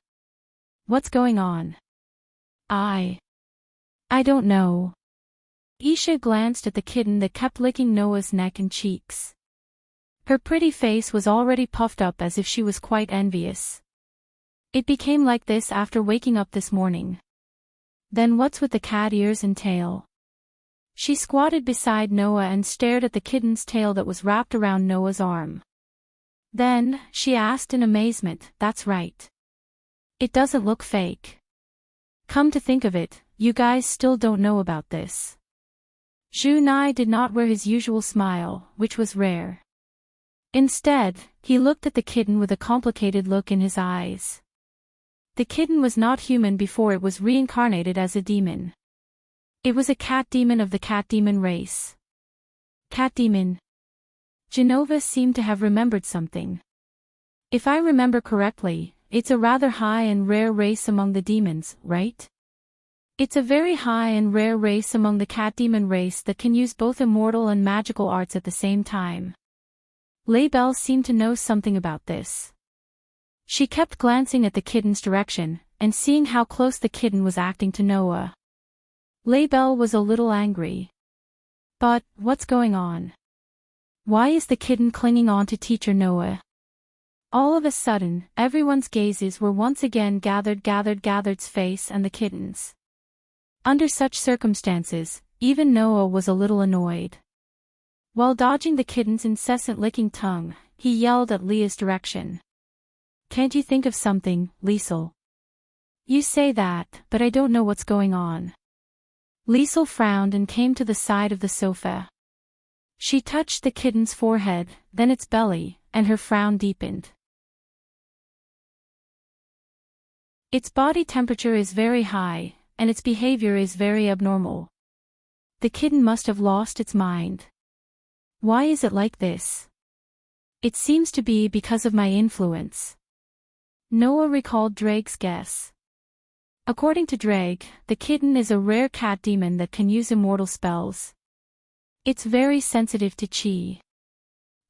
What's going on? I don't know. Isha glanced at the kitten that kept licking Noah's neck and cheeks. Her pretty face was already puffed up as if she was quite envious. It became like this after waking up this morning. Then what's with the cat ears and tail? She squatted beside Noah and stared at the kitten's tail that was wrapped around Noah's arm. Then, she asked in amazement, "That's right. It doesn't look fake. Come to think of it, you guys still don't know about this." Junai did not wear his usual smile, which was rare. Instead, he looked at the kitten with a complicated look in his eyes. The kitten was not human before it was reincarnated as a demon. It was a cat demon of the cat demon race. Cat demon. Genova seemed to have remembered something. If I remember correctly, it's a rather high and rare race among the demons, right? It's a very high and rare race among the cat demon race that can use both immortal and magical arts at the same time. Label seemed to know something about this. She kept glancing at the kitten's direction, and seeing how close the kitten was acting to Noah. Label was a little angry. But, what's going on? Why is the kitten clinging on to teacher Noah? All of a sudden, everyone's gazes were once again gathered's face and the kitten's. Under such circumstances, even Noah was a little annoyed. While dodging the kitten's incessant licking tongue, he yelled at Leah's direction. "Can't you think of something, Liesel?" "You say that, but I don't know what's going on." Liesel frowned and came to the side of the sofa. She touched the kitten's forehead, then its belly, and her frown deepened. "Its body temperature is very high, and its behavior is very abnormal. The kitten must have lost its mind. Why is it like this? It seems to be because of my influence." Noah recalled Drake's guess. According to Drake, the kitten is a rare cat demon that can use immortal spells. It's very sensitive to chi.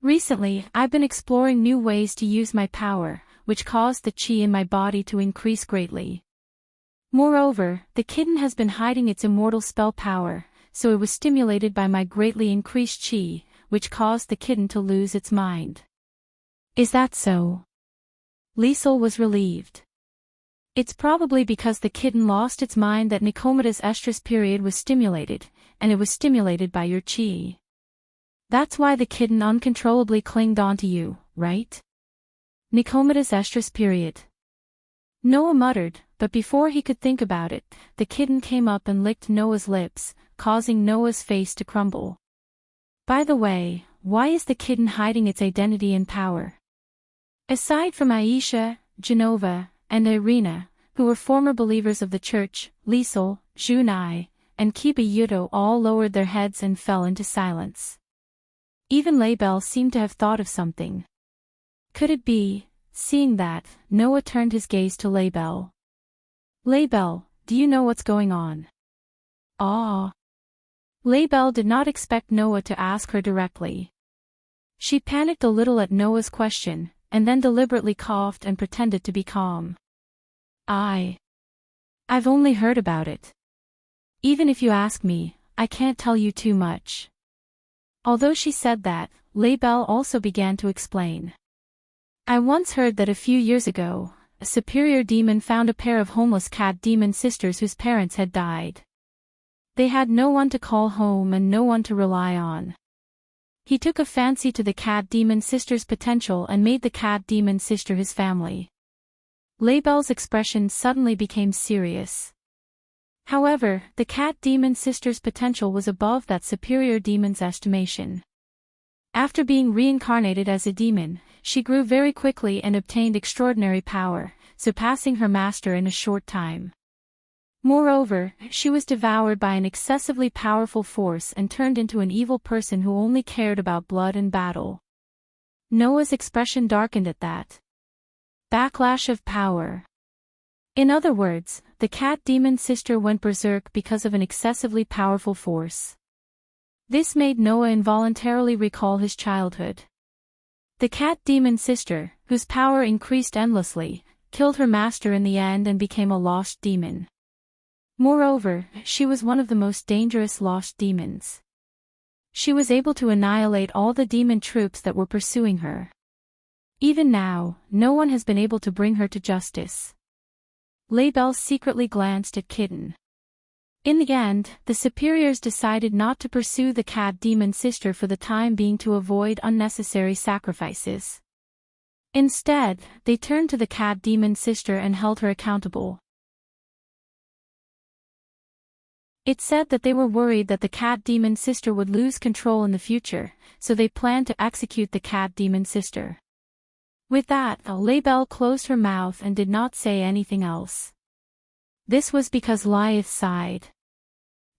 Recently, I've been exploring new ways to use my power, which caused the chi in my body to increase greatly. Moreover, the kitten has been hiding its immortal spell power, so it was stimulated by my greatly increased chi, which caused the kitten to lose its mind. Is that so? Liesel was relieved. It's probably because the kitten lost its mind that Nicomedes' estrus period was stimulated, and it was stimulated by your chi. That's why the kitten uncontrollably clinged onto you, right? Nicomedes' estrus period. Noah muttered, but before he could think about it, the kitten came up and licked Noah's lips, causing Noah's face to crumble. By the way, why is the kitten hiding its identity and power? Aside from Aisha, Genova, and Irina, who were former believers of the church, Liesel, Junai, and Kiba Yuto all lowered their heads and fell into silence. Even Label seemed to have thought of something. Could it be? Seeing that, Noah turned his gaze to Label. Label, do you know what's going on? Ah. Label did not expect Noah to ask her directly. She panicked a little at Noah's question, and then deliberately coughed and pretended to be calm. I've only heard about it. Even if you ask me, I can't tell you too much. Although she said that, Label also began to explain. I once heard that a few years ago, a superior demon found a pair of homeless cat demon sisters whose parents had died. They had no one to call home and no one to rely on. He took a fancy to the cat demon sister's potential and made the cat demon sister his family. Label's expression suddenly became serious. However, the cat demon sister's potential was above that superior demon's estimation. After being reincarnated as a demon, she grew very quickly and obtained extraordinary power, surpassing her master in a short time. Moreover, she was devoured by an excessively powerful force and turned into an evil person who only cared about blood and battle. Noah's expression darkened at that. Backlash of power. In other words, the cat demon sister went berserk because of an excessively powerful force. This made Noah involuntarily recall his childhood. The cat demon sister, whose power increased endlessly, killed her master in the end and became a lost demon. Moreover, she was one of the most dangerous lost demons. She was able to annihilate all the demon troops that were pursuing her. Even now, no one has been able to bring her to justice. Label secretly glanced at Kitten. In the end, the superiors decided not to pursue the cat demon sister for the time being to avoid unnecessary sacrifices. Instead, they turned to the cat demon sister and held her accountable. It said that they were worried that the cat demon sister would lose control in the future, so they planned to execute the cat demon sister. With that, Label closed her mouth and did not say anything else. This was because Lilith sighed.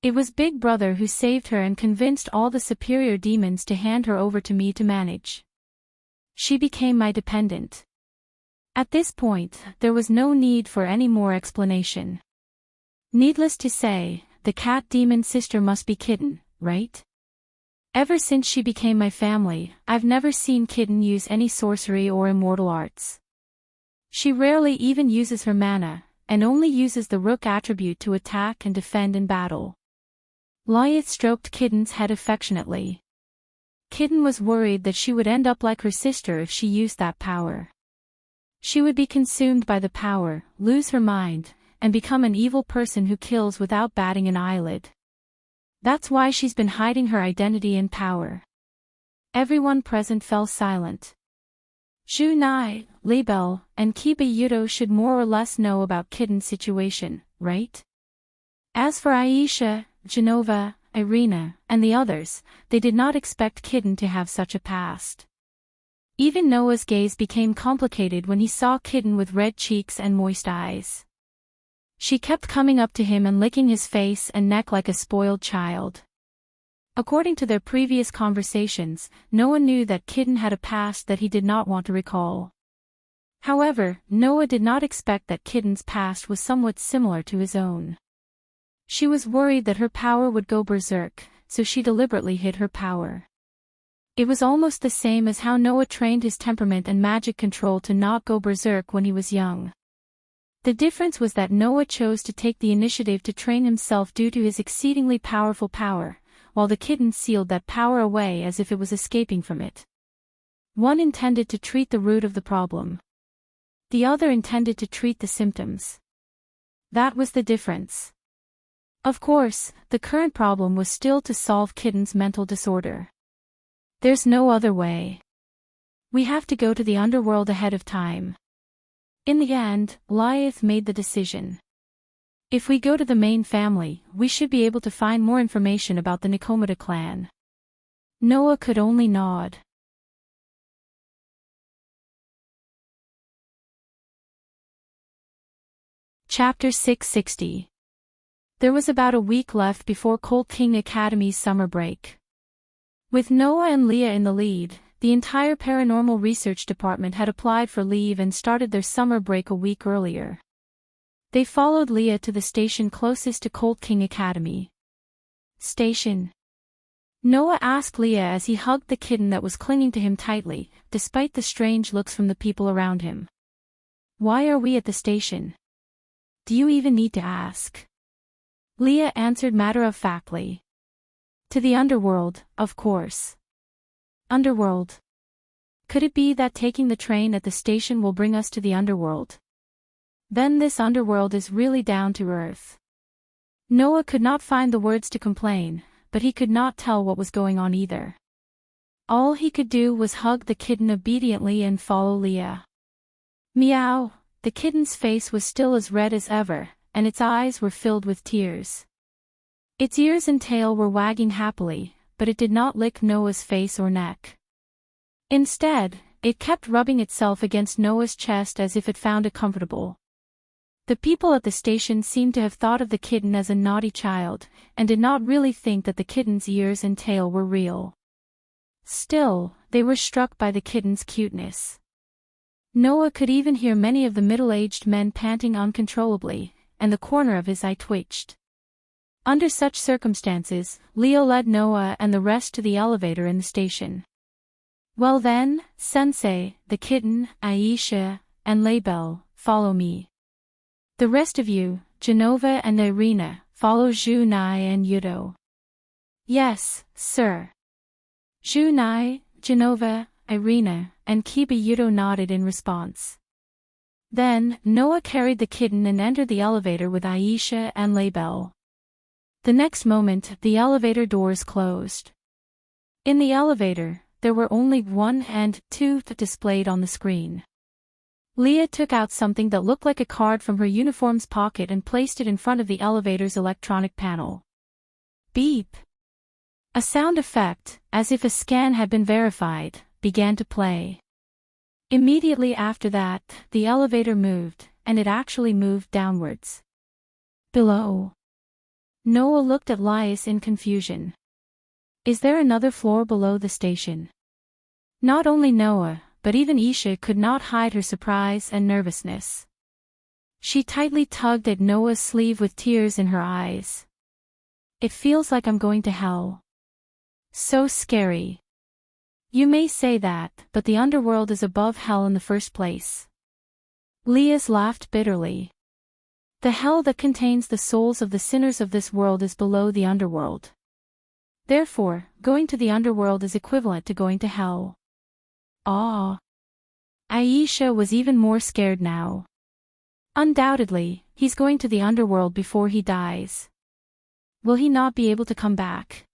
It was Big Brother who saved her and convinced all the superior demons to hand her over to me to manage. She became my dependent. At this point, there was no need for any more explanation. Needless to say, the cat demon sister must be Kitten, right? Ever since she became my family, I've never seen Kitten use any sorcery or immortal arts. She rarely even uses her mana, and only uses the rook attribute to attack and defend in battle. Lilith stroked Kitten's head affectionately. Kitten was worried that she would end up like her sister if she used that power. She would be consumed by the power, lose her mind, and become an evil person who kills without batting an eyelid. That's why she's been hiding her identity and power. Everyone present fell silent. Junai, Label, and Kiba Yuto should more or less know about Kitten's situation, right? As for Aisha, Genova, Irina, and the others, they did not expect Kitten to have such a past. Even Noah's gaze became complicated when he saw Kitten with red cheeks and moist eyes. She kept coming up to him and licking his face and neck like a spoiled child. According to their previous conversations, Noah knew that Kitten had a past that he did not want to recall. However, Noah did not expect that Kitten's past was somewhat similar to his own. She was worried that her power would go berserk, so she deliberately hid her power. It was almost the same as how Noah trained his temperament and magic control to not go berserk when he was young. The difference was that Noah chose to take the initiative to train himself due to his exceedingly powerful power, while the kitten sealed that power away as if it was escaping from it. One intended to treat the root of the problem. The other intended to treat the symptoms. That was the difference. Of course, the current problem was still to solve Kitten's mental disorder. There's no other way. We have to go to the underworld ahead of time. In the end, Lilith made the decision. If we go to the main family, we should be able to find more information about the Nikomata clan. Noah could only nod. Chapter 660. There was about a week left before Cold King Academy's summer break. With Noah and Leah in the lead, the entire paranormal research department had applied for leave and started their summer break a week earlier. They followed Leah to the station closest to Cold King Academy. Station. Noah asked Leah as he hugged the kitten that was clinging to him tightly, despite the strange looks from the people around him. Why are we at the station? Do you even need to ask? Leah answered matter-of-factly. To the underworld, of course. Underworld. Could it be that taking the train at the station will bring us to the underworld? Then this underworld is really down to earth. Noah could not find the words to complain, but he could not tell what was going on either. All he could do was hug the kitten obediently and follow Leah. Meow, the kitten's face was still as red as ever, and its eyes were filled with tears. Its ears and tail were wagging happily, but it did not lick Noah's face or neck. Instead, it kept rubbing itself against Noah's chest as if it found it comfortable. The people at the station seemed to have thought of the kitten as a naughty child, and did not really think that the kitten's ears and tail were real. Still, they were struck by the kitten's cuteness. Noah could even hear many of the middle-aged men panting uncontrollably, and the corner of his eye twitched. Under such circumstances, Leo led Noah and the rest to the elevator in the station. Well then, Sensei, the kitten, Aisha, and Label, follow me. The rest of you, Genova and Irina, follow Junai and Yudo. Yes, sir. Junai, Genova, Irina, and Kiba Yudo nodded in response. Then, Noah carried the kitten and entered the elevator with Aisha and Label. The next moment, the elevator doors closed. In the elevator, there were only 1 and 2 displayed on the screen. Leah took out something that looked like a card from her uniform's pocket and placed it in front of the elevator's electronic panel. Beep! A sound effect, as if a scan had been verified, began to play. Immediately after that, the elevator moved, and it actually moved downwards. Below. Noah looked at Lias in confusion. Is there another floor below the station? Not only Noah, but even Isha could not hide her surprise and nervousness. She tightly tugged at Noah's sleeve with tears in her eyes. It feels like I'm going to hell. So scary. You may say that, but the underworld is above hell in the first place. Lias laughed bitterly. The hell that contains the souls of the sinners of this world is below the underworld. Therefore, going to the underworld is equivalent to going to hell. Ah. Aisha was even more scared now. Undoubtedly, he's going to the underworld before he dies. Will he not be able to come back?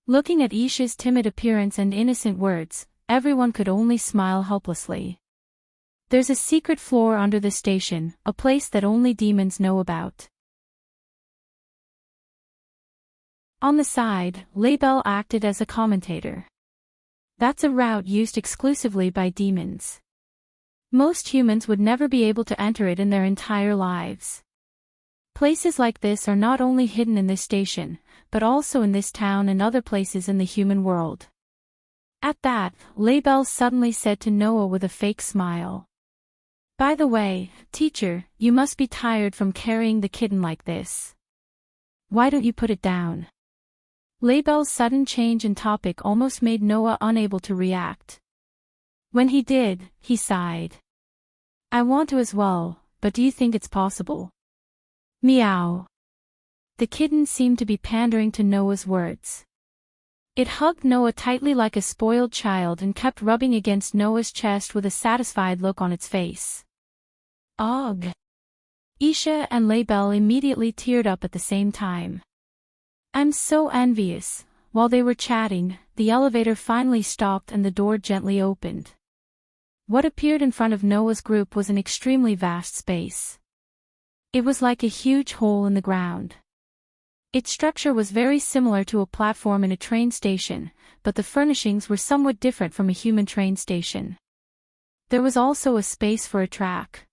Looking at Isha's timid appearance and innocent words, everyone could only smile helplessly. There's a secret floor under the station, a place that only demons know about. On the side, Label acted as a commentator. That's a route used exclusively by demons. Most humans would never be able to enter it in their entire lives. Places like this are not only hidden in this station, but also in this town and other places in the human world. At that, Label suddenly said to Noah with a fake smile. By the way, teacher, you must be tired from carrying the kitten like this. Why don't you put it down? Label's sudden change in topic almost made Noah unable to react. When he did, he sighed. I want to as well, but do you think it's possible? Meow. The kitten seemed to be pandering to Noah's words. It hugged Noah tightly like a spoiled child and kept rubbing against Noah's chest with a satisfied look on its face. Ugh. Isha and Label immediately teared up at the same time. I'm so envious. While they were chatting, the elevator finally stopped and the door gently opened. What appeared in front of Noah's group was an extremely vast space. It was like a huge hole in the ground. Its structure was very similar to a platform in a train station, but the furnishings were somewhat different from a human train station. There was also a space for a track.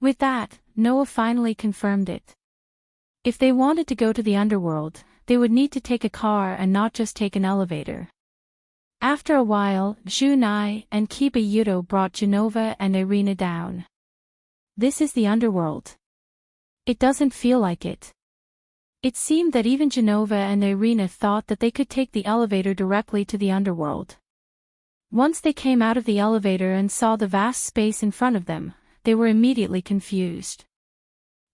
With that, Noah finally confirmed it. If they wanted to go to the underworld, they would need to take a car and not just take an elevator. After a while, Junai and Kiba Yuto brought Genova and Irina down. This is the underworld. It doesn't feel like it. It seemed that even Genova and Irina thought that they could take the elevator directly to the underworld. Once they came out of the elevator and saw the vast space in front of them, they were immediately confused.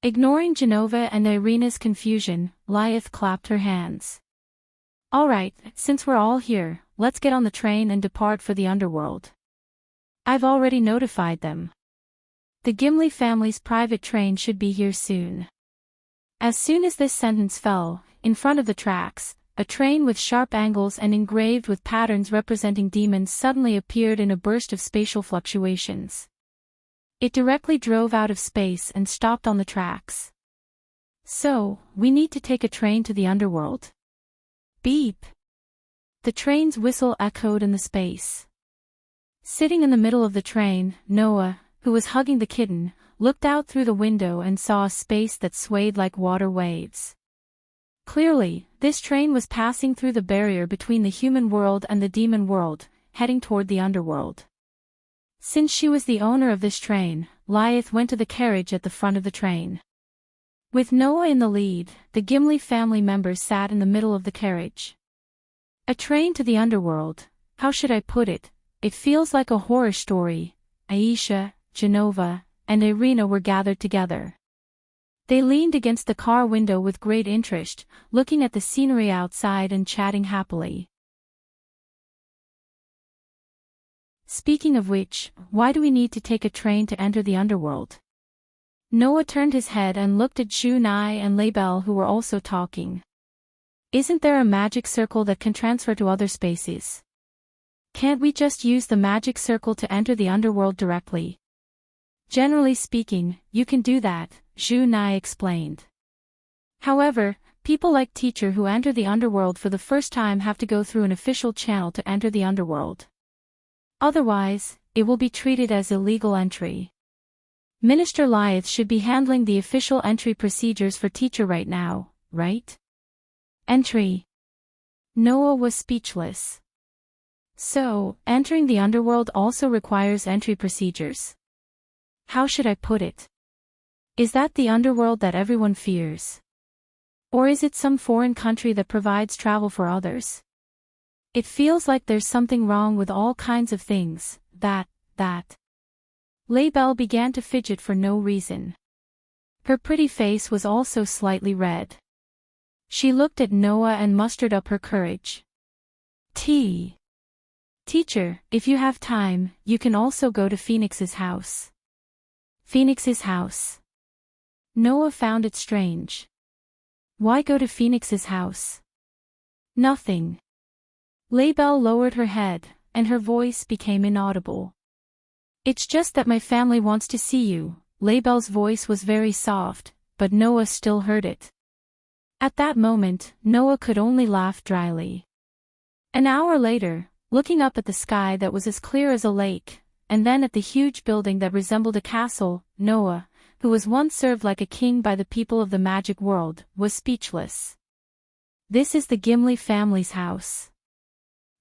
Ignoring Genova and Irina's confusion, Lyeth clapped her hands. Alright, since we're all here, let's get on the train and depart for the underworld. I've already notified them. The Gimli family's private train should be here soon. As soon as this sentence fell, in front of the tracks, a train with sharp angles and engraved with patterns representing demons suddenly appeared in a burst of spatial fluctuations. It directly drove out of space and stopped on the tracks. So, we need to take a train to the underworld. Beep. The train's whistle echoed in the space. Sitting in the middle of the train, Noah, who was hugging the kitten, looked out through the window and saw a space that swayed like water waves. Clearly, this train was passing through the barrier between the human world and the demon world, heading toward the underworld. Since she was the owner of this train, Lyeth went to the carriage at the front of the train. With Noah in the lead, the Gimli family members sat in the middle of the carriage. A train to the underworld, how should I put it? It feels like a horror story. Aisha, Genova, and Irina were gathered together. They leaned against the car window with great interest, looking at the scenery outside and chatting happily. Speaking of which, why do we need to take a train to enter the underworld? Noah turned his head and looked at Junai and Label, who were also talking. Isn't there a magic circle that can transfer to other spaces? Can't we just use the magic circle to enter the underworld directly? Generally speaking, you can do that, Junai explained. However, people like Teacher who enter the underworld for the first time have to go through an official channel to enter the underworld. Otherwise, it will be treated as illegal entry. Minister Lyeth should be handling the official entry procedures for Teacher right now, right? Entry. Noah was speechless. So, entering the underworld also requires entry procedures. How should I put it? Is that the underworld that everyone fears? Or is it some foreign country that provides travel for others? It feels like there's something wrong with all kinds of things, that. Label began to fidget for no reason. Her pretty face was also slightly red. She looked at Noah and mustered up her courage. Teacher, if you have time, you can also go to Phoenix's house. Phoenix's house. Noah found it strange. Why go to Phoenix's house? Nothing. Label lowered her head, and her voice became inaudible. It's just that my family wants to see you. Label's voice was very soft, but Noah still heard it. At that moment, Noah could only laugh dryly. An hour later, looking up at the sky that was as clear as a lake, and then at the huge building that resembled a castle, Noah, who was once served like a king by the people of the magic world, was speechless. This is the Gimli family's house.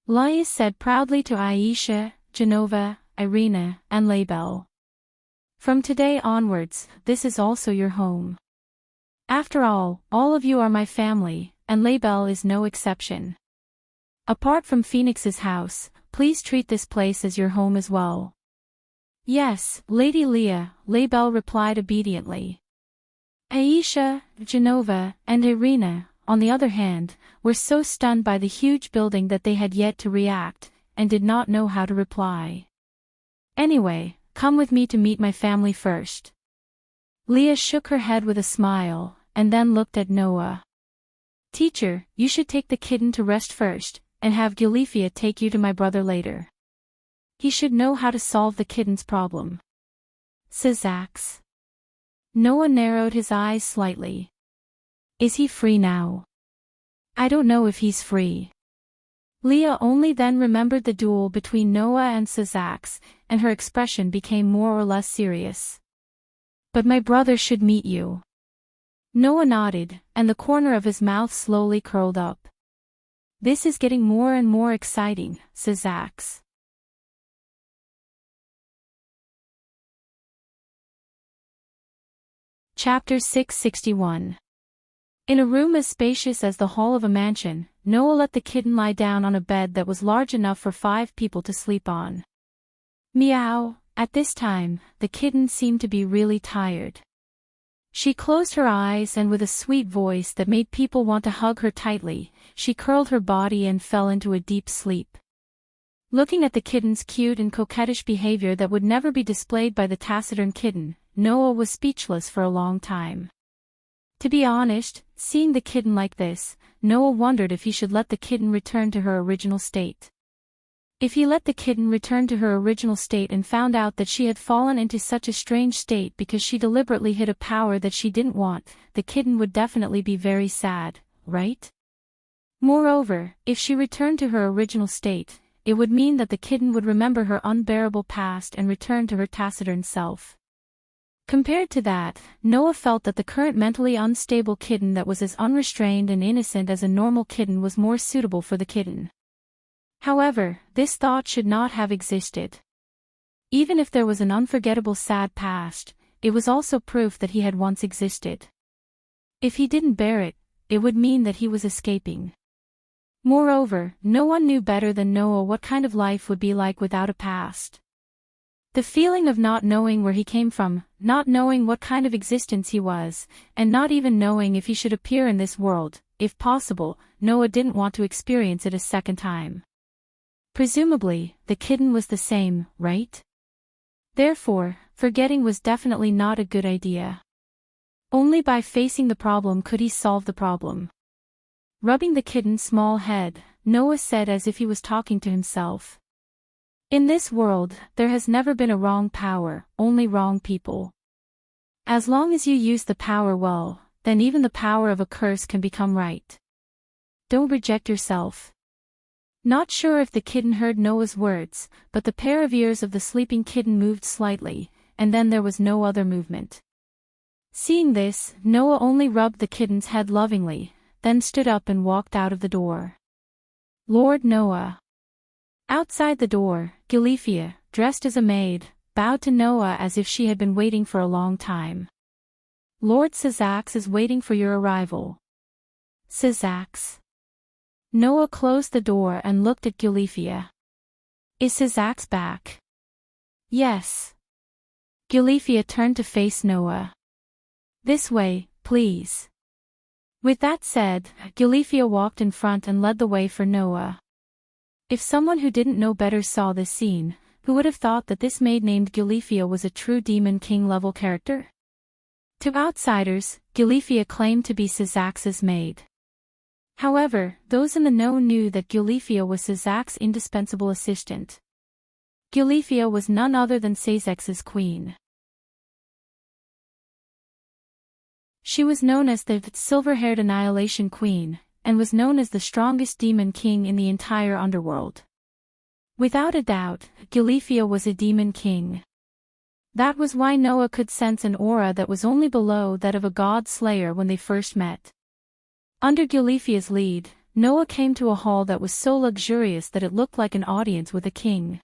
Lyeth said proudly to Aisha, Genova, Irina, and Label. From today onwards, this is also your home. After all of you are my family, and Label is no exception. Apart from Phoenix's house, please treat this place as your home as well. Yes, Lady Leah, Label replied obediently. Aisha, Genova, and Irina, on the other hand, were so stunned by the huge building that they had yet to react, and did not know how to reply. Anyway, come with me to meet my family first. Leah shook her head with a smile, and then looked at Noah. Teacher, you should take the kitten to rest first, and have Gilifia take you to my brother later. He should know how to solve the kitten's problem. Sazax. Noah narrowed his eyes slightly. Is he free now? I don't know if he's free. Leah only then remembered the duel between Noah and Sazax, and her expression became more or less serious. But my brother should meet you. Noah nodded, and the corner of his mouth slowly curled up. This is getting more and more exciting, Sazax. Chapter 661. In a room as spacious as the hall of a mansion, Noah let the kitten lie down on a bed that was large enough for 5 people to sleep on. Meow. At this time, the kitten seemed to be really tired. She closed her eyes and with a sweet voice that made people want to hug her tightly, she curled her body and fell into a deep sleep. Looking at the kitten's cute and coquettish behavior that would never be displayed by the taciturn kitten, Noah was speechless for a long time. To be honest, seeing the kitten like this, Noah wondered if he should let the kitten return to her original state. If he let the kitten return to her original state and found out that she had fallen into such a strange state because she deliberately hid a power that she didn't want, the kitten would definitely be very sad, right? Moreover, if she returned to her original state, it would mean that the kitten would remember her unbearable past and return to her taciturn self. Compared to that, Noah felt that the current mentally unstable kitten that was as unrestrained and innocent as a normal kitten was more suitable for the kitten. However, this thought should not have existed. Even if there was an unforgettable sad past, it was also proof that he had once existed. If he didn't bear it, it would mean that he was escaping. Moreover, no one knew better than Noah what kind of life would be like without a past. The feeling of not knowing where he came from, not knowing what kind of existence he was, and not even knowing if he should appear in this world, if possible, Noah didn't want to experience it a second time. Presumably, the kitten was the same, right? Therefore, forgetting was definitely not a good idea. Only by facing the problem could he solve the problem. Rubbing the kitten's small head, Noah said as if he was talking to himself. In this world, there has never been a wrong power, only wrong people. As long as you use the power well, then even the power of a curse can become right. Don't reject yourself. Not sure if the kitten heard Noah's words, but the pair of ears of the sleeping kitten moved slightly, and then there was no other movement. Seeing this, Noah only rubbed the kitten's head lovingly, then stood up and walked out of the door. Lord Noah. Outside the door, Gilifia, dressed as a maid, bowed to Noah as if she had been waiting for a long time. Lord Sazax is waiting for your arrival. Sazax. Noah closed the door and looked at Gilifia. Is Sazax back? Yes. Gilifia turned to face Noah. This way, please. With that said, Gilifia walked in front and led the way for Noah. If someone who didn't know better saw this scene, who would have thought that this maid named Gilifia was a true Demon King level character? To outsiders, Gilifia claimed to be Sazax's maid. However, those in the know knew that Gilifia was Sazax's indispensable assistant. Gilifia was none other than Sazax's queen. She was known as the silver-haired Annihilation Queen, and was known as the strongest demon king in the entire underworld. Without a doubt, Gilifia was a demon king. That was why Noah could sense an aura that was only below that of a god slayer when they first met. Under Gilifia's lead, Noah came to a hall that was so luxurious that it looked like an audience with a king.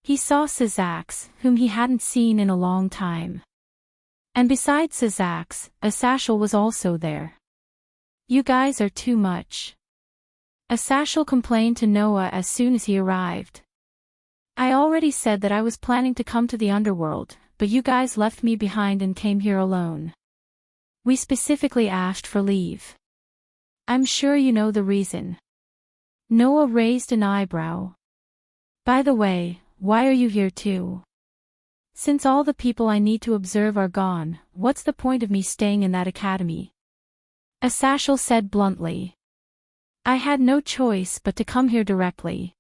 He saw Sazax, whom he hadn't seen in a long time. And besides Sazax, Asashel was also there. You guys are too much. Asashel complained to Noah as soon as he arrived. I already said that I was planning to come to the underworld, but you guys left me behind and came here alone. We specifically asked for leave. I'm sure you know the reason. Noah raised an eyebrow. By the way, why are you here too? Since all the people I need to observe are gone, what's the point of me staying in that academy? Asashel said bluntly. I had no choice but to come here directly.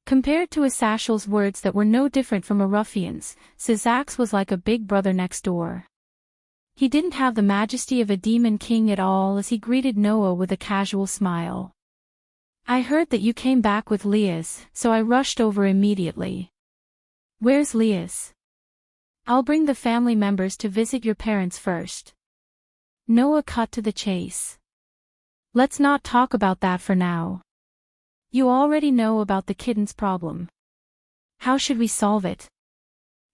Compared to Asashel's words that were no different from a ruffian's, Syzax was like a big brother next door. He didn't have the majesty of a demon king at all as he greeted Noah with a casual smile. I heard that you came back with Lias, so I rushed over immediately. Where's Lias? I'll bring the family members to visit your parents first. Noah cut to the chase. Let's not talk about that for now. You already know about the kitten's problem. How should we solve it?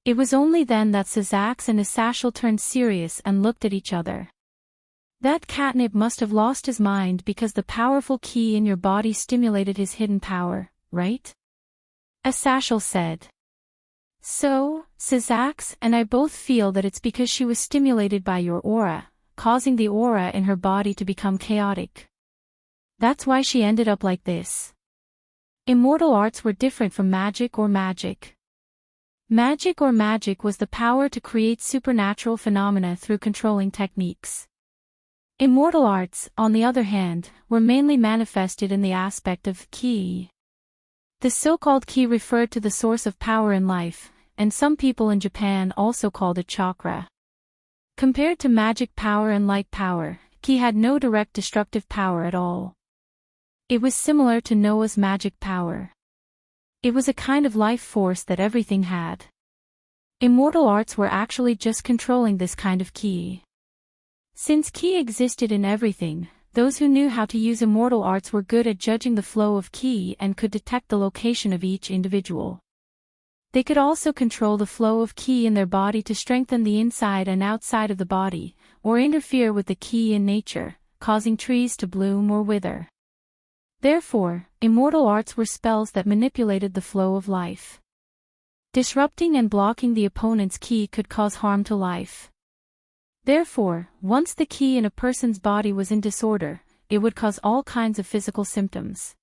It was only then that Syzax and Asashel turned serious and looked at each other. That catnip must have lost his mind because the powerful key in your body stimulated his hidden power, right? Asashel said. So, Syzax and I both feel that it's because she was stimulated by your aura, causing the aura in her body to become chaotic. That's why she ended up like this. Immortal arts were different from magic or magic. Magic or magic was the power to create supernatural phenomena through controlling techniques. Immortal arts, on the other hand, were mainly manifested in the aspect of ki. The so-called ki referred to the source of power in life, and some people in Japan also called it chakra. Compared to magic power and light power, ki had no direct destructive power at all. It was similar to Noah's magic power. It was a kind of life force that everything had. Immortal arts were actually just controlling this kind of ki. Since ki existed in everything, those who knew how to use immortal arts were good at judging the flow of ki and could detect the location of each individual. They could also control the flow of ki in their body to strengthen the inside and outside of the body, or interfere with the ki in nature, causing trees to bloom or wither. Therefore, immortal arts were spells that manipulated the flow of life. Disrupting and blocking the opponent's ki could cause harm to life. Therefore, once the ki in a person's body was in disorder, it would cause all kinds of physical symptoms.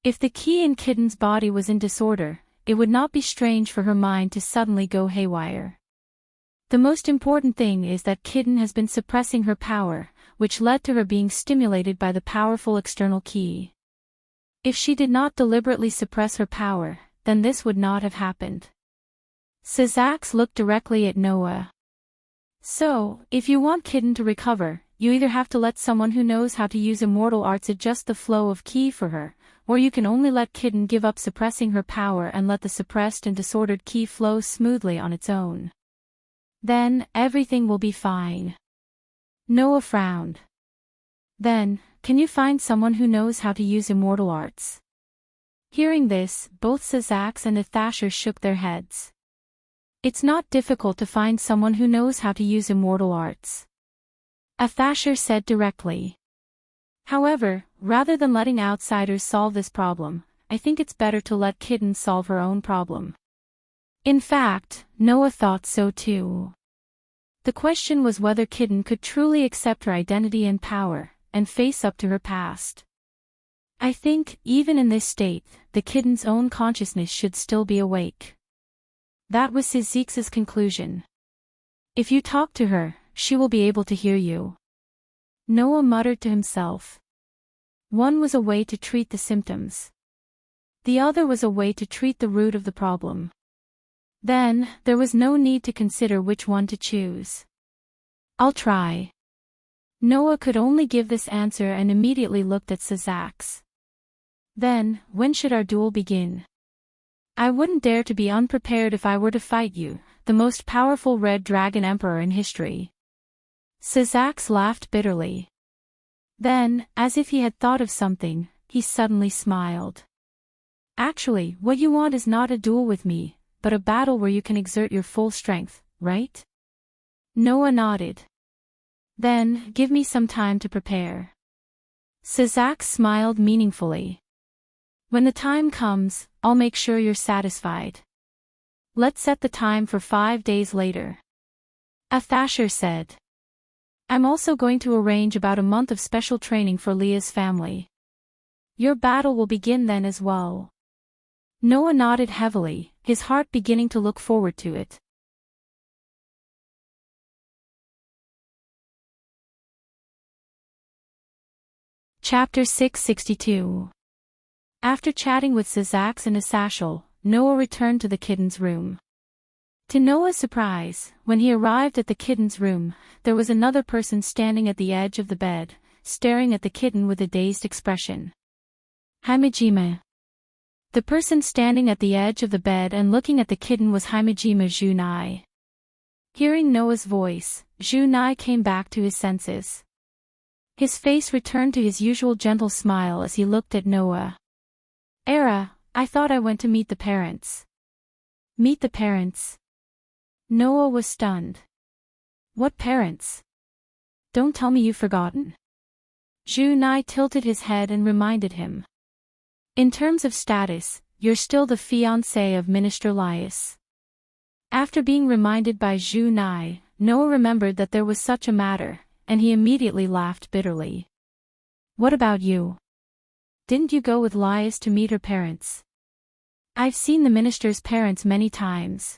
If the ki in Kitten's body was in disorder, it would not be strange for her mind to suddenly go haywire. The most important thing is that Kitten has been suppressing her power, which led to her being stimulated by the powerful external ki. If she did not deliberately suppress her power, then this would not have happened. Syzax looked directly at Noah. So, if you want Kitten to recover, you either have to let someone who knows how to use immortal arts adjust the flow of ki for her, or you can only let Kitten give up suppressing her power and let the suppressed and disordered ki flow smoothly on its own. Then, everything will be fine. Noah frowned. Then, can you find someone who knows how to use immortal arts? Hearing this, both Syzax and Ithasher shook their heads. It's not difficult to find someone who knows how to use immortal arts. Ithasher said directly. However, rather than letting outsiders solve this problem, I think it's better to let Kitten solve her own problem. In fact, Noah thought so too. The question was whether Kitten could truly accept her identity and power, and face up to her past. I think, even in this state, the Kitten's own consciousness should still be awake. That was Syzax's conclusion. If you talk to her, she will be able to hear you. Noah muttered to himself. One was a way to treat the symptoms. The other was a way to treat the root of the problem. Then, there was no need to consider which one to choose. I'll try. Noah could only give this answer and immediately looked at Syzax. Then, when should our duel begin? I wouldn't dare to be unprepared if I were to fight you, the most powerful red dragon emperor in history. Syzax laughed bitterly. Then, as if he had thought of something, he suddenly smiled. Actually, what you want is not a duel with me, but a battle where you can exert your full strength, right? Noah nodded. Then, give me some time to prepare. Sazak smiled meaningfully. When the time comes, I'll make sure you're satisfied. Let's set the time for 5 days later. Athasher said. I'm also going to arrange about a month of special training for Leah's family. Your battle will begin then as well. Noah nodded heavily, his heart beginning to look forward to it. Chapter 662. After chatting with Sazax and Asashel, Noah returned to the kitten's room. To Noah's surprise, when he arrived at the kitten's room, there was another person standing at the edge of the bed, staring at the kitten with a dazed expression. Himejima. The person standing at the edge of the bed and looking at the kitten was Himejima Junai. Hearing Noah's voice, Junai came back to his senses. His face returned to his usual gentle smile as he looked at Noah. Era, I thought I went to meet the parents. Meet the parents? Noah was stunned. What parents? Don't tell me you've forgotten. Junai tilted his head and reminded him. In terms of status, you're still the fiancé of Minister Lias. After being reminded by Junai, Noah remembered that there was such a matter, and he immediately laughed bitterly. What about you? Didn't you go with Lias to meet her parents? I've seen the minister's parents many times.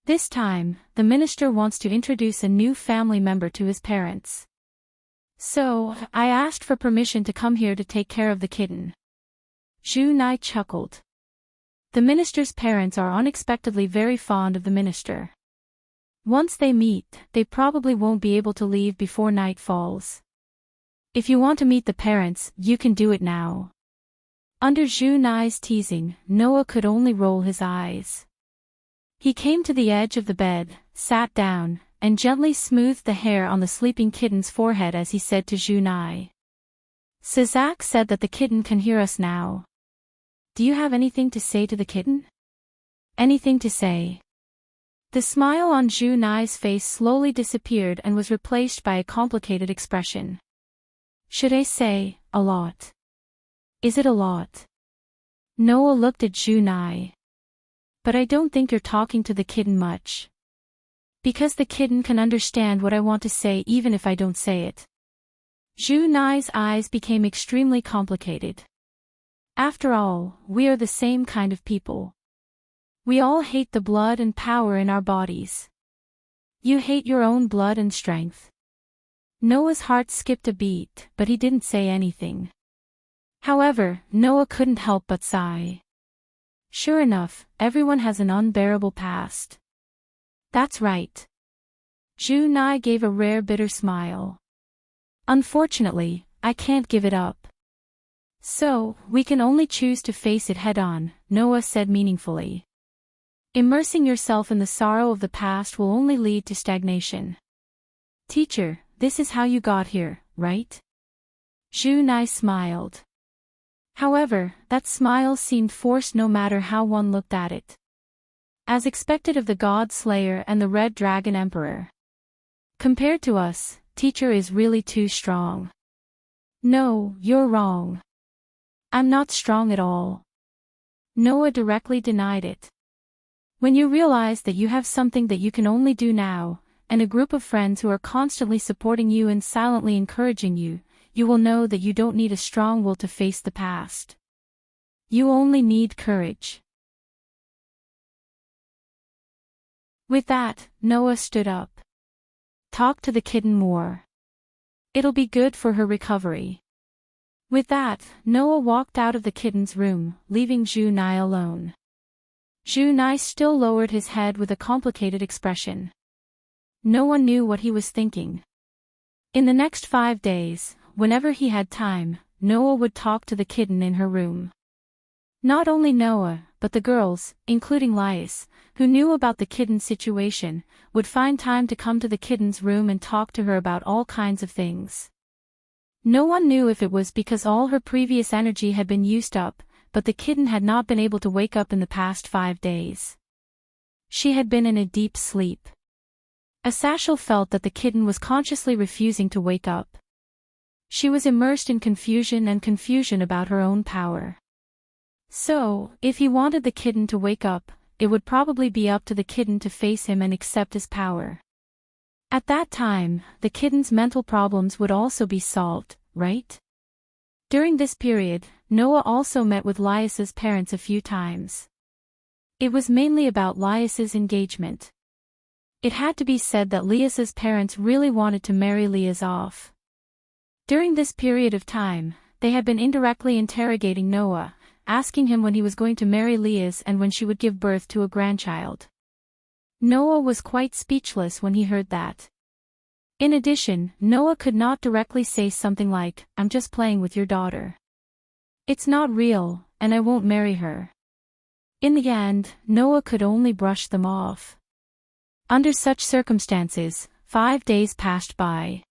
This time, the minister wants to introduce a new family member to his parents. So, I asked for permission to come here to take care of the kitten. Junai chuckled. The minister's parents are unexpectedly very fond of the minister. Once they meet, they probably won't be able to leave before night falls. If you want to meet the parents, you can do it now. Under Junai's teasing, Noah could only roll his eyes. He came to the edge of the bed, sat down, and gently smoothed the hair on the sleeping kitten's forehead as he said to Junai. Sazak said that the kitten can hear us now. Do you have anything to say to the kitten? Anything to say? The smile on Junai's face slowly disappeared and was replaced by a complicated expression. Should I say, a lot? Is it a lot? Noah looked at Junai. But I don't think you're talking to the kitten much. Because the kitten can understand what I want to say even if I don't say it. Junai's eyes became extremely complicated. After all, we are the same kind of people. We all hate the blood and power in our bodies. You hate your own blood and strength. Noah's heart skipped a beat, but he didn't say anything. However, Noah couldn't help but sigh. Sure enough, everyone has an unbearable past. That's right. Junai gave a rare bitter smile. Unfortunately, I can't give it up. So, we can only choose to face it head-on, Noah said meaningfully. Immersing yourself in the sorrow of the past will only lead to stagnation. Teacher, this is how you got here, right? Junai smiled. However, that smile seemed forced no matter how one looked at it. As expected of the God Slayer and the Red Dragon Emperor. Compared to us, teacher is really too strong. No, you're wrong. I'm not strong at all. Noah directly denied it. When you realize that you have something that you can only do now, and a group of friends who are constantly supporting you and silently encouraging you, you will know that you don't need a strong will to face the past. You only need courage. With that, Noah stood up. Talk to the kitten more. It'll be good for her recovery. With that, Noah walked out of the kitten's room, leaving Junai alone. Junai still lowered his head with a complicated expression. No one knew what he was thinking. In the next 5 days, whenever he had time, Noah would talk to the kitten in her room. Not only Noah, but the girls, including Lias, who knew about the kitten's situation, would find time to come to the kitten's room and talk to her about all kinds of things. No one knew if it was because all her previous energy had been used up, but the kitten had not been able to wake up in the past 5 days. She had been in a deep sleep. Asashel felt that the kitten was consciously refusing to wake up. She was immersed in confusion about her own power. So, if he wanted the kitten to wake up, it would probably be up to the kitten to face him and accept his power. At that time, the kitten's mental problems would also be solved, right? During this period, Noah also met with Lias's parents a few times. It was mainly about Lias's engagement. It had to be said that Lias's parents really wanted to marry Lias off. During this period of time, they had been indirectly interrogating Noah, asking him when he was going to marry Lias and when she would give birth to a grandchild. Noah was quite speechless when he heard that. In addition, Noah could not directly say something like, "I'm just playing with your daughter. It's not real, and I won't marry her." In the end, Noah could only brush them off. Under such circumstances, 5 days passed by.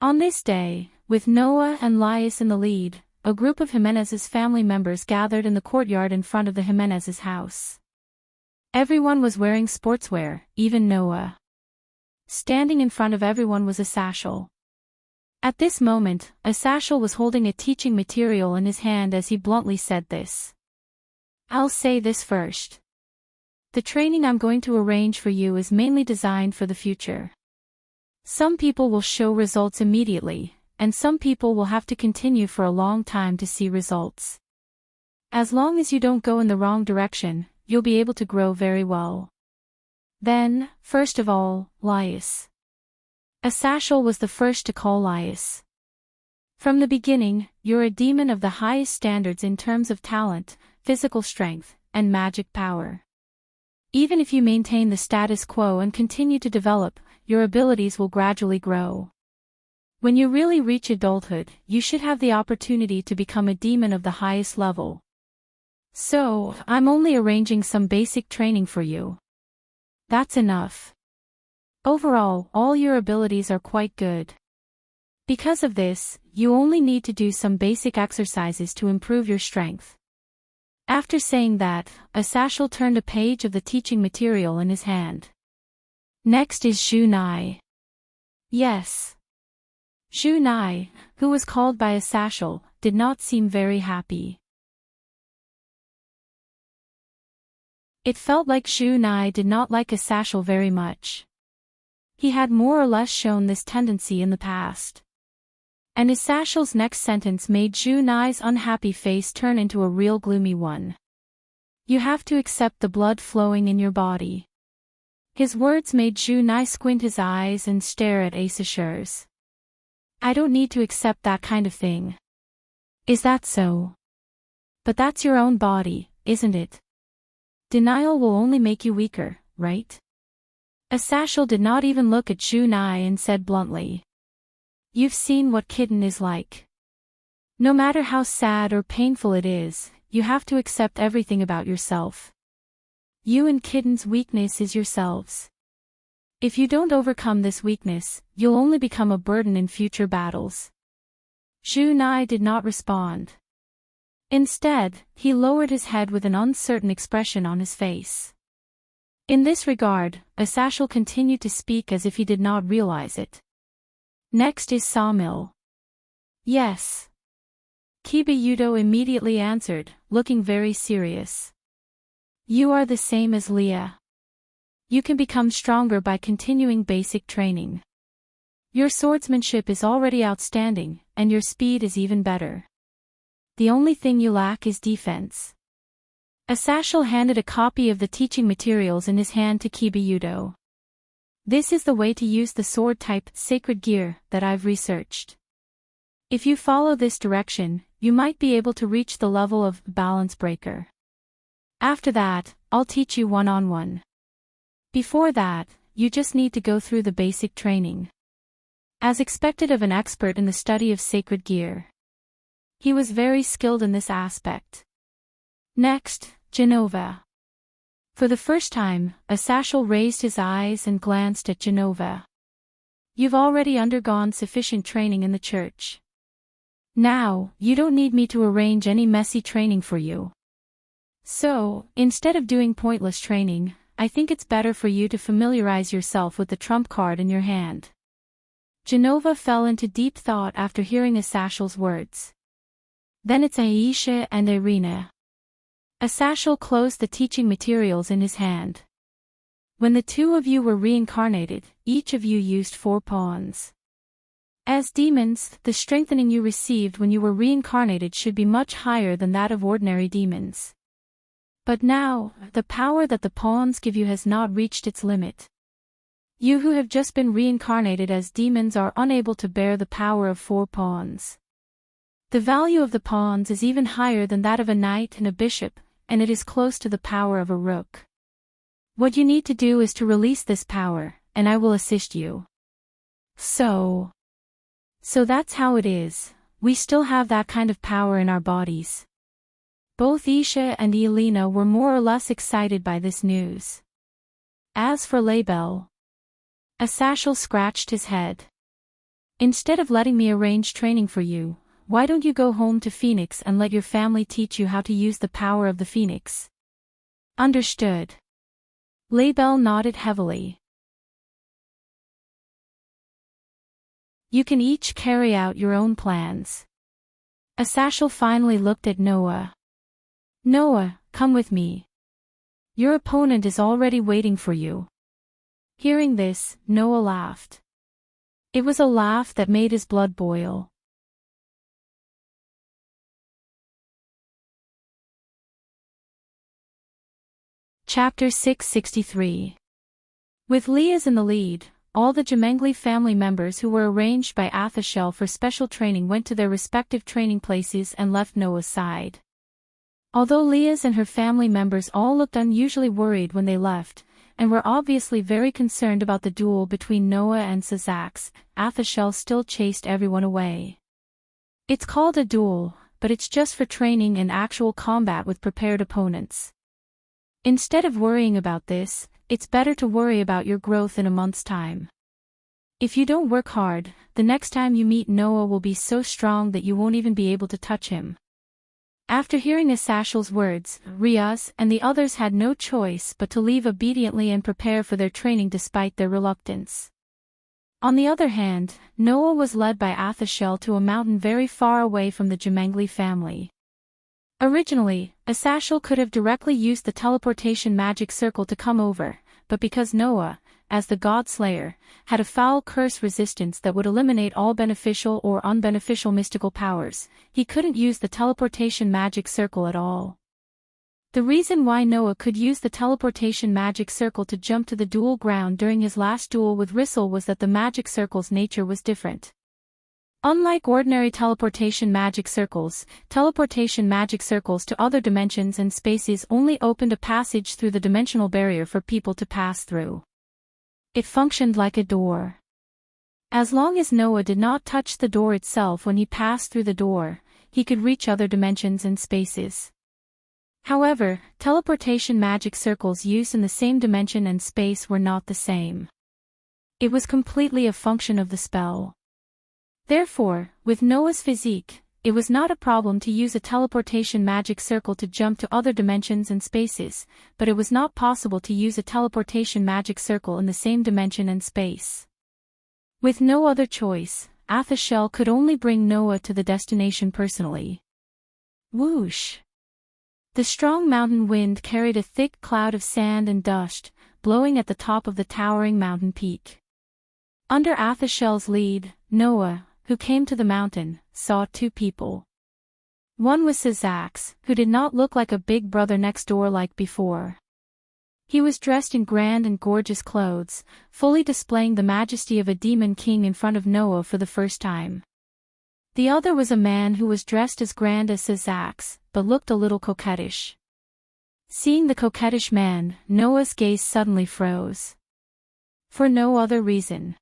On this day, with Noah and Lias in the lead, a group of Jimenez's family members gathered in the courtyard in front of the Jimenez's house. Everyone was wearing sportswear, even Noah. Standing in front of everyone was Asashel. At this moment, Asashel was holding a teaching material in his hand as he bluntly said this. "I'll say this first. The training I'm going to arrange for you is mainly designed for the future. Some people will show results immediately, and some people will have to continue for a long time to see results. As long as you don't go in the wrong direction, you'll be able to grow very well. Then, first of all, Lias." Asashel was the first to call Lias. "From the beginning, you're a demon of the highest standards in terms of talent, physical strength, and magic power. Even if you maintain the status quo and continue to develop, your abilities will gradually grow. When you really reach adulthood, you should have the opportunity to become a demon of the highest level. So, I'm only arranging some basic training for you. That's enough. Overall, all your abilities are quite good. Because of this, you only need to do some basic exercises to improve your strength." After saying that, Asashel turned a page of the teaching material in his hand. Next is Shu Nai. Yes. Shu Nai, who was called by Asashel, did not seem very happy. It felt like Shu Nai did not like Asashel very much. He had more or less shown this tendency in the past. And Asashel's next sentence made Shu Nai's unhappy face turn into a real gloomy one. "You have to accept the blood flowing in your body." His words made Shu Nai squint his eyes and stare at Asashel. "I don't need to accept that kind of thing." "Is that so? But that's your own body, isn't it? Denial will only make you weaker, right?" Asashel did not even look at Shu Nai and said bluntly. "You've seen what kitten is like. No matter how sad or painful it is, you have to accept everything about yourself. You and kitten's weakness is yourselves. If you don't overcome this weakness, you'll only become a burden in future battles." Shu Nai did not respond. Instead, he lowered his head with an uncertain expression on his face. In this regard, Asashel continued to speak as if he did not realize it. Next is Sawmill. Yes. Kiba Yudo immediately answered, looking very serious. You are the same as Leah. You can become stronger by continuing basic training. Your swordsmanship is already outstanding, and your speed is even better. The only thing you lack is defense. Asashel handed a copy of the teaching materials in his hand to Kiba Yudo. This is the way to use the sword-type sacred gear that I've researched. If you follow this direction, you might be able to reach the level of balance breaker. After that, I'll teach you one-on-one. Before that, you just need to go through the basic training. As expected of an expert in the study of sacred gear. He was very skilled in this aspect. Next, Genova. For the first time, Asashel raised his eyes and glanced at Genova. You've already undergone sufficient training in the church. Now, you don't need me to arrange any messy training for you. So, instead of doing pointless training, I think it's better for you to familiarize yourself with the trump card in your hand. Genova fell into deep thought after hearing Asashal's words. Then it's Aisha and Irina. Asashal closed the teaching materials in his hand. When the two of you were reincarnated, each of you used 4 pawns. As demons, the strengthening you received when you were reincarnated should be much higher than that of ordinary demons. But now, the power that the pawns give you has not reached its limit. You who have just been reincarnated as demons are unable to bear the power of 4 pawns. The value of the pawns is even higher than that of a knight and a bishop, and it is close to the power of a rook. What you need to do is to release this power, and I will assist you. So that's how it is, we still have that kind of power in our bodies. Both Isha and Elena were more or less excited by this news. As for Label, Asashal scratched his head. Instead of letting me arrange training for you, why don't you go home to Phoenix and let your family teach you how to use the power of the Phoenix? Understood. Label nodded heavily. You can each carry out your own plans. Asashal finally looked at Noah. Noah, come with me. Your opponent is already waiting for you. Hearing this, Noah laughed. It was a laugh that made his blood boil. Chapter 663. With Liaz in the lead, all the Jemengli family members who were arranged by Athashel for special training went to their respective training places and left Noah's side. Although Liaz and her family members all looked unusually worried when they left, and were obviously very concerned about the duel between Noah and Sazax, Athashel still chased everyone away. It's called a duel, but it's just for training and actual combat with prepared opponents. Instead of worrying about this, it's better to worry about your growth in a month's time. If you don't work hard, the next time you meet Noah will be so strong that you won't even be able to touch him. After hearing Asashal's words, Riaz and the others had no choice but to leave obediently and prepare for their training despite their reluctance. On the other hand, Noah was led by Athashel to a mountain very far away from the Jemengli family. Originally, Asashal could have directly used the teleportation magic circle to come over, but because Noah, as the God Slayer, had a foul curse resistance that would eliminate all beneficial or unbeneficial mystical powers, he couldn't use the teleportation magic circle at all. The reason why Noah could use the teleportation magic circle to jump to the duel ground during his last duel with Rissel was that the magic circle's nature was different. Unlike ordinary teleportation magic circles to other dimensions and spaces only opened a passage through the dimensional barrier for people to pass through. It functioned like a door. As long as Noah did not touch the door itself when he passed through the door, he could reach other dimensions and spaces. However, teleportation magic circles used in the same dimension and space were not the same. It was completely a function of the spell. Therefore, with Noah's physique, it was not a problem to use a teleportation magic circle to jump to other dimensions and spaces, but it was not possible to use a teleportation magic circle in the same dimension and space. With no other choice, Athashel could only bring Noah to the destination personally. Whoosh! The strong mountain wind carried a thick cloud of sand and dust, blowing at the top of the towering mountain peak. Under Athashel's lead, Noah, who came to the mountain, saw 2 people. One was Sazax, who did not look like a big brother next door like before. He was dressed in grand and gorgeous clothes, fully displaying the majesty of a demon king in front of Noah for the first time. The other was a man who was dressed as grand as Sazax, but looked a little coquettish. Seeing the coquettish man, Noah's gaze suddenly froze. For no other reason.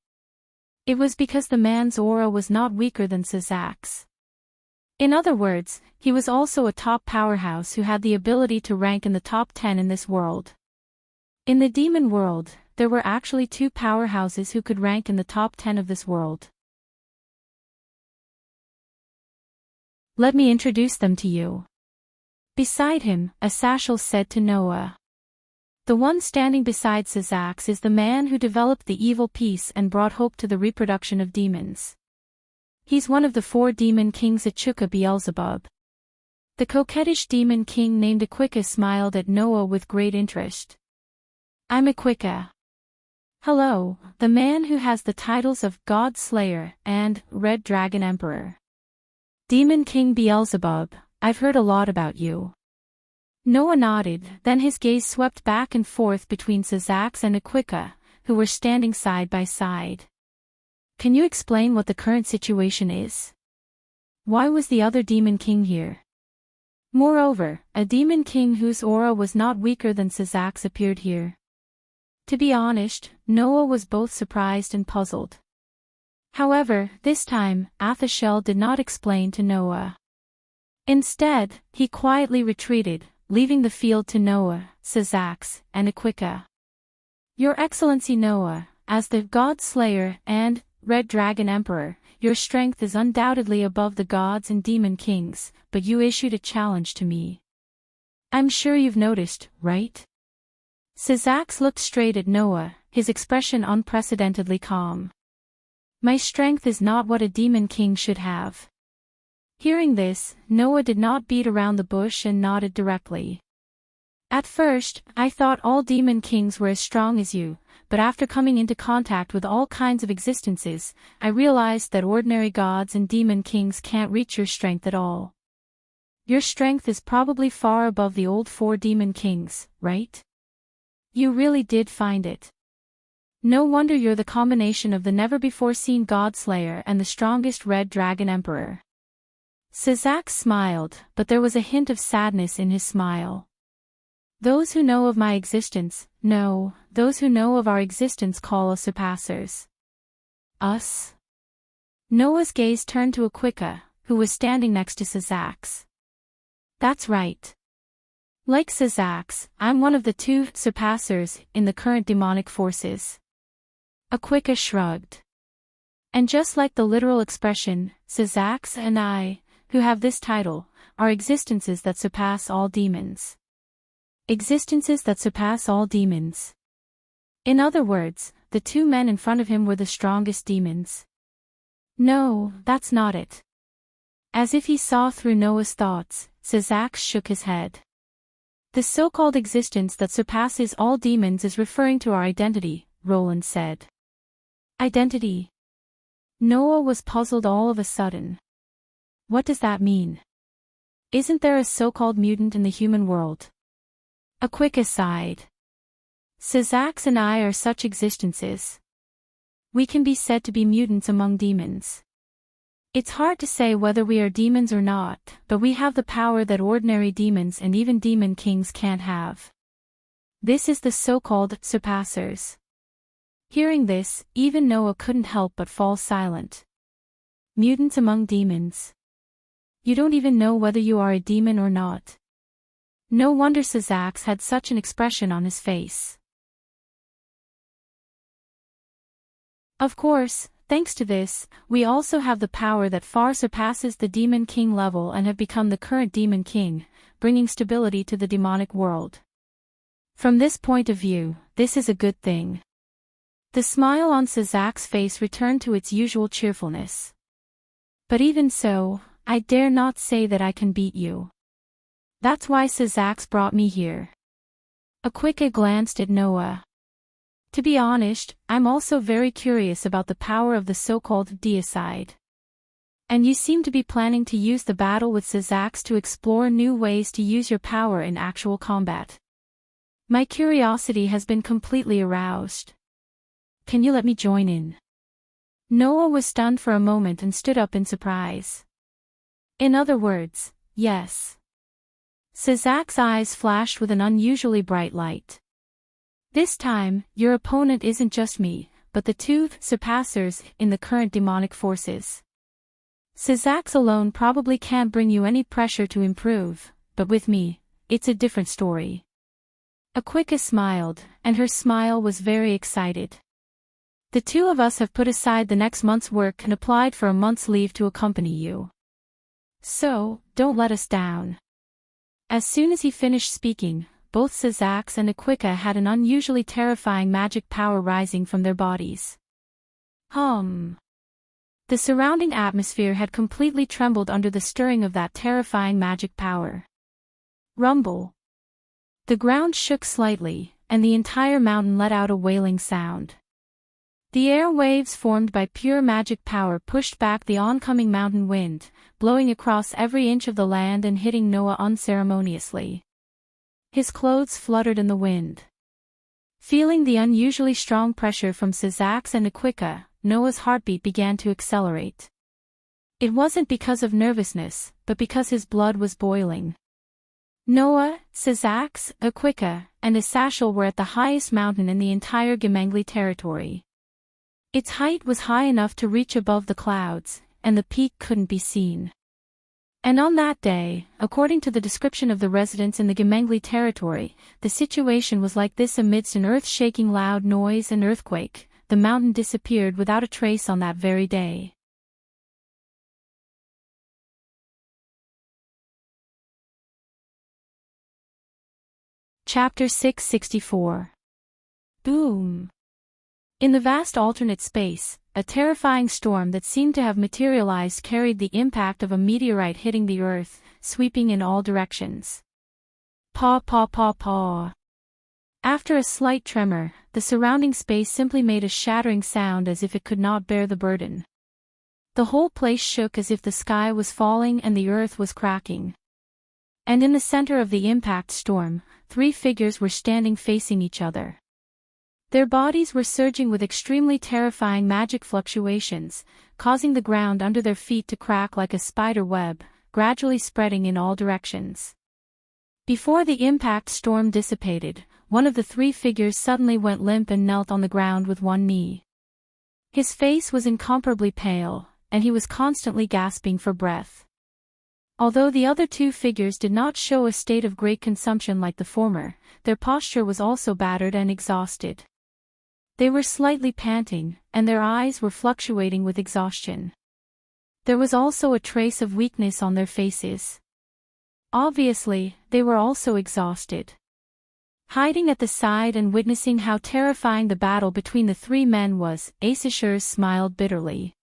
It was because the man's aura was not weaker than Sazax. In other words, he was also a top powerhouse who had the ability to rank in the top 10 in this world. In the demon world, there were actually 2 powerhouses who could rank in the top 10 of this world. Let me introduce them to you. Beside him, Asashel said to Noah. The one standing beside Sazax is the man who developed the evil peace and brought hope to the reproduction of demons. He's one of the 4 demon kings Echuca Beelzebub. The coquettish demon king named Equica smiled at Noah with great interest. I'm Equica. Hello, the man who has the titles of God Slayer and Red Dragon Emperor. Demon King Beelzebub, I've heard a lot about you. Noah nodded, then his gaze swept back and forth between Sazax and Equica, who were standing side by side. Can you explain what the current situation is? Why was the other demon king here? Moreover, a demon king whose aura was not weaker than Sazax appeared here. To be honest, Noah was both surprised and puzzled. However, this time, Athashel did not explain to Noah. Instead, he quietly retreated, leaving the field to Noah, Sazax, and Equica. Your Excellency Noah, as the God Slayer and Red Dragon Emperor, your strength is undoubtedly above the gods and demon kings, but you issued a challenge to me. I'm sure you've noticed, right? Sazax looked straight at Noah, his expression unprecedentedly calm. My strength is not what a demon king should have. Hearing this, Noah did not beat around the bush and nodded directly. At first, I thought all demon kings were as strong as you, but after coming into contact with all kinds of existences, I realized that ordinary gods and demon kings can't reach your strength at all. Your strength is probably far above the old 4 demon kings, right? You really did find it. No wonder you're the combination of the never-before-seen God Slayer and the strongest Red Dragon Emperor. Sazax smiled, but there was a hint of sadness in his smile. Those who know of my existence, know, those who know of our existence call us surpassers. Us? Noah's gaze turned to Equica, who was standing next to Sazax. That's right. Like Sazax, I'm one of the 2 surpassers in the current demonic forces. Equica shrugged. And just like the literal expression, Sazax and I, who have this title, are existences that surpass all demons. Existences that surpass all demons. In other words, the 2 men in front of him were the strongest demons. No, that's not it. As if he saw through Noah's thoughts, Sazax shook his head. The so-called existence that surpasses all demons is referring to our identity, Roland said. Identity? Noah was puzzled all of a sudden. What does that mean? Isn't there a so-called mutant in the human world? Equica sighed. Sazax and I are such existences. We can be said to be mutants among demons. It's hard to say whether we are demons or not, but we have the power that ordinary demons and even demon kings can't have. This is the so-called surpassers. Hearing this, even Noah couldn't help but fall silent. Mutants among demons. You don't even know whether you are a demon or not. No wonder Sazax had such an expression on his face. Of course, thanks to this, we also have the power that far surpasses the Demon King level and have become the current Demon King, bringing stability to the demonic world. From this point of view, this is a good thing. The smile on Sazax's face returned to its usual cheerfulness. But even so, I dare not say that I can beat you. That's why Sazax brought me here. Equica glanced at Noah. To be honest, I'm also very curious about the power of the so-called deicide. And you seem to be planning to use the battle with Sazax to explore new ways to use your power in actual combat. My curiosity has been completely aroused. Can you let me join in? Noah was stunned for a moment and stood up in surprise. In other words, yes. Sazax's eyes flashed with an unusually bright light. This time, your opponent isn't just me, but the 2 surpassers in the current demonic forces. Sazax alone probably can't bring you any pressure to improve, but with me, it's a different story. Equica smiled, and her smile was very excited. The 2 of us have put aside the next month's work and applied for a month's leave to accompany you. So, don't let us down. As soon as he finished speaking, both Sazax and Aquika had an unusually terrifying magic power rising from their bodies. The surrounding atmosphere had completely trembled under the stirring of that terrifying magic power. Rumble. The ground shook slightly, and the entire mountain let out a wailing sound. The air waves formed by pure magic power pushed back the oncoming mountain wind, blowing across every inch of the land and hitting Noah unceremoniously. His clothes fluttered in the wind. Feeling the unusually strong pressure from Sazax and Aquika, Noah's heartbeat began to accelerate. It wasn't because of nervousness, but because his blood was boiling. Noah, Sazax, Aquika, and Asashel were at the highest mountain in the entire Gemengli territory. Its height was high enough to reach above the clouds, and the peak couldn't be seen. And on that day, according to the description of the residents in the Gemengli territory, the situation was like this: amidst an earth-shaking loud noise and earthquake, the mountain disappeared without a trace on that very day. Chapter 664. Boom. In the vast alternate space, a terrifying storm that seemed to have materialized carried the impact of a meteorite hitting the earth, sweeping in all directions. Paw paw paw paw. After a slight tremor, the surrounding space simply made a shattering sound as if it could not bear the burden. The whole place shook as if the sky was falling and the earth was cracking. And in the center of the impact storm, 3 figures were standing facing each other. Their bodies were surging with extremely terrifying magic fluctuations, causing the ground under their feet to crack like a spider web, gradually spreading in all directions. Before the impact storm dissipated, one of the 3 figures suddenly went limp and knelt on the ground with one knee. His face was incomparably pale, and he was constantly gasping for breath. Although the other 2 figures did not show a state of great consumption like the former, their posture was also battered and exhausted. They were slightly panting, and their eyes were fluctuating with exhaustion. There was also a trace of weakness on their faces. Obviously, they were also exhausted. Hiding at the side and witnessing how terrifying the battle between the 3 men was, Asashel smiled bitterly.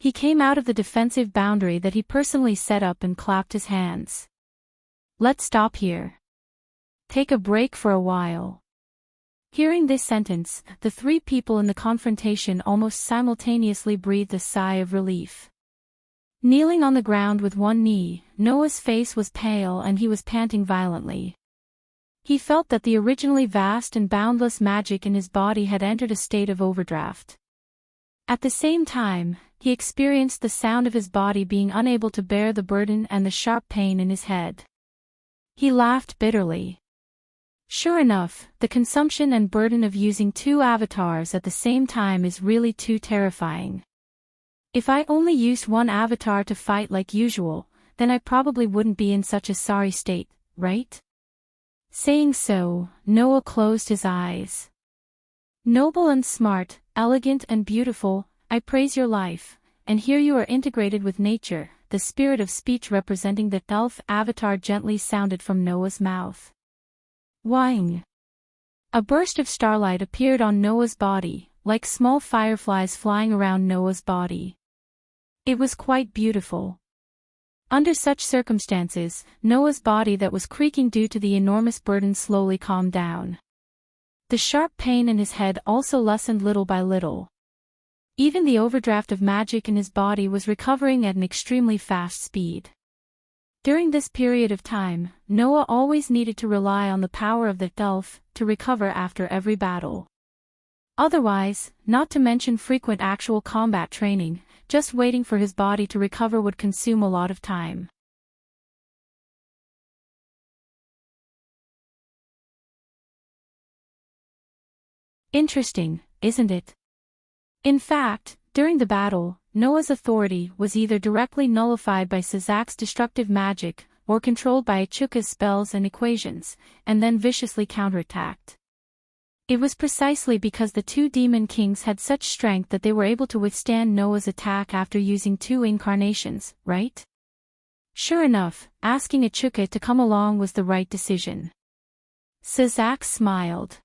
He came out of the defensive boundary that he personally set up and clapped his hands. "Let's stop here. Take a break for a while." Hearing this sentence, the 3 people in the confrontation almost simultaneously breathed a sigh of relief. Kneeling on the ground with one knee, Noah's face was pale and he was panting violently. He felt that the originally vast and boundless magic in his body had entered a state of overdraft. At the same time, he experienced the sound of his body being unable to bear the burden and the sharp pain in his head. He laughed bitterly. Sure enough, the consumption and burden of using 2 avatars at the same time is really too terrifying. If I only used one avatar to fight like usual, then I probably wouldn't be in such a sorry state, right? Saying so, Noah closed his eyes. "Noble and smart, elegant and beautiful, I praise your life, and here you are integrated with nature." The spirit of speech representing the elf avatar gently sounded from Noah's mouth. Wang. A burst of starlight appeared on Noah's body, like small fireflies flying around Noah's body. It was quite beautiful. Under such circumstances, Noah's body that was creaking due to the enormous burden slowly calmed down. The sharp pain in his head also lessened little by little. Even the overdraft of magic in his body was recovering at an extremely fast speed. During this period of time, Noah always needed to rely on the power of the elf to recover after every battle. Otherwise, not to mention frequent actual combat training, just waiting for his body to recover would consume a lot of time. Interesting, isn't it? In fact, during the battle, Noah's authority was either directly nullified by Sazax's destructive magic, or controlled by Achuka's spells and equations, and then viciously counterattacked. It was precisely because the 2 demon kings had such strength that they were able to withstand Noah's attack after using 2 incarnations, right? Sure enough, asking Achuka to come along was the right decision. Sazak smiled.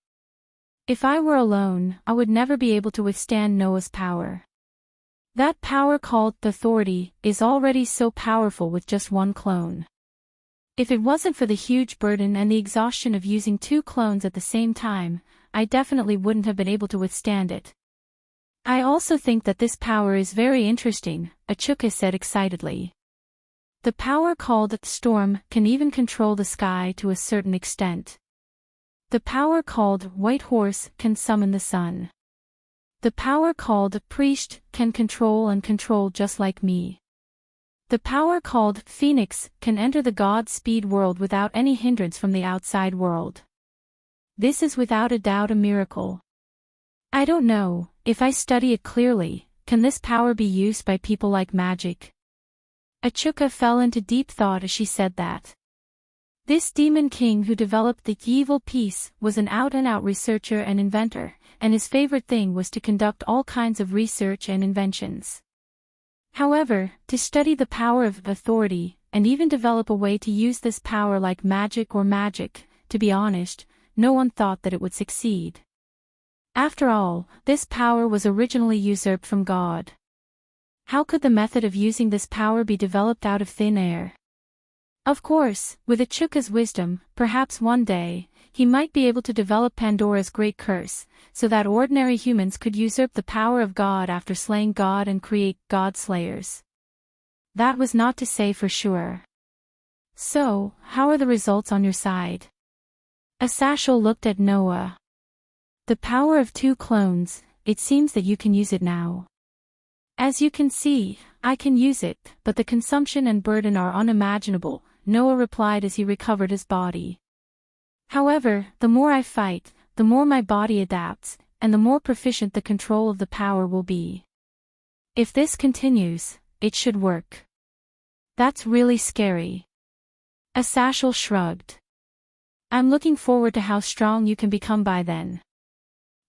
If I were alone, I would never be able to withstand Noah's power. That power called authority is already so powerful with just one clone. If it wasn't for the huge burden and the exhaustion of using 2 clones at the same time, I definitely wouldn't have been able to withstand it. I also think that this power is very interesting, Achuka said excitedly. The power called storm can even control the sky to a certain extent. The power called white horse can summon the sun. The power called priest can control just like me. The power called Phoenix can enter the God-speed world without any hindrance from the outside world. This is without a doubt a miracle. I don't know, if I study it clearly, can this power be used by people like magic? Achuka fell into deep thought as she said that. This demon king who developed the evil piece was an out-and-out researcher and inventor, and his favorite thing was to conduct all kinds of research and inventions. However, to study the power of authority, and even develop a way to use this power like magic, to be honest, no one thought that it would succeed. After all, this power was originally usurped from God. How could the method of using this power be developed out of thin air? Of course, with Achuka's wisdom, perhaps one day, he might be able to develop Pandora's great curse, so that ordinary humans could usurp the power of God after slaying God and create God-slayers. That was not to say for sure. So, how are the results on your side? Asashel looked at Noah. The power of 2 clones, it seems that you can use it now. As you can see, I can use it, but the consumption and burden are unimaginable, Noah replied as he recovered his body. However, the more I fight, the more my body adapts, and the more proficient the control of the power will be. If this continues, it should work. That's really scary. Asashel shrugged. I'm looking forward to how strong you can become by then.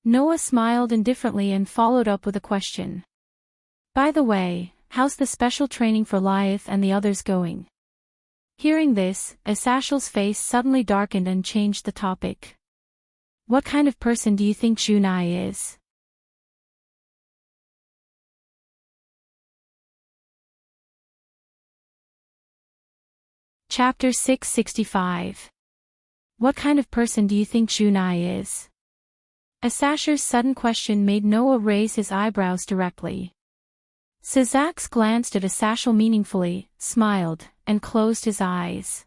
Noah smiled indifferently and followed up with a question. By the way, how's the special training for Lyeth and the others going? Hearing this, Asashel's face suddenly darkened and changed the topic. What kind of person do you think Junai is? Chapter 665. What kind of person do you think Junai is? Asasher's sudden question made Noah raise his eyebrows directly. Sazak glanced at Asashel meaningfully, smiled, and closed his eyes.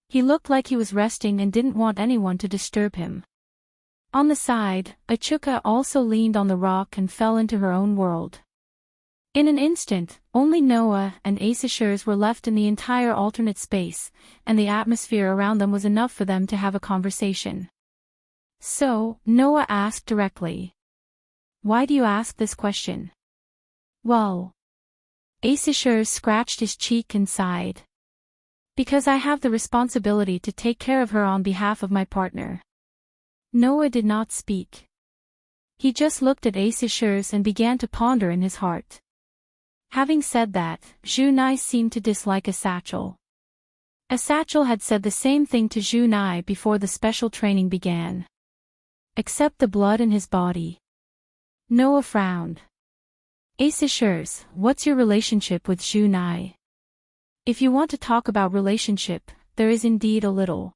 He looked like he was resting and didn't want anyone to disturb him. On the side, Achuka also leaned on the rock and fell into her own world. In an instant, only Noah and Asashers were left in the entire alternate space, and the atmosphere around them was enough for them to have a conversation. So, Noah asked directly. Why do you ask this question? Well. Asashers scratched his cheek and sighed. Because I have the responsibility to take care of her on behalf of my partner. Noah did not speak. He just looked at Asashers and began to ponder in his heart. Having said that, Junai seemed to dislike Asachel. Asachel had said the same thing to Junai before the special training began. Except the blood in his body. Noah frowned. Asashers, what's your relationship with Junai? If you want to talk about relationship, there is indeed a little.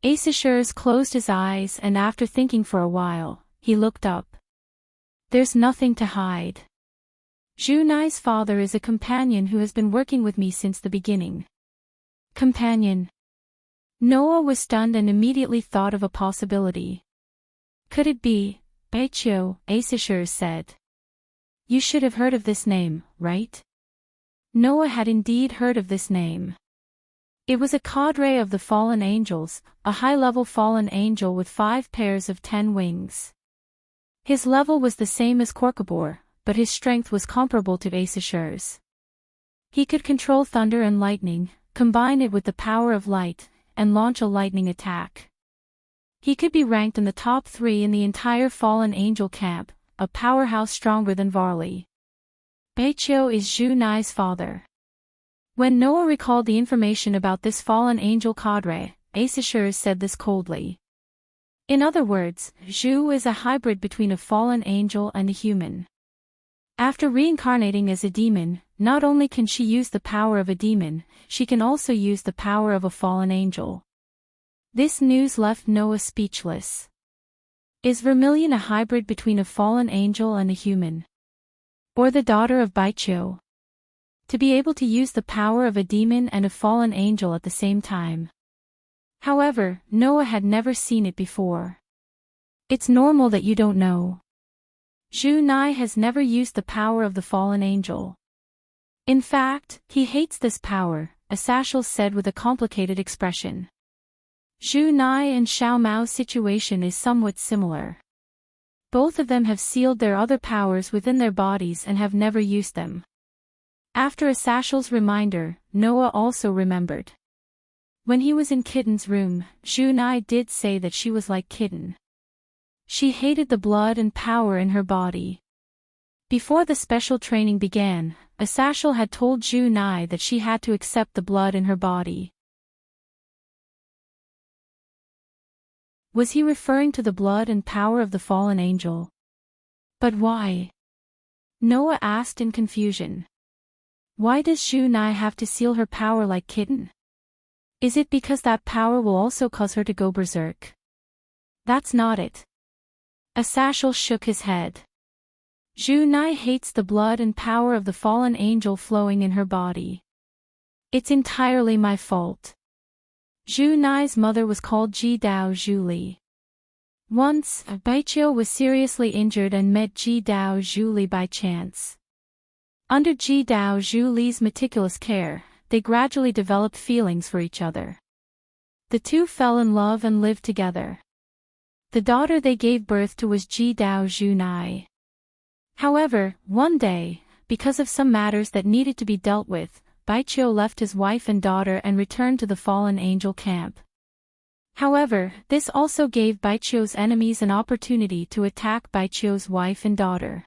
Asashers closed his eyes and after thinking for a while, he looked up. There's nothing to hide. Junai's father is a companion who has been working with me since the beginning. Companion. Noah was stunned and immediately thought of a possibility. Could it be, Baichio? Asashers said. You should have heard of this name, right? Noah had indeed heard of this name. It was a cadre of the fallen angels, a high-level fallen angel with 5 pairs of 10 wings. His level was the same as Korkabor, but his strength was comparable to Asashers. He could control thunder and lightning, combine it with the power of light, and launch a lightning attack. He could be ranked in the top 3 in the entire fallen angel camp, a powerhouse stronger than Varley. Baichio is Junai's father. When Noah recalled the information about this fallen angel cadre, Aesir said this coldly. In other words, Zhu is a hybrid between a fallen angel and a human. After reincarnating as a demon, not only can she use the power of a demon, she can also use the power of a fallen angel. This news left Noah speechless. Is Vermilion a hybrid between a fallen angel and a human? Or the daughter of Baiqiu? To be able to use the power of a demon and a fallen angel at the same time. However, Noah had never seen it before. It's normal that you don't know. Zhu Nai has never used the power of the fallen angel. In fact, he hates this power, Asashel said with a complicated expression. Zhu Nai and Xiao Mao's situation is somewhat similar. Both of them have sealed their other powers within their bodies and have never used them. After Asashel's reminder, Noah also remembered. When he was in Kitten's room, Zhu Nai did say that she was like Kitten. She hated the blood and power in her body. Before the special training began, Asashel had told Zhu Nai that she had to accept the blood in her body. Was he referring to the blood and power of the fallen angel? But why? Noah asked in confusion. Why does Zhu Nai have to seal her power like Kitten? Is it because that power will also cause her to go berserk? That's not it. Asashel shook his head. Zhu Nai hates the blood and power of the fallen angel flowing in her body. It's entirely my fault. Zhu Nai's mother was called Ji Dao Zhuli. Once, Baiqiu was seriously injured and met Ji Dao Zhuli by chance. Under Ji Dao Zhuli's meticulous care, they gradually developed feelings for each other. The two fell in love and lived together. The daughter they gave birth to was Ji Dao Zhu Nai. However, one day, because of some matters that needed to be dealt with, Baiqiu left his wife and daughter and returned to the fallen angel camp. However, this also gave Baiqiu's enemies an opportunity to attack Baiqiu's wife and daughter.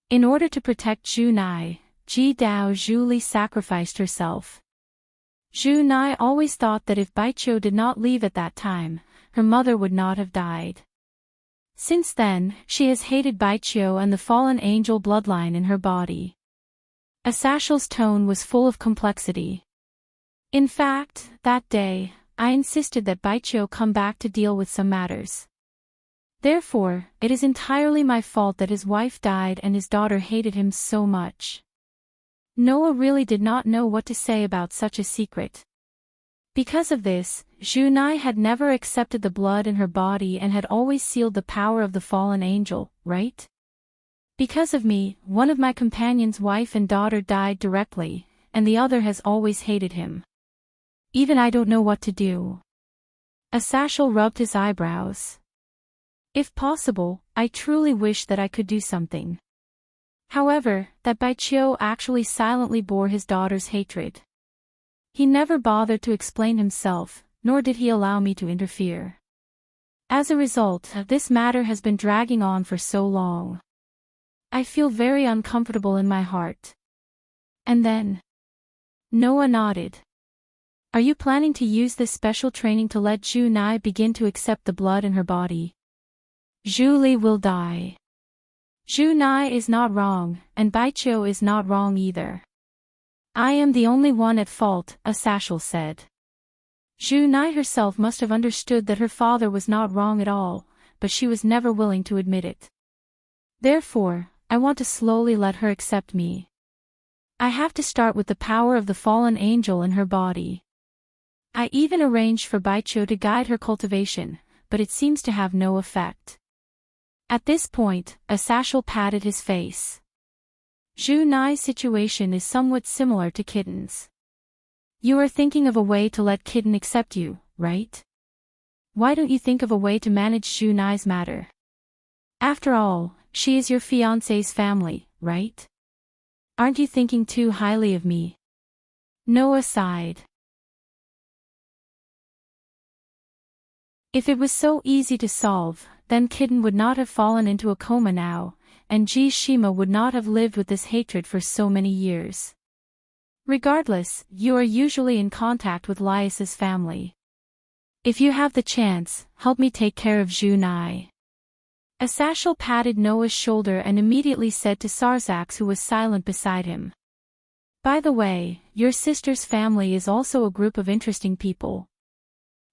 In order to protect Zhu Nai, Ji Dao Zhuli sacrificed herself. Zhu Nai always thought that if Baiqiu did not leave at that time, her mother would not have died. Since then, she has hated Baiqiu and the fallen angel bloodline in her body. Asashel's tone was full of complexity. In fact, that day, I insisted that Baiqiu come back to deal with some matters. Therefore, it is entirely my fault that his wife died and his daughter hated him so much. Noah really did not know what to say about such a secret. Because of this, Zhu Nai had never accepted the blood in her body and had always sealed the power of the fallen angel, right? Because of me, one of my companion's wife and daughter died directly, and the other has always hated him. Even I don't know what to do. Asashel rubbed his eyebrows. If possible, I truly wish that I could do something. However, that Baiqiu actually silently bore his daughter's hatred. He never bothered to explain himself, nor did he allow me to interfere. As a result, this matter has been dragging on for so long. I feel very uncomfortable in my heart. And then? Noah nodded. Are you planning to use this special training to let Zhu Nai begin to accept the blood in her body? Zhuli will die. Zhu Nai is not wrong, and Baiqiu is not wrong either. I am the only one at fault, Asashel said. Zhu Nai herself must have understood that her father was not wrong at all, but she was never willing to admit it. Therefore, I want to slowly let her accept me. I have to start with the power of the fallen angel in her body. I even arranged for Baiqiu to guide her cultivation, but it seems to have no effect. At this point, Asashel patted his face. Zhu Nai's situation is somewhat similar to Kitten's. You are thinking of a way to let Kitten accept you, right? Why don't you think of a way to manage Zhu Nai's matter? After all, she is your fiancé's family, right? Aren't you thinking too highly of me? Noah sighed. If it was so easy to solve, then Kitten would not have fallen into a coma now, and Ji Shima would not have lived with this hatred for so many years. Regardless, you are usually in contact with Lias's family. If you have the chance, help me take care of Junai. Asashel patted Noah's shoulder and immediately said to Sarzax, who was silent beside him. By the way, your sister's family is also a group of interesting people.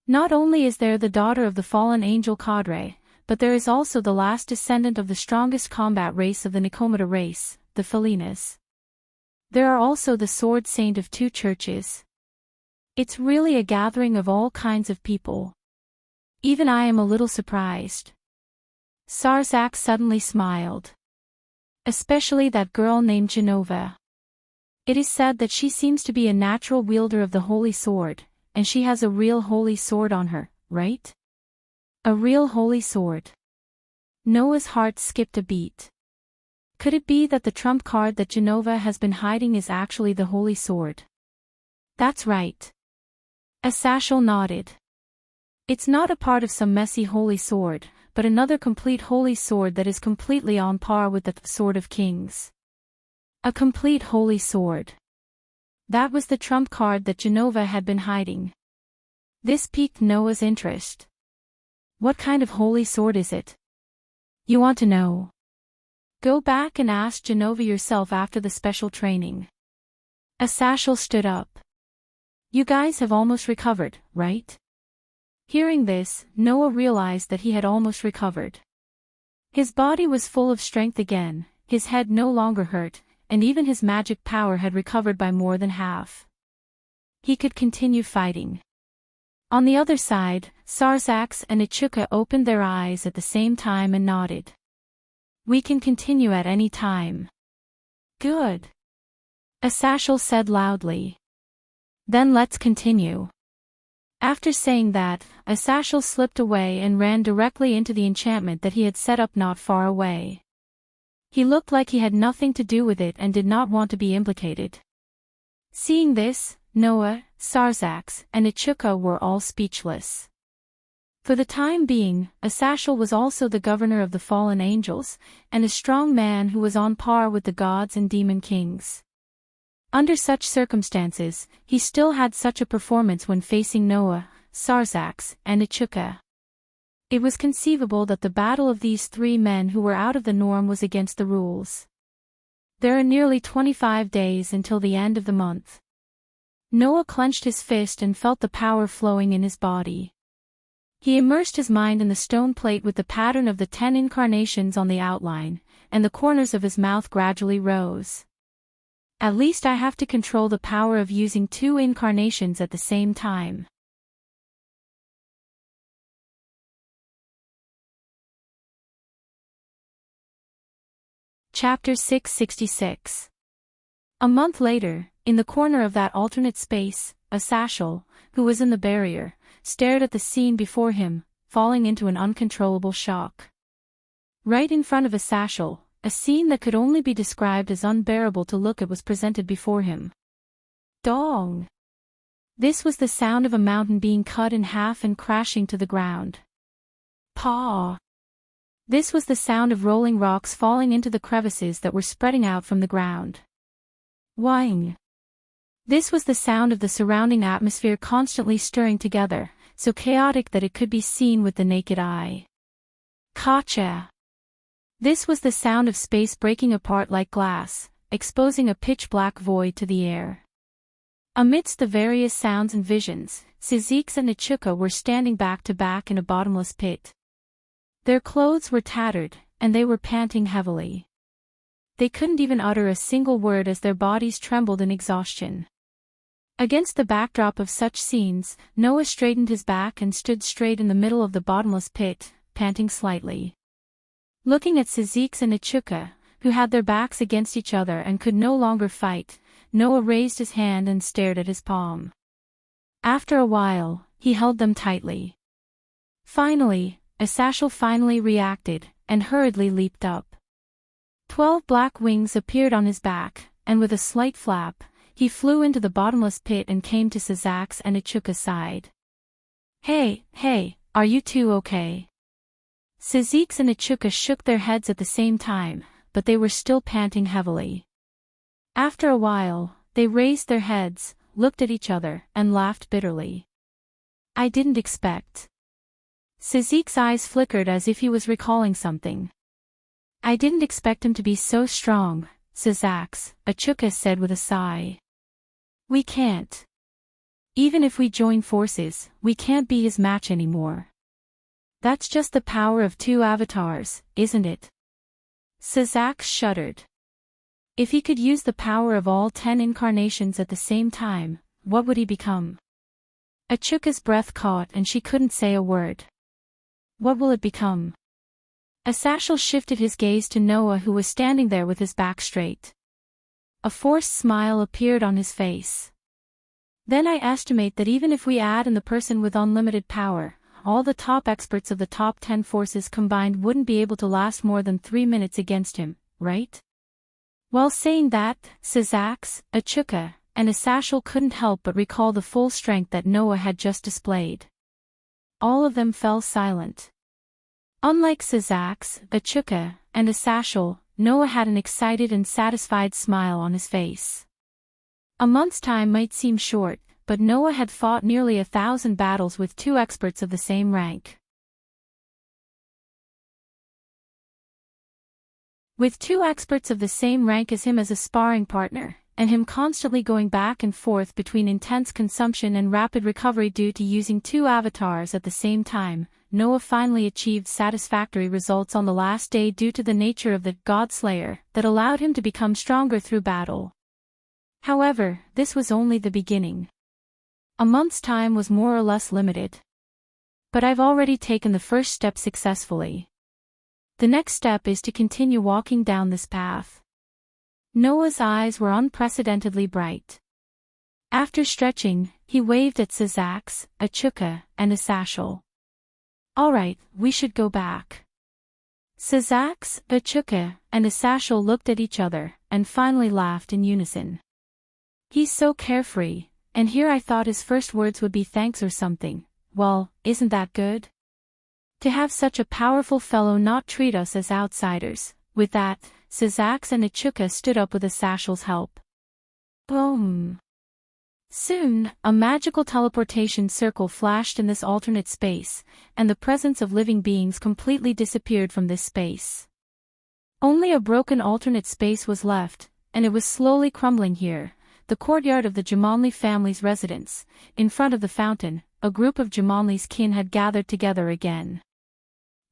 Not only is there the daughter of the fallen angel Cadre, but there is also the last descendant of the strongest combat race of the Nikomata race, the Felinas. There are also the sword saint of 2 churches. It's really a gathering of all kinds of people. Even I am a little surprised. Sarzax suddenly smiled. Especially that girl named Genova. It is said that she seems to be a natural wielder of the holy sword, and she has a real holy sword on her, right? A real holy sword. Noah's heart skipped a beat. Could it be that the trump card that Genova has been hiding is actually the holy sword? That's right. Asashel nodded. It's not a part of some messy holy sword, but another complete holy sword that is completely on par with the Sword of Kings. A complete holy sword. That was the trump card that Genova had been hiding. This piqued Noah's interest. What kind of holy sword is it? You want to know? Go back and ask Genova yourself after the special training. Asashel stood up. You guys have almost recovered, right? Hearing this, Noah realized that he had almost recovered. His body was full of strength again, his head no longer hurt, and even his magic power had recovered by more than half. He could continue fighting. On the other side, Sarzax and Ichuka opened their eyes at the same time and nodded. We can continue at any time. Good. Asashel said loudly. Then let's continue. After saying that, Asashel slipped away and ran directly into the enchantment that he had set up not far away. He looked like he had nothing to do with it and did not want to be implicated. Seeing this, Noah, Sarzax, and Ichuka were all speechless. For the time being, Asashel was also the governor of the fallen angels, and a strong man who was on par with the gods and demon kings. Under such circumstances, he still had such a performance when facing Noah, Sarzax, and Ichuka. It was conceivable that the battle of these 3 men who were out of the norm was against the rules. There are nearly 25 days until the end of the month. Noah clenched his fist and felt the power flowing in his body. He immersed his mind in the stone plate with the pattern of the 10 incarnations on the outline, and the corners of his mouth gradually rose. At least I have to control the power of using 2 incarnations at the same time. Chapter 666. A month later, in the corner of that alternate space, Asashel, who was in the barrier, stared at the scene before him, falling into an uncontrollable shock. Right in front of Asashel, a scene that could only be described as unbearable to look at was presented before him. Dong! This was the sound of a mountain being cut in half and crashing to the ground. Paw! This was the sound of rolling rocks falling into the crevices that were spreading out from the ground. Whing! This was the sound of the surrounding atmosphere constantly stirring together, so chaotic that it could be seen with the naked eye. Kacha! This was the sound of space breaking apart like glass, exposing a pitch-black void to the air. Amidst the various sounds and visions, Sizix and Ichuka were standing back to back in a bottomless pit. Their clothes were tattered, and they were panting heavily. They couldn't even utter a single word as their bodies trembled in exhaustion. Against the backdrop of such scenes, Noah straightened his back and stood straight in the middle of the bottomless pit, panting slightly. Looking at Sizix and Ichuka, who had their backs against each other and could no longer fight, Noah raised his hand and stared at his palm. After a while, he held them tightly. Finally, Asashel finally reacted, and hurriedly leaped up. 12 black wings appeared on his back, and with a slight flap, he flew into the bottomless pit and came to Sizix and Ichuka's side. Hey, are you two okay? Sizix and Ichuka shook their heads at the same time, but they were still panting heavily. After a while, they raised their heads, looked at each other, and laughed bitterly. I didn't expect. Sizik's eyes flickered as if he was recalling something. I didn't expect him to be so strong, Sizax, Achuka said with a sigh. We can't. Even if we join forces, we can't be his match anymore. That's just the power of 2 avatars, isn't it? Sizax shuddered. If he could use the power of all 10 incarnations at the same time, what would he become? Achuka's breath caught and she couldn't say a word. What will it become? Asashel shifted his gaze to Noah, who was standing there with his back straight. A forced smile appeared on his face. Then I estimate that even if we add in the person with unlimited power, all the top experts of the top 10 forces combined wouldn't be able to last more than 3 minutes against him, right? While saying that, Sizax, Achuka, and Asashel couldn't help but recall the full strength that Noah had just displayed. All of them fell silent. Unlike Sizax, Achuka, and Asashel, Noah had an excited and satisfied smile on his face. A month's time might seem short, but Noah had fought nearly 1,000 battles with 2 experts of the same rank. With 2 experts of the same rank as him as a sparring partner, and him constantly going back and forth between intense consumption and rapid recovery due to using 2 avatars at the same time, Noah finally achieved satisfactory results on the last day due to the nature of the Godslayer that allowed him to become stronger through battle. However, this was only the beginning. A month's time was more or less limited. But I've already taken the first step successfully. The next step is to continue walking down this path. Noah's eyes were unprecedentedly bright. After stretching, he waved at Sizax, Achuka, and Asashel. All right, we should go back. Sizax, Achuka, and Asashel looked at each other, and finally laughed in unison. He's so carefree, and here I thought his first words would be thanks or something. Well, isn't that good? To have such a powerful fellow not treat us as outsiders. With that, Sizax and Achuka stood up with Asashel's help. Boom! Soon, a magical teleportation circle flashed in this alternate space, and the presence of living beings completely disappeared from this space. Only a broken alternate space was left, and it was slowly crumbling here, the courtyard of the Jumanli family's residence. In front of the fountain, a group of Jumanli's kin had gathered together again.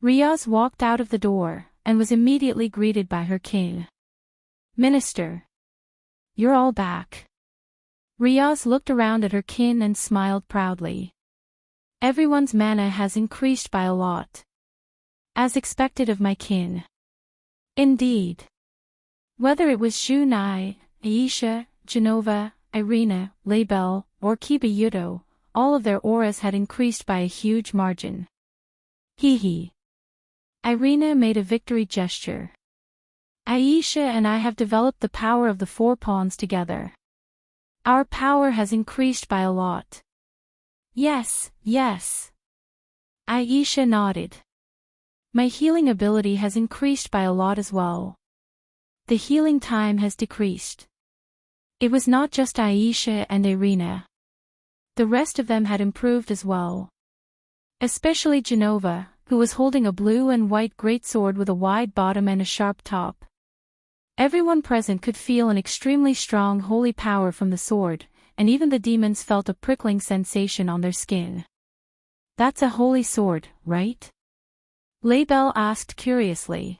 Riaz walked out of the door, and was immediately greeted by her kin. Minister! You're all back. Riaz looked around at her kin and smiled proudly. Everyone's mana has increased by a lot. As expected of my kin. Indeed. Whether it was Junai, Aisha, Genova, Irina, Label, or Kiba Yudo, all of their auras had increased by a huge margin. Hee hee. Irina made a victory gesture. Aisha and I have developed the power of the 4 pawns together. Our power has increased by a lot. Yes, yes. Aisha nodded. My healing ability has increased by a lot as well. The healing time has decreased. It was not just Aisha and Irina. The rest of them had improved as well. Especially Genova, who was holding a blue and white greatsword with a wide bottom and a sharp top. Everyone present could feel an extremely strong holy power from the sword, and even the demons felt a prickling sensation on their skin. That's a holy sword, right? Label asked curiously.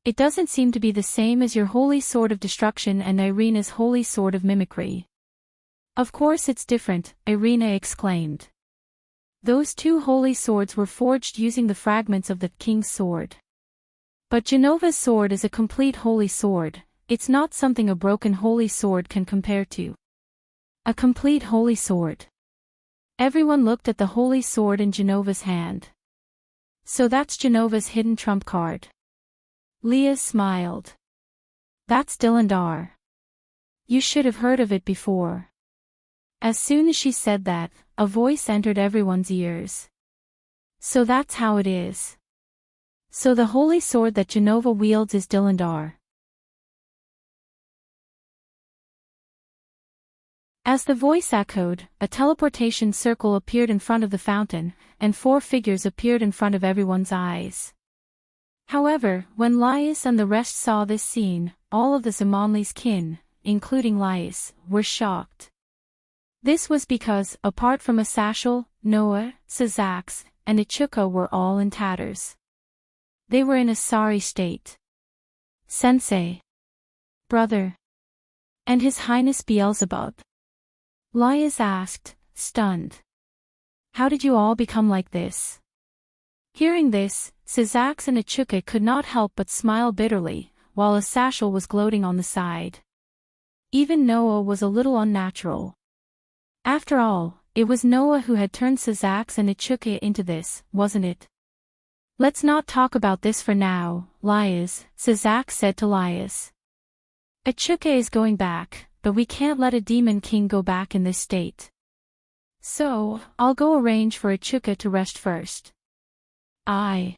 It doesn't seem to be the same as your holy sword of destruction and Irina's holy sword of mimicry. Of course it's different, Irina exclaimed. Those 2 holy swords were forged using the fragments of the king's sword. But Genova's sword is a complete holy sword. It's not something a broken holy sword can compare to. A complete holy sword. Everyone looked at the holy sword in Genova's hand. So that's Genova's hidden trump card. Leah smiled. That's Dilindar. You should have heard of it before. As soon as she said that, a voice entered everyone's ears. So that's how it is. So the holy sword that Genova wields is Dilindar. As the voice echoed, a teleportation circle appeared in front of the fountain, and 4 figures appeared in front of everyone's eyes. However, when Laius and the rest saw this scene, all of the Zamonli's kin, including Laius, were shocked. This was because, apart from Asashel, Noah, Sazax, and Ichuka were all in tatters. They were in a sorry state. Sensei. Brother. And His Highness Beelzebub? Laius asked, stunned. How did you all become like this? Hearing this, Sazax and Ichuka could not help but smile bitterly, while Asashel was gloating on the side. Even Noah was a little unnatural. After all, it was Noah who had turned Sazax and Ichuka into this, wasn't it? Let's not talk about this for now, Laius, Sazax said to Laius. Ichuka is going back, but we can't let a demon king go back in this state. So, I'll go arrange for Ichuka to rest first. I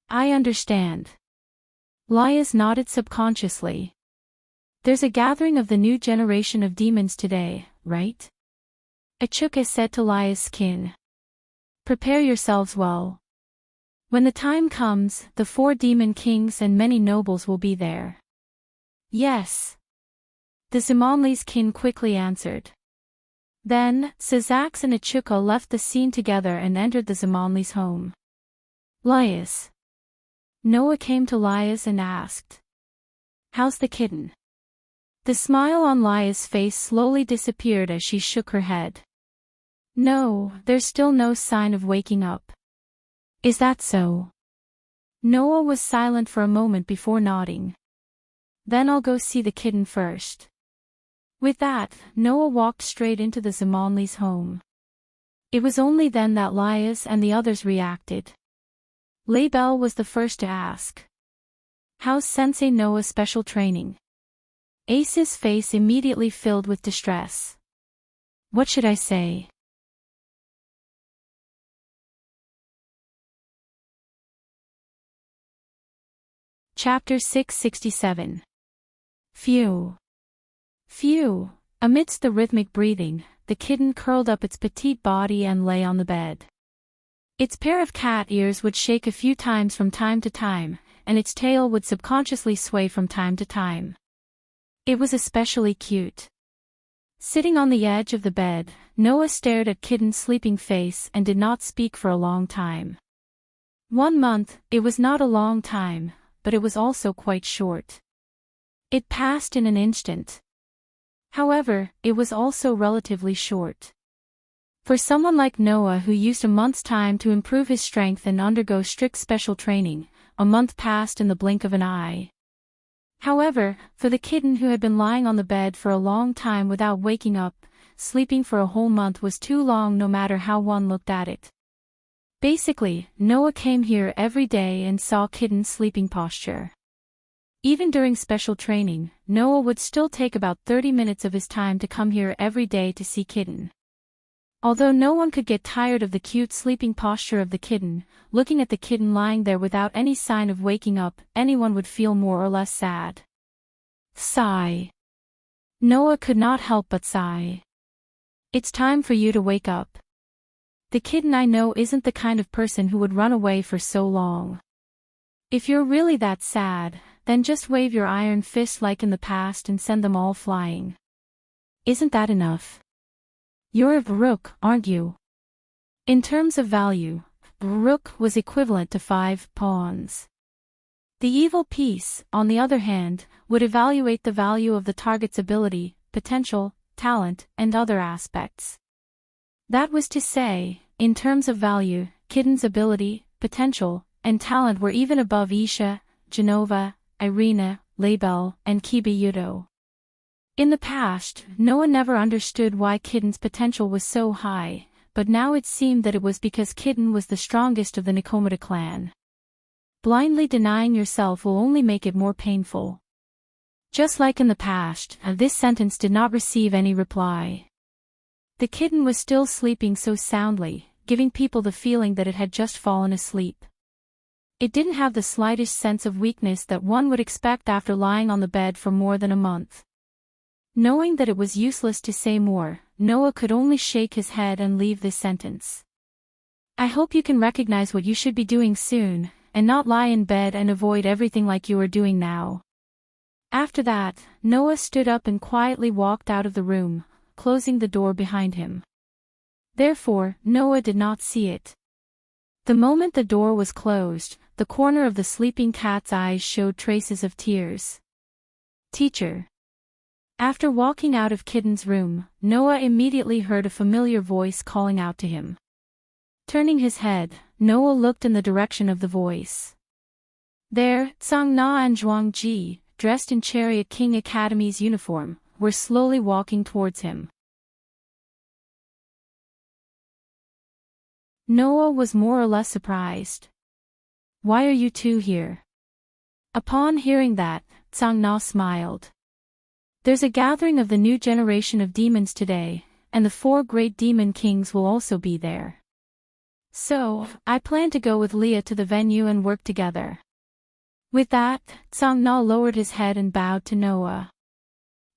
understand. Laius nodded subconsciously. There's a gathering of the new generation of demons today, right? Ichuka said to Laius' kin. Prepare yourselves well. When the time comes, the 4 demon kings and many nobles will be there. Yes. The Zamonli's kin quickly answered. Then, Sazax and Ichuka left the scene together and entered the Zamonli's home. Laius. Noah came to Laius and asked. How's the kitten? The smile on Laius' face slowly disappeared as she shook her head. No, there's still no sign of waking up. Is that so? Noah was silent for a moment before nodding. Then I'll go see the kitten first. With that, Noah walked straight into the Zamonli's home. It was only then that Laius and the others reacted. Label was the first to ask. How's Sensei Noah's special training? Ace's face immediately filled with distress. What should I say? Chapter 667. Phew. Phew. Amidst the rhythmic breathing, the kitten curled up its petite body and lay on the bed. Its pair of cat ears would shake a few times from time to time, and its tail would subconsciously sway from time to time. It was especially cute. Sitting on the edge of the bed, Noah stared at Kitten's sleeping face and did not speak for a long time. 1 month, it was not a long time, but it was also quite short. It passed in an instant. However, it was also relatively short. For someone like Noah who used a month's time to improve his strength and undergo strict special training, a month passed in the blink of an eye. However, for the kitten who had been lying on the bed for a long time without waking up, sleeping for a whole month was too long no matter how one looked at it. Basically, Noah came here every day and saw Kitten's sleeping posture. Even during special training, Noah would still take about 30 minutes of his time to come here every day to see Kitten. Although no one could get tired of the cute sleeping posture of the kitten, looking at the kitten lying there without any sign of waking up, anyone would feel more or less sad. Sigh. Noah could not help but sigh. It's time for you to wake up. The kitten I know isn't the kind of person who would run away for so long. If you're really that sad, then just wave your iron fist like in the past and send them all flying. Isn't that enough? You're a rook, aren't you? In terms of value, rook was equivalent to 5 pawns. The evil piece, on the other hand, would evaluate the value of the target's ability, potential, talent, and other aspects. That was to say, in terms of value, Kitten's ability, potential, and talent were even above Isha, Genova, Irina, Label, and Kibiyudo. In the past, Noah never understood why Kitten's potential was so high, but now it seemed that it was because Kitten was the strongest of the Nikomata clan. Blindly denying yourself will only make it more painful. Just like in the past, this sentence did not receive any reply. The kitten was still sleeping so soundly, giving people the feeling that it had just fallen asleep. It didn't have the slightest sense of weakness that one would expect after lying on the bed for more than a month. Knowing that it was useless to say more, Noah could only shake his head and leave this sentence. I hope you can recognize what you should be doing soon, and not lie in bed and avoid everything like you are doing now. After that, Noah stood up and quietly walked out of the room, closing the door behind him. Therefore, Noah did not see it. The moment the door was closed, the corner of the sleeping cat's eyes showed traces of tears. Teacher. After walking out of Kitten's room, Noah immediately heard a familiar voice calling out to him. Turning his head, Noah looked in the direction of the voice. There, Tsang-na and Zhuang-ji, dressed in Chariot King Academy's uniform, were slowly walking towards him. Noah was more or less surprised. Why are you two here? Upon hearing that, Tsang-na smiled. There's a gathering of the new generation of demons today, and the 4 great demon kings will also be there. So, I plan to go with Leah to the venue and work together. With that, Tsang-na lowered his head and bowed to Noah.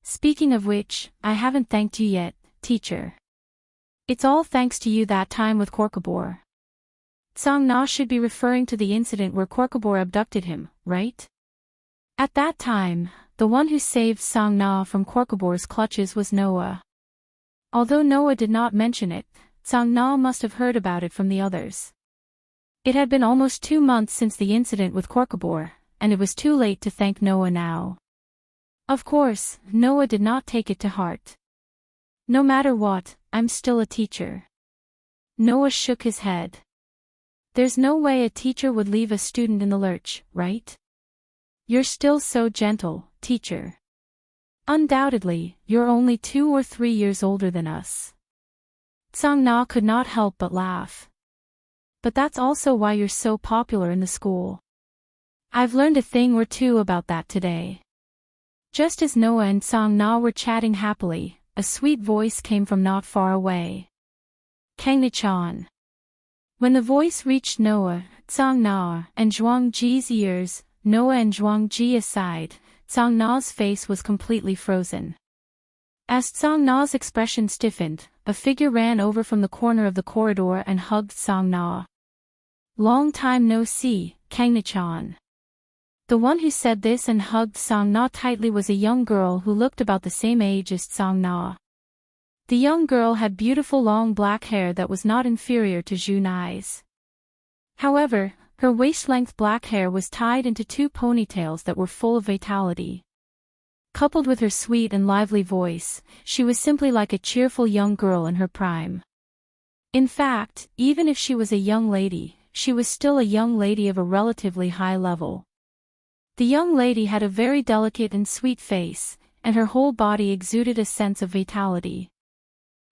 Speaking of which, I haven't thanked you yet, teacher. It's all thanks to you that time with Korkabor. Tsang-na should be referring to the incident where Korkabor abducted him, right? At that time, the one who saved Tsang-na from Korkabor's clutches was Noah. Although Noah did not mention it, Tsang-na must have heard about it from the others. It had been almost 2 months since the incident with Korkabor, and it was too late to thank Noah now. Of course, Noah did not take it to heart. No matter what, I'm still a teacher. Noah shook his head. There's no way a teacher would leave a student in the lurch, right? You're still so gentle, teacher. Undoubtedly, you're only 2 or 3 years older than us. Tsang-na could not help but laugh. But that's also why you're so popular in the school. I've learned a thing or two about that today. Just as Noah and Tsang-na were chatting happily, a sweet voice came from not far away. Kangna-chan. When the voice reached Noah, Tsang-na, and Zhuang-ji's ears, Noah and Zhuang-ji aside, Tsang-na's face was completely frozen. As Tsang-na's expression stiffened, a figure ran over from the corner of the corridor and hugged Tsang-na. Long time no see, Kangna-chan. The one who said this and hugged Tsang-na tightly was a young girl who looked about the same age as Tsang-na. The young girl had beautiful long black hair that was not inferior to Junai's. However, her waist-length black hair was tied into 2 ponytails that were full of vitality. Coupled with her sweet and lively voice, she was simply like a cheerful young girl in her prime. In fact, even if she was a young lady, she was still a young lady of a relatively high level. The young lady had a very delicate and sweet face, and her whole body exuded a sense of vitality.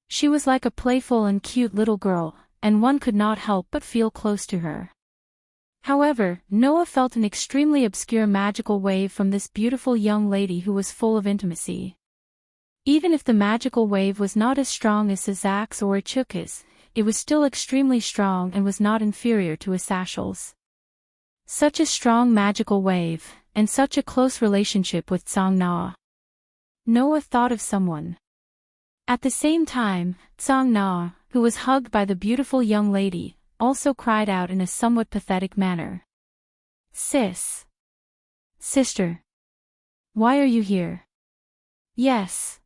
She was like a playful and cute little girl, and one could not help but feel close to her. However, Noah felt an extremely obscure magical wave from this beautiful young lady who was full of intimacy. Even if the magical wave was not as strong as Sazak's or Ichuka's, it was still extremely strong and was not inferior to Asashal's. Such a strong magical wave, and such a close relationship with Tsang-na. Noah thought of someone. At the same time, Tsang-na, who was hugged by the beautiful young lady, also cried out in a somewhat pathetic manner. Sis. Sister. Why are you here? Yes.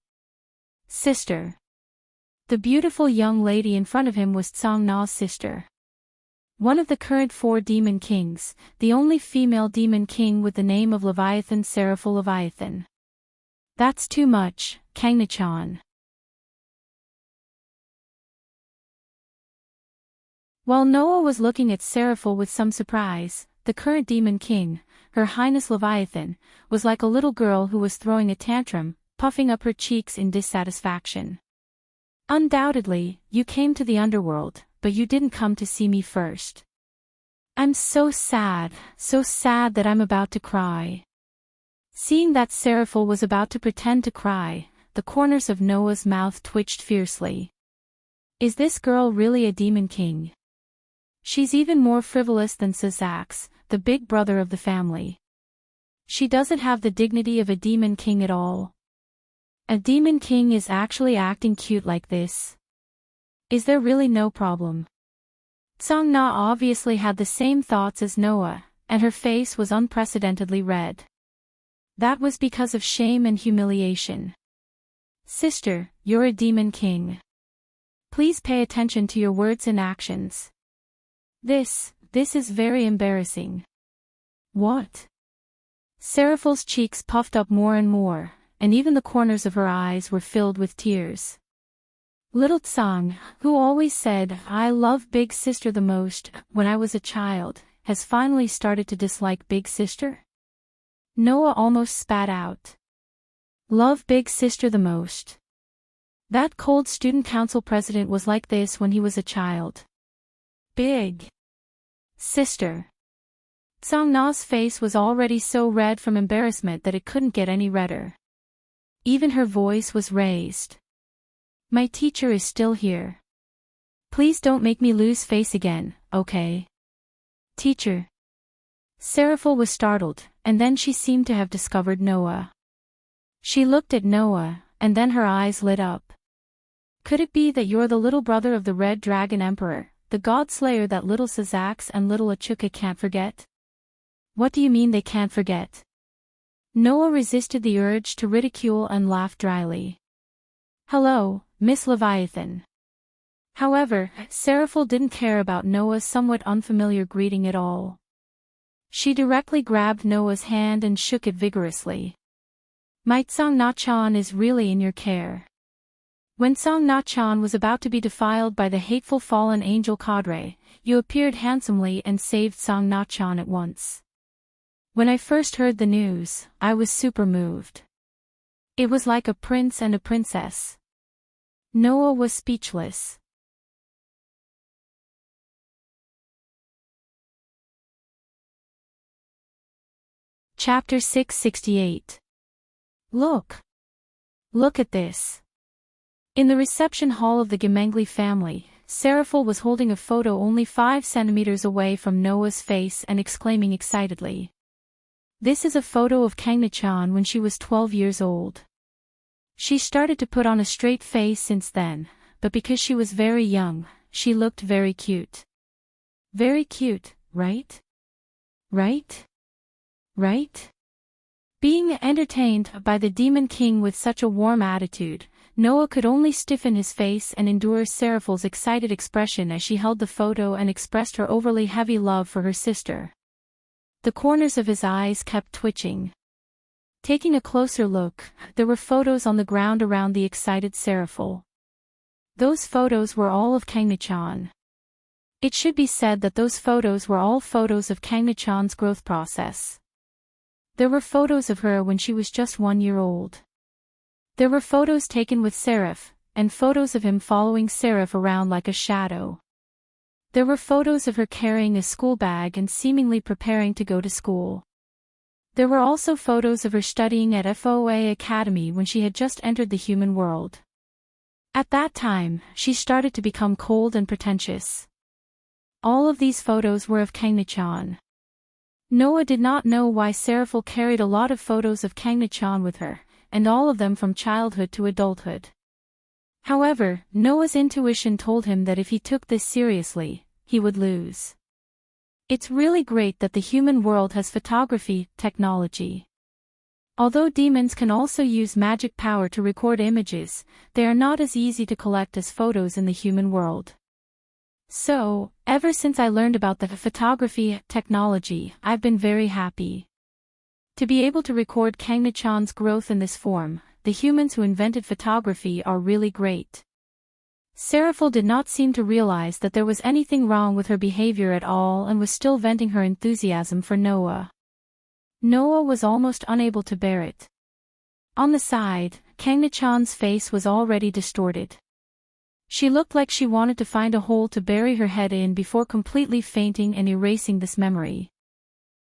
Sister. The beautiful young lady in front of him was Tsang-na's sister. One of the current 4 demon kings, the only female demon king with the name of Leviathan Seraphil Leviathan. That's too much, Kangna-chan. While Noah was looking at Seraphil with some surprise, the current demon king, Her Highness Leviathan, was like a little girl who was throwing a tantrum, puffing up her cheeks in dissatisfaction. Undoubtedly, you came to the underworld, but you didn't come to see me first. I'm so sad that I'm about to cry. Seeing that Seraphil was about to pretend to cry, the corners of Noah's mouth twitched fiercely. Is this girl really a demon king? She's even more frivolous than Sazak's, the big brother of the family. She doesn't have the dignity of a demon king at all. A demon king is actually acting cute like this. Is there really no problem? Song Na obviously had the same thoughts as Noah, and her face was unprecedentedly red. That was because of shame and humiliation. Sister, you're a demon king. Please pay attention to your words and actions. This is very embarrassing. What? Seraphal's cheeks puffed up more and more, and even the corners of her eyes were filled with tears. Little Tsang, who always said, "I love Big Sister the most," when I was a child, has finally started to dislike Big Sister? Noah almost spat out. Love Big Sister the most. That cold student council president was like this when he was a child. Big Sister. Tsang Na's face was already so red from embarrassment that it couldn't get any redder. Even her voice was raised. My teacher is still here. Please don't make me lose face again, okay? Teacher. Seraphal was startled, and then she seemed to have discovered Noah. She looked at Noah, and then her eyes lit up. Could it be that you're the little brother of the Red Dragon Emperor, the God Slayer that little Sazax and little Achuka can't forget? What do you mean they can't forget? Noah resisted the urge to ridicule and laughed dryly. Hello, Miss Leviathan. However, Seraphal didn't care about Noah's somewhat unfamiliar greeting at all. She directly grabbed Noah's hand and shook it vigorously. My Tsang Na-chan is really in your care. When Tsang Na-chan was about to be defiled by the hateful fallen angel cadre, you appeared handsomely and saved Tsang Na-chan at once. When I first heard the news, I was super moved. It was like a prince and a princess. Noah was speechless. Chapter 668. Look. Look at this. In the reception hall of the Gemengli family, Seraphal was holding a photo only 5 centimeters away from Noah's face and exclaiming excitedly. This is a photo of Kangna-chan when she was 12 years old. She started to put on a straight face since then, but because she was very young, she looked very cute. Very cute, right? Right? Right? Being entertained by the Demon King with such a warm attitude, Noah could only stiffen his face and endure Seraphal's excited expression as she held the photo and expressed her overly heavy love for her sister. The corners of his eyes kept twitching. Taking a closer look, there were photos on the ground around the excited Seraphal. Those photos were all of Kangna-chan. It should be said that those photos were all photos of Kangna-chan's growth process. There were photos of her when she was just 1 year old. There were photos taken with Seraph, and photos of him following Seraph around like a shadow. There were photos of her carrying a school bag and seemingly preparing to go to school. There were also photos of her studying at FOA Academy when she had just entered the human world. At that time, she started to become cold and pretentious. All of these photos were of Kangna-chan. Noah did not know why Seraphal carried a lot of photos of Kangna-chan with her, and all of them from childhood to adulthood. However, Noah's intuition told him that if he took this seriously, he would lose. It's really great that the human world has photography technology. Although demons can also use magic power to record images, they are not as easy to collect as photos in the human world. So, ever since I learned about the photography technology, I've been very happy. To be able to record Kangna-chan's growth in this form, the humans who invented photography are really great. Seraphal did not seem to realize that there was anything wrong with her behavior at all and was still venting her enthusiasm for Noah. Noah was almost unable to bear it. On the side, Kangna-chan's face was already distorted. She looked like she wanted to find a hole to bury her head in before completely fainting and erasing this memory.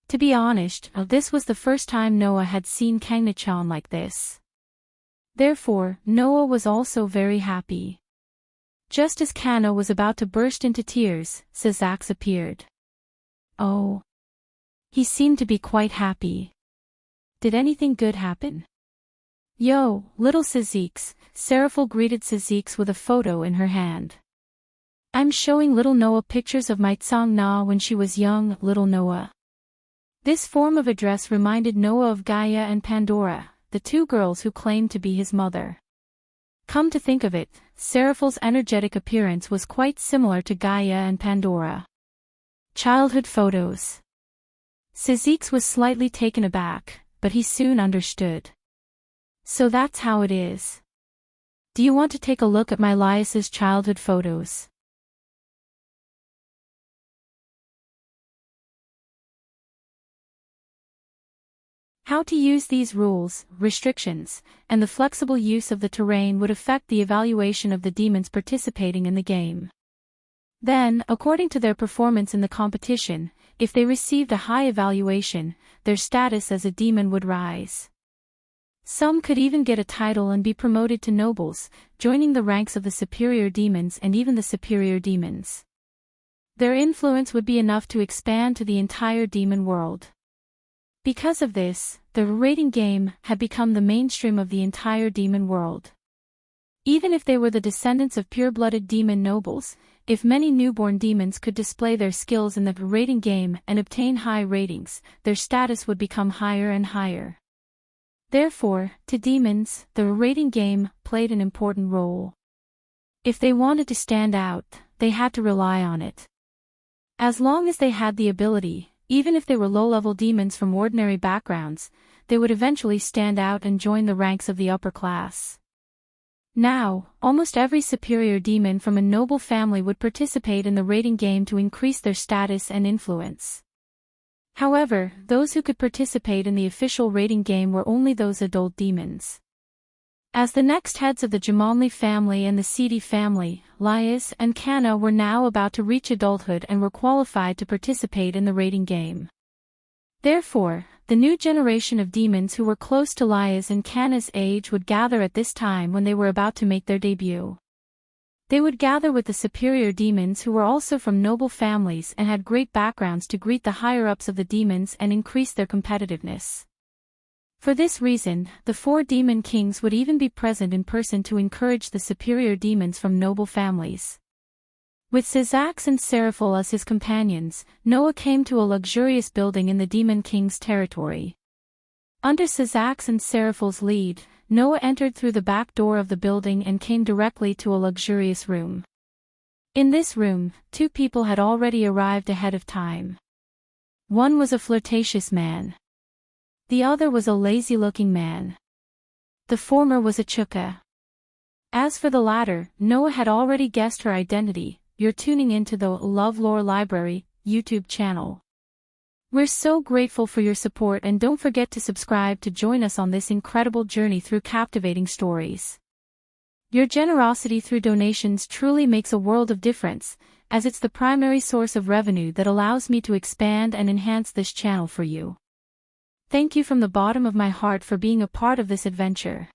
To be honest, this was the first time Noah had seen Kangna-chan like this. Therefore, Noah was also very happy. Just as Kana was about to burst into tears, Sazax appeared. Oh. He seemed to be quite happy. Did anything good happen? Yo, little Sazix, Seraphil greeted Sazix with a photo in her hand. I'm showing little Noah pictures of my Tsang Na when she was young, little Noah. This form of address reminded Noah of Gaia and Pandora, the two girls who claimed to be his mother. Come to think of it, Seraphil's energetic appearance was quite similar to Gaia and Pandora. Childhood photos. Sazix was slightly taken aback, but he soon understood. So that's how it is. Do you want to take a look at my Lias's childhood photos? How to use these rules, restrictions, and the flexible use of the terrain would affect the evaluation of the demons participating in the game. Then, according to their performance in the competition, if they received a high evaluation, their status as a demon would rise. Some could even get a title and be promoted to nobles, joining the ranks of the superior demons and even the superior demons. Their influence would be enough to expand to the entire demon world. Because of this, the rating game had become the mainstream of the entire demon world. Even if they were the descendants of pure-blooded demon nobles, if many newborn demons could display their skills in the rating game and obtain high ratings, their status would become higher and higher. Therefore, to demons, the rating game played an important role. If they wanted to stand out, they had to rely on it. As long as they had the ability, even if they were low-level demons from ordinary backgrounds, they would eventually stand out and join the ranks of the upper class. Now, almost every superior demon from a noble family would participate in the rating game to increase their status and influence. However, those who could participate in the official rating game were only those adult demons. As the next heads of the Jamonli family and the Sidi family, Lias and Kana were now about to reach adulthood and were qualified to participate in the rating game. Therefore, the new generation of demons who were close to Lias and Kana's age would gather at this time when they were about to make their debut. They would gather with the superior demons who were also from noble families and had great backgrounds to greet the higher-ups of the demons and increase their competitiveness. For this reason, the 4 demon kings would even be present in person to encourage the superior demons from noble families. With Sazix and Seraphil as his companions, Noah came to a luxurious building in the demon king's territory. Under Sazix and Seraphil's lead, Noah entered through the back door of the building and came directly to a luxurious room. In this room, 2 people had already arrived ahead of time. One was a flirtatious man. The other was a lazy-looking man. The former was a chuka. As for the latter, Noah had already guessed her identity. You're tuning into the LoveLore Library YouTube channel. We're so grateful for your support, and don't forget to subscribe to join us on this incredible journey through captivating stories. Your generosity through donations truly makes a world of difference, as it's the primary source of revenue that allows me to expand and enhance this channel for you. Thank you from the bottom of my heart for being a part of this adventure.